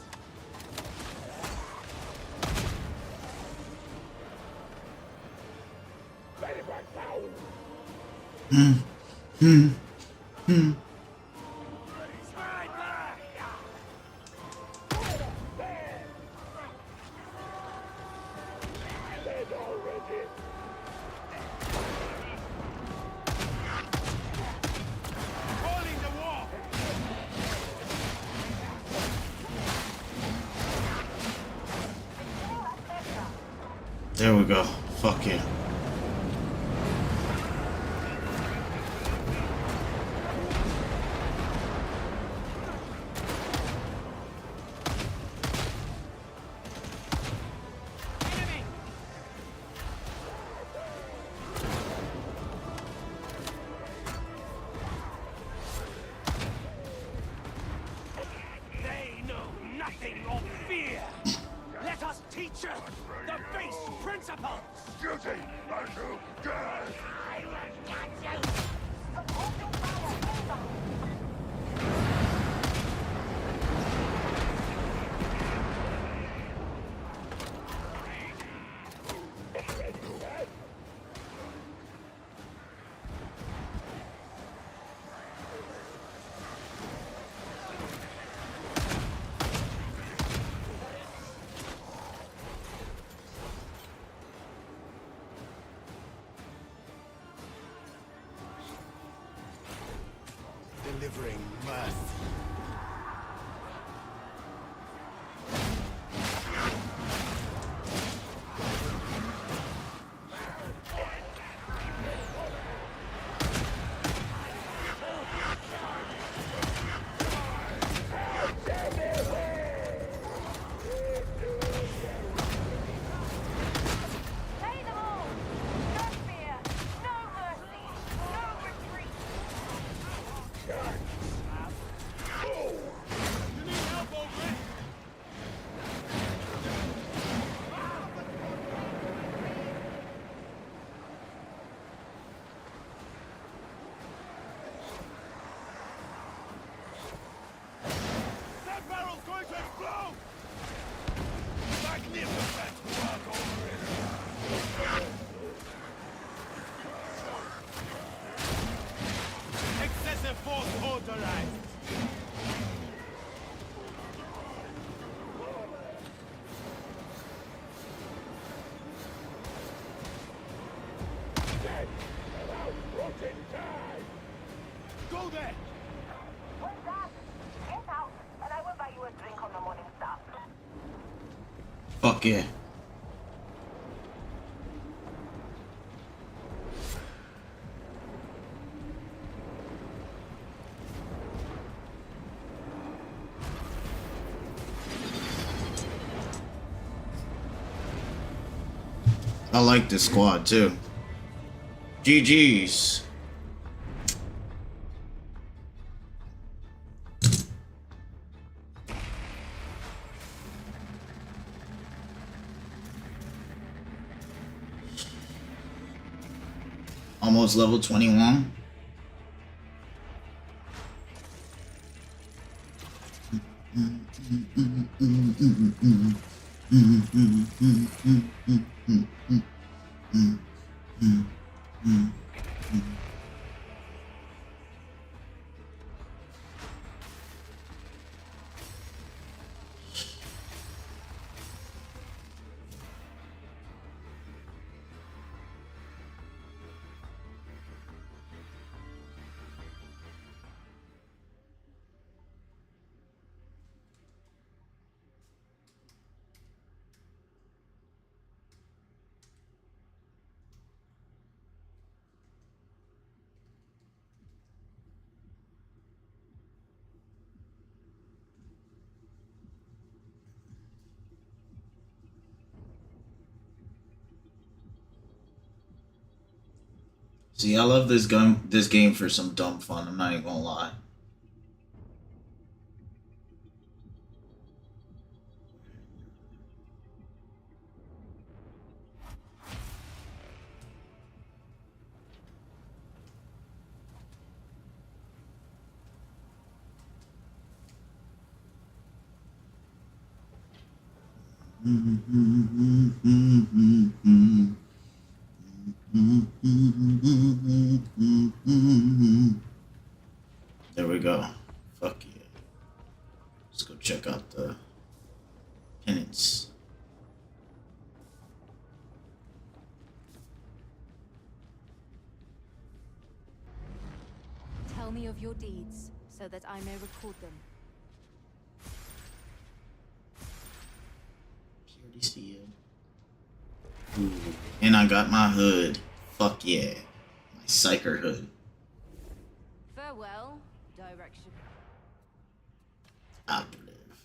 Very back down. There we go. Fuck yeah. They know nothing of fear. Let us teach us the base principles. Duty unto death. I will catch you. Delivering mirth. That barrel's going to explode! Magnificent work over it! Excessive force authorized! Dead! About rotten time! Go there! What's that? Get out, and I will buy you a drink on the morning star. Fuck yeah. I like this squad too. GG's. Almost level 21. See, I love this game for some dumb fun. I'm not even gonna lie. There we go. Fuck yeah. Let's go check out the penance. Tell me of your deeds, so that I may record them. Purity seal. Ooh. And I got my hood. Fuck yeah. My psyker hood. Farewell, direction. Operative.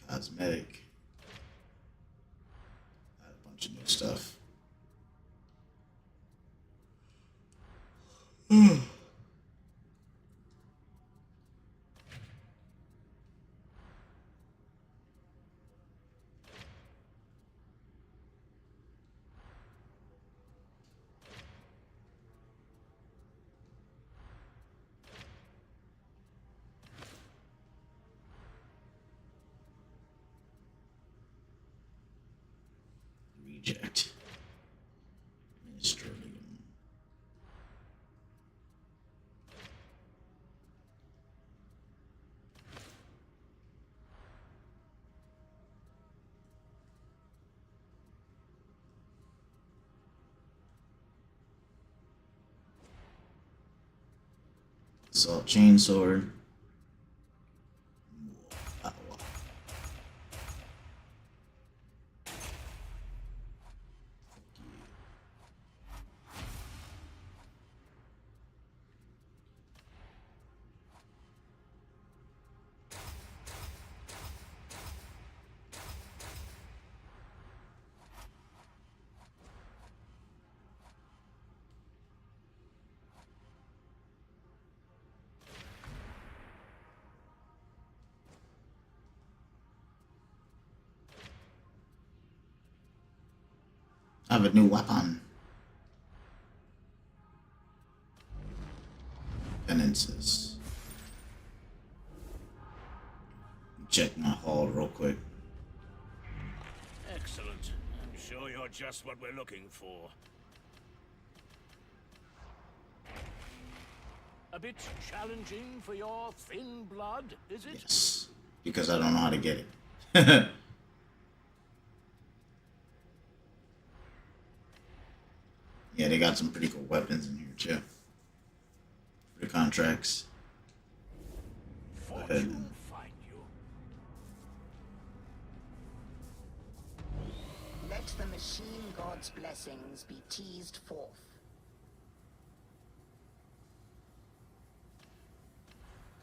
Cosmetic. Got a bunch of new stuff. Reject. Ministerium. Assault chainsword. I have a new weapon. Penances. Check my haul real quick. Excellent. I'm sure you're just what we're looking for. A bit challenging for your thin blood, is it? Yes. Because I don't know how to get it. Yeah, they got some pretty cool weapons in here too. For the contracts. Go ahead. Fortune find you. Let the machine god's blessings be teased forth.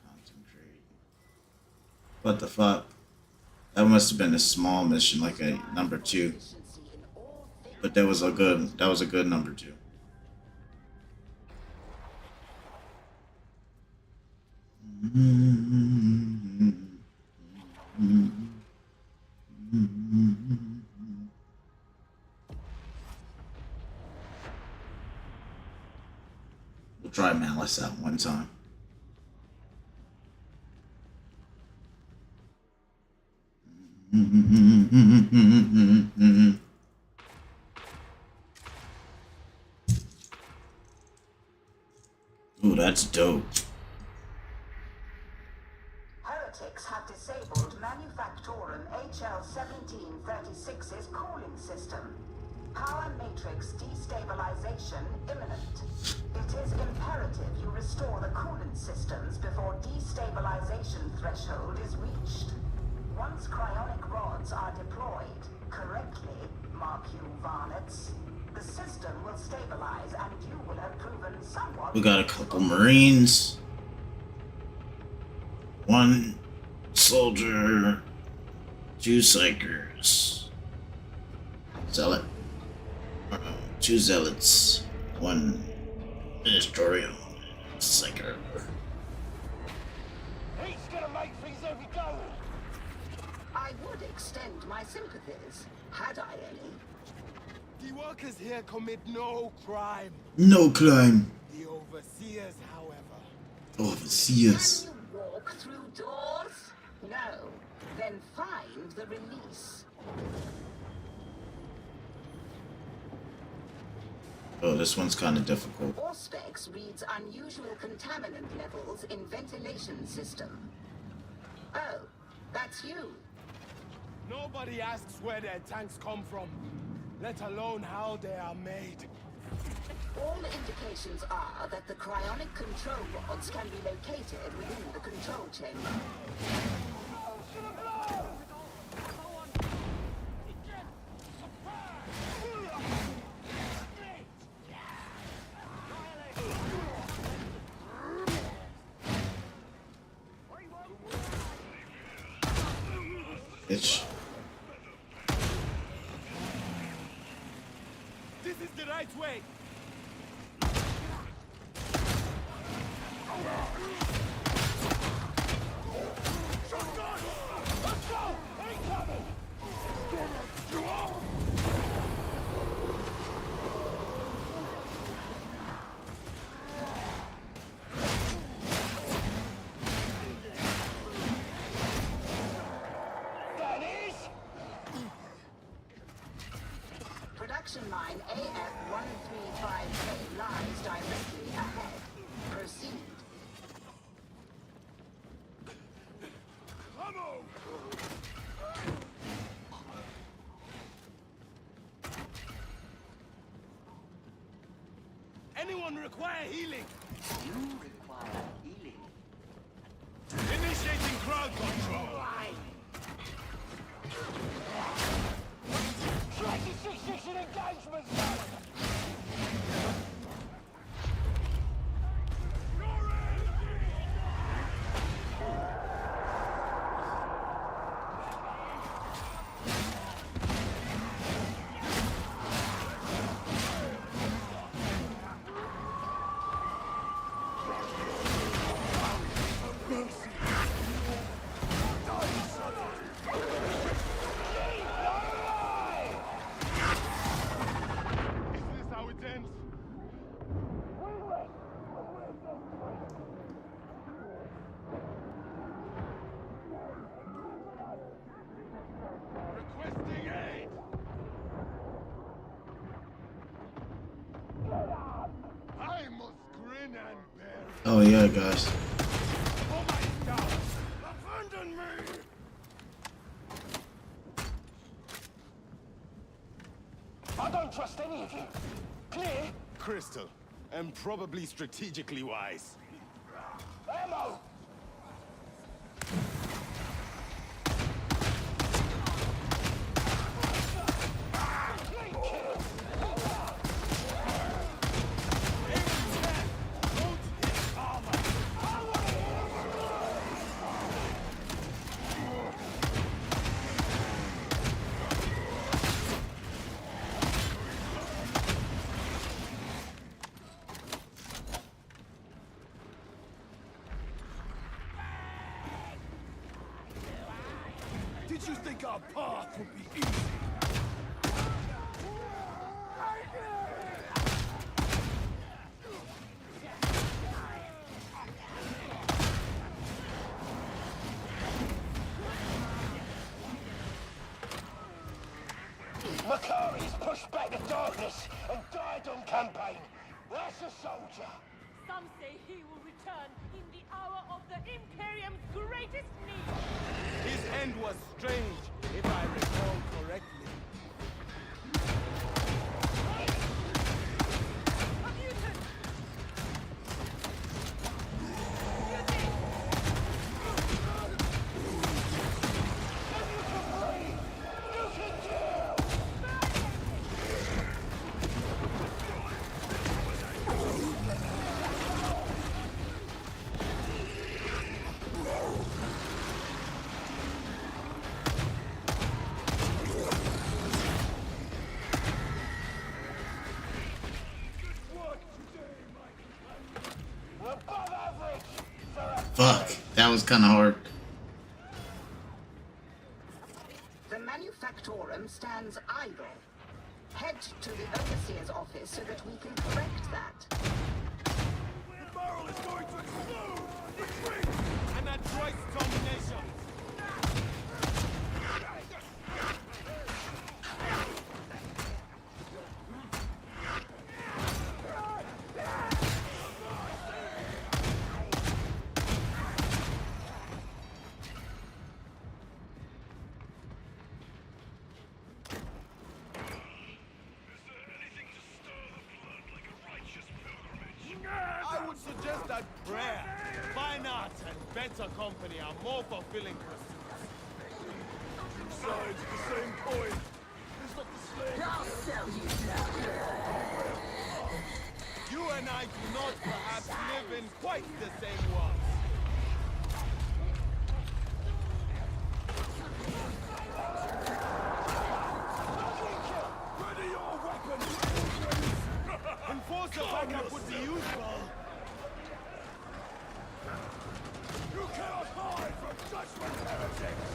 Concentrate. What the fuck? That must have been a small mission, like a number 2. But that was a good number 2. We'll try Malice out one time. Ooh, that's dope. Heretics have disabled Manufactorum HL1736's cooling system. Power matrix destabilization imminent. It is imperative you restore the coolant systems before destabilization threshold is reached. Once cryonic rods are deployed correctly, mark you varnets, the system will stabilize and you will have proven somewhat... We got a couple Marines. 1 soldier. 2 psychers. Zealot. 2 zealots. 1 ministerial. Psycher. He's gonna make things every go. I would extend my sympathies, had I any. The workers here commit no crime. No crime. The overseers, however. Overseers. Can you walk through doors? No. Then find the release. Oh, this one's kind of difficult. Auspex reads unusual contaminant levels in ventilation system. Oh, that's you. Nobody asks where their tanks come from, let alone how they are made. All indications are that the cryonic control rods can be located within the control chamber. Bitch. This is the right way. Production line AF-135A lies directly ahead. Proceed. Anyone require healing? You require healing. Initiating crowd control. 26 in engagement zone! Oh yeah, guys. Abandon me! I don't trust any of you. Clear? Crystal, and probably strategically wise. Ammo! Did you think our path would be easy? Makari's pushed back the darkness and died on campaign. That's a soldier. Some say he will return in the hour of the Imperium's greatest need. His end was strange, if I recall correctly. A mutant! Fuck, that was kind of hard. The Manufactorum stands idle. Head to the Overseer's office so that we can correct that. The barrel is going to explode! Retreat! And that Christ's domination! I would suggest that prayer, fine art, and better company are more fulfilling pursuits. Two sides of the same coin. It's not the same. I'll sell you now. You and I do not perhaps live in quite the same world. Ready your weapons! Enforce the backup would be useful. You cannot hide from judgment, heretics!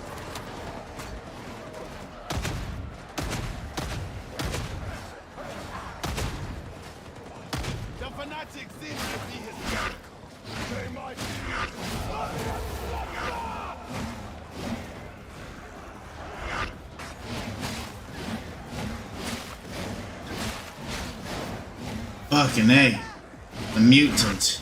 The fanatics seem to be hysterical. They might Fucking A. The mutant.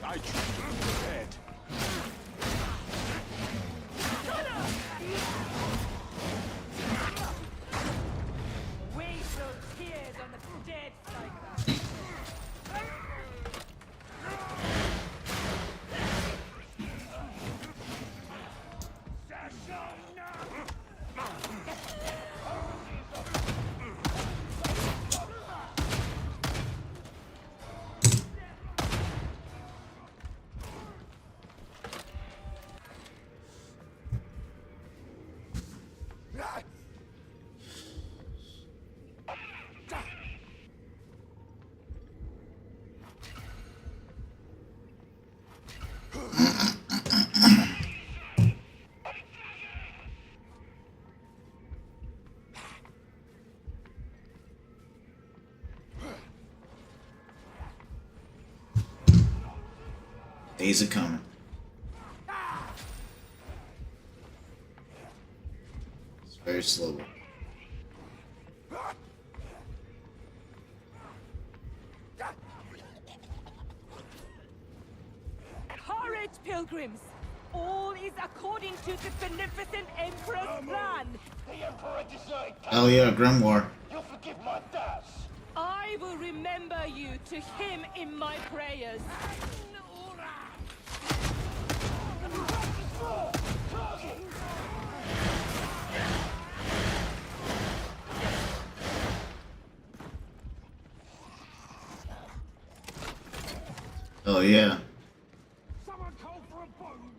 I choose to move ahead. Waste those tears on the dead like that. Days are coming. It's very slow. Courage, pilgrims! All is according to the beneficent Emperor's plan. The Emperor decided. Hell yeah, Grimoire. You'll forgive my dash. I will remember you to him in my prayers. Oh yeah. Someone call for a bone.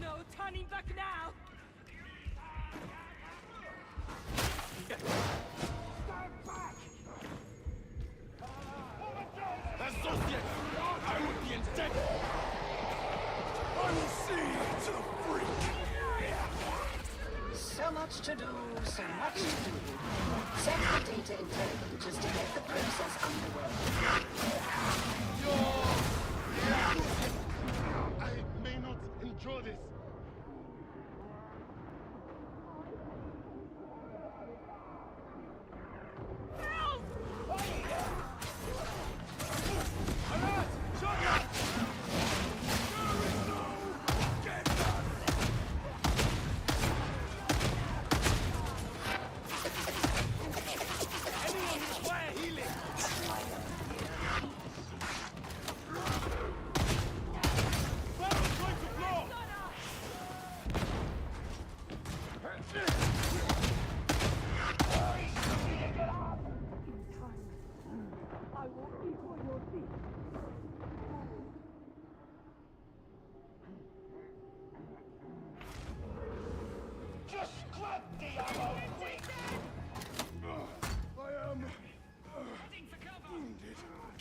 No turning back now. Associates, I would be indebted. I will see to the freak. So much to do, so much to do. Set the data intelligence to get the process underway. I may not enjoy this.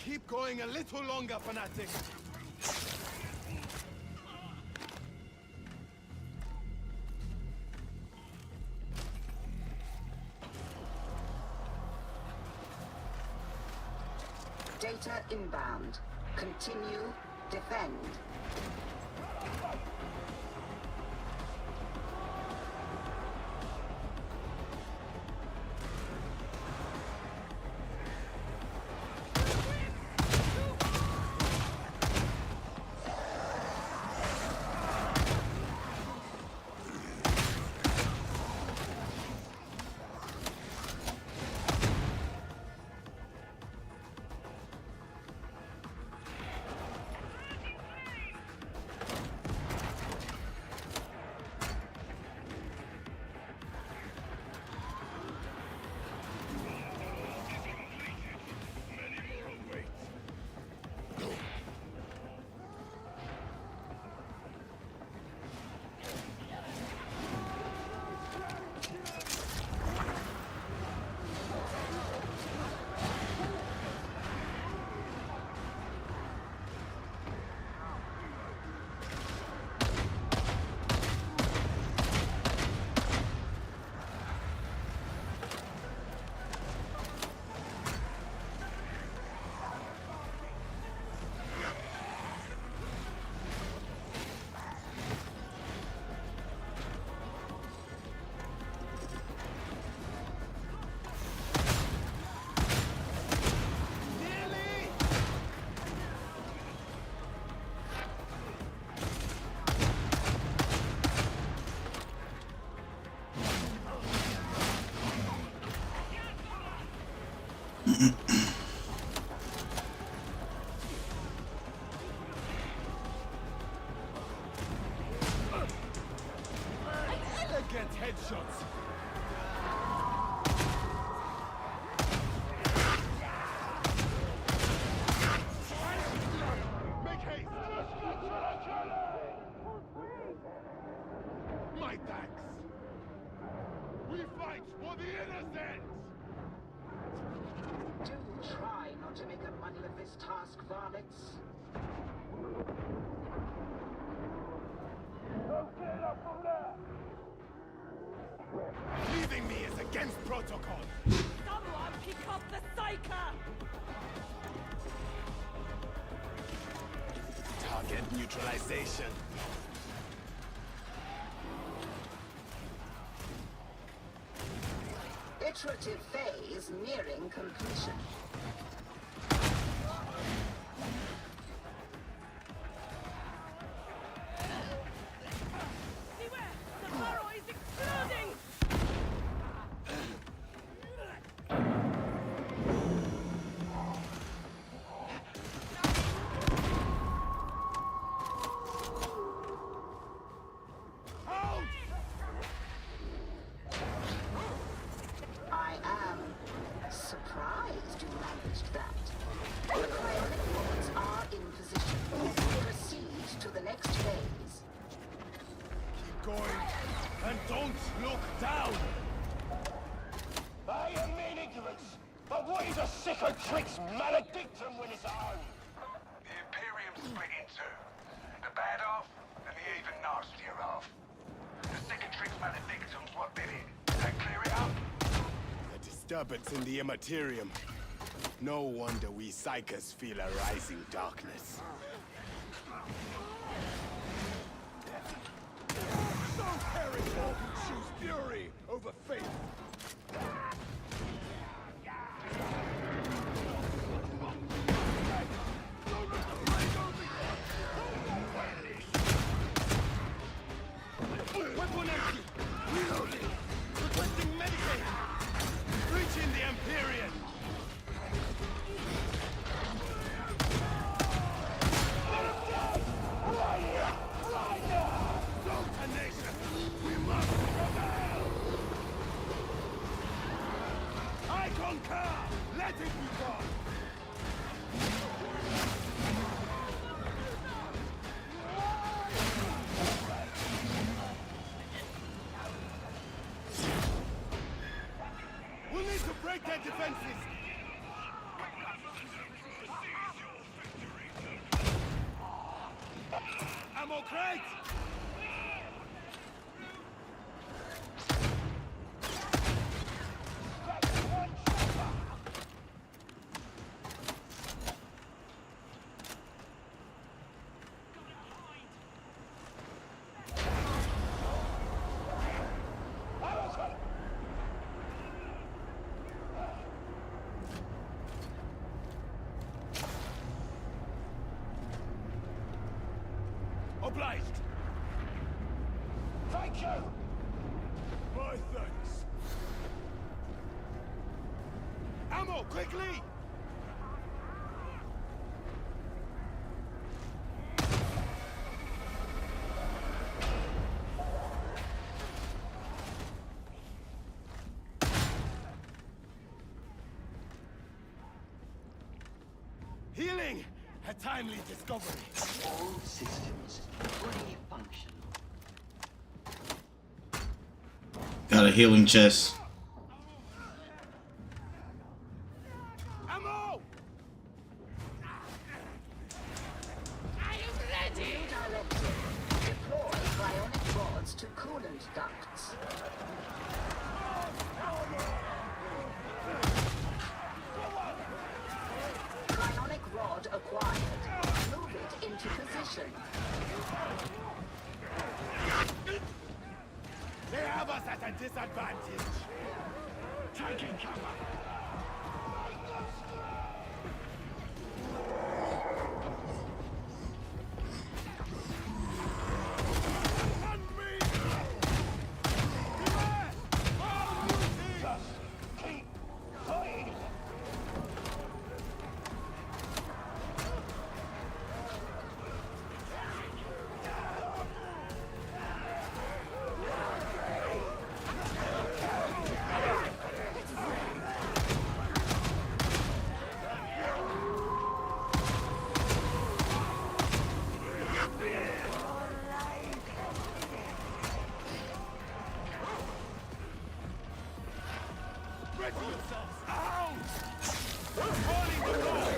Keep going a little longer, fanatic. Data inbound. Continue. Defend. Elegant headshots. Make haste. My thanks. We fight for the innocent. Do try not to make a muddle of this task, varlets. Leaving me is against protocol. Someone pick up the Psyker! Target neutralization. Iterative phase nearing completion. Beware! The burrow is exploding! I am surprised you managed that. The cryonic rods are in position. Proceed to the next phase. Keep going and don't look down. I am in ignorance, but what is a sicker trick's maledictum when it's on? The Imperium split in two. The bad half and the even nastier half. The Cicatrix Maledictum's what did it. Does that clear it up? A disturbance in the Immaterium. No wonder we Psykers feel a rising darkness. Those Harry all who choose fury over faith. Weapon empty! Reloading! Requesting Medicaid! Reaching the Empyrean! So tenacious! We must prevail! Great! Obliged. Thank you. My thanks. Ammo, quickly! Healing! A timely discovery. All systems fully functional. Got a healing chest. Ammo! I am ready! Deploy cryonic rods to coolant ducts. Cryonic rod acquired. Move it into position. They have us at a disadvantage. Taking cover. Ready yourselves! Ow! Falling below!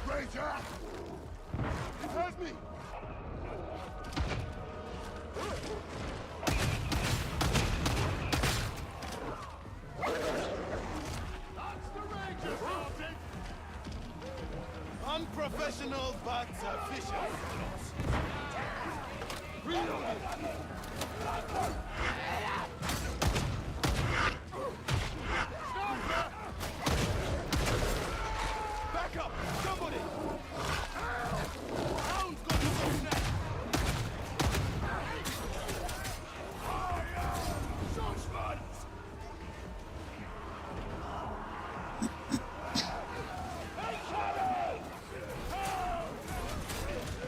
Greater! It has me! That's the Ranger started! Unprofessional but efficient. Reloading! Back up! Somebody! Hound's got you so next! Judgment! Hey, Charlie!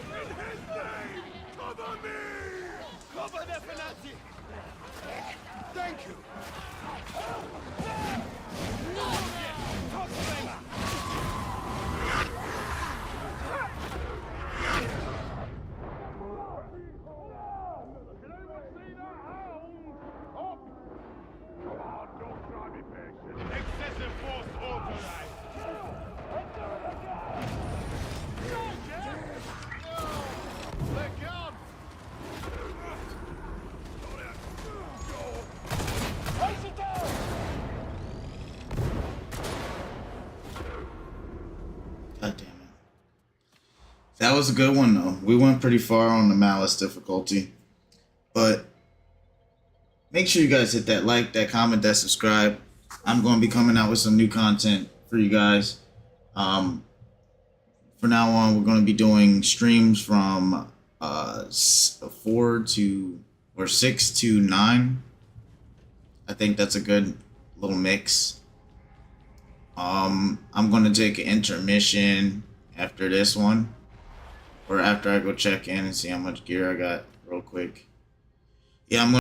In his name! Cover me! Cover the Fanatic! Thank you! Toss flamer! Excessive force authorized. Let go. Place it down. God damn it. That was a good one though. We went pretty far on the Malice difficulty. But make sure you guys hit that like, that comment, that subscribe. I'm going to be coming out with some new content for you guys. For now on, we're going to be doing streams from 4 to or 6 to 9. I think that's a good little mix. I'm going to take an intermission after this one, or after I go check in and see how much gear I got real quick. Yeah, I'm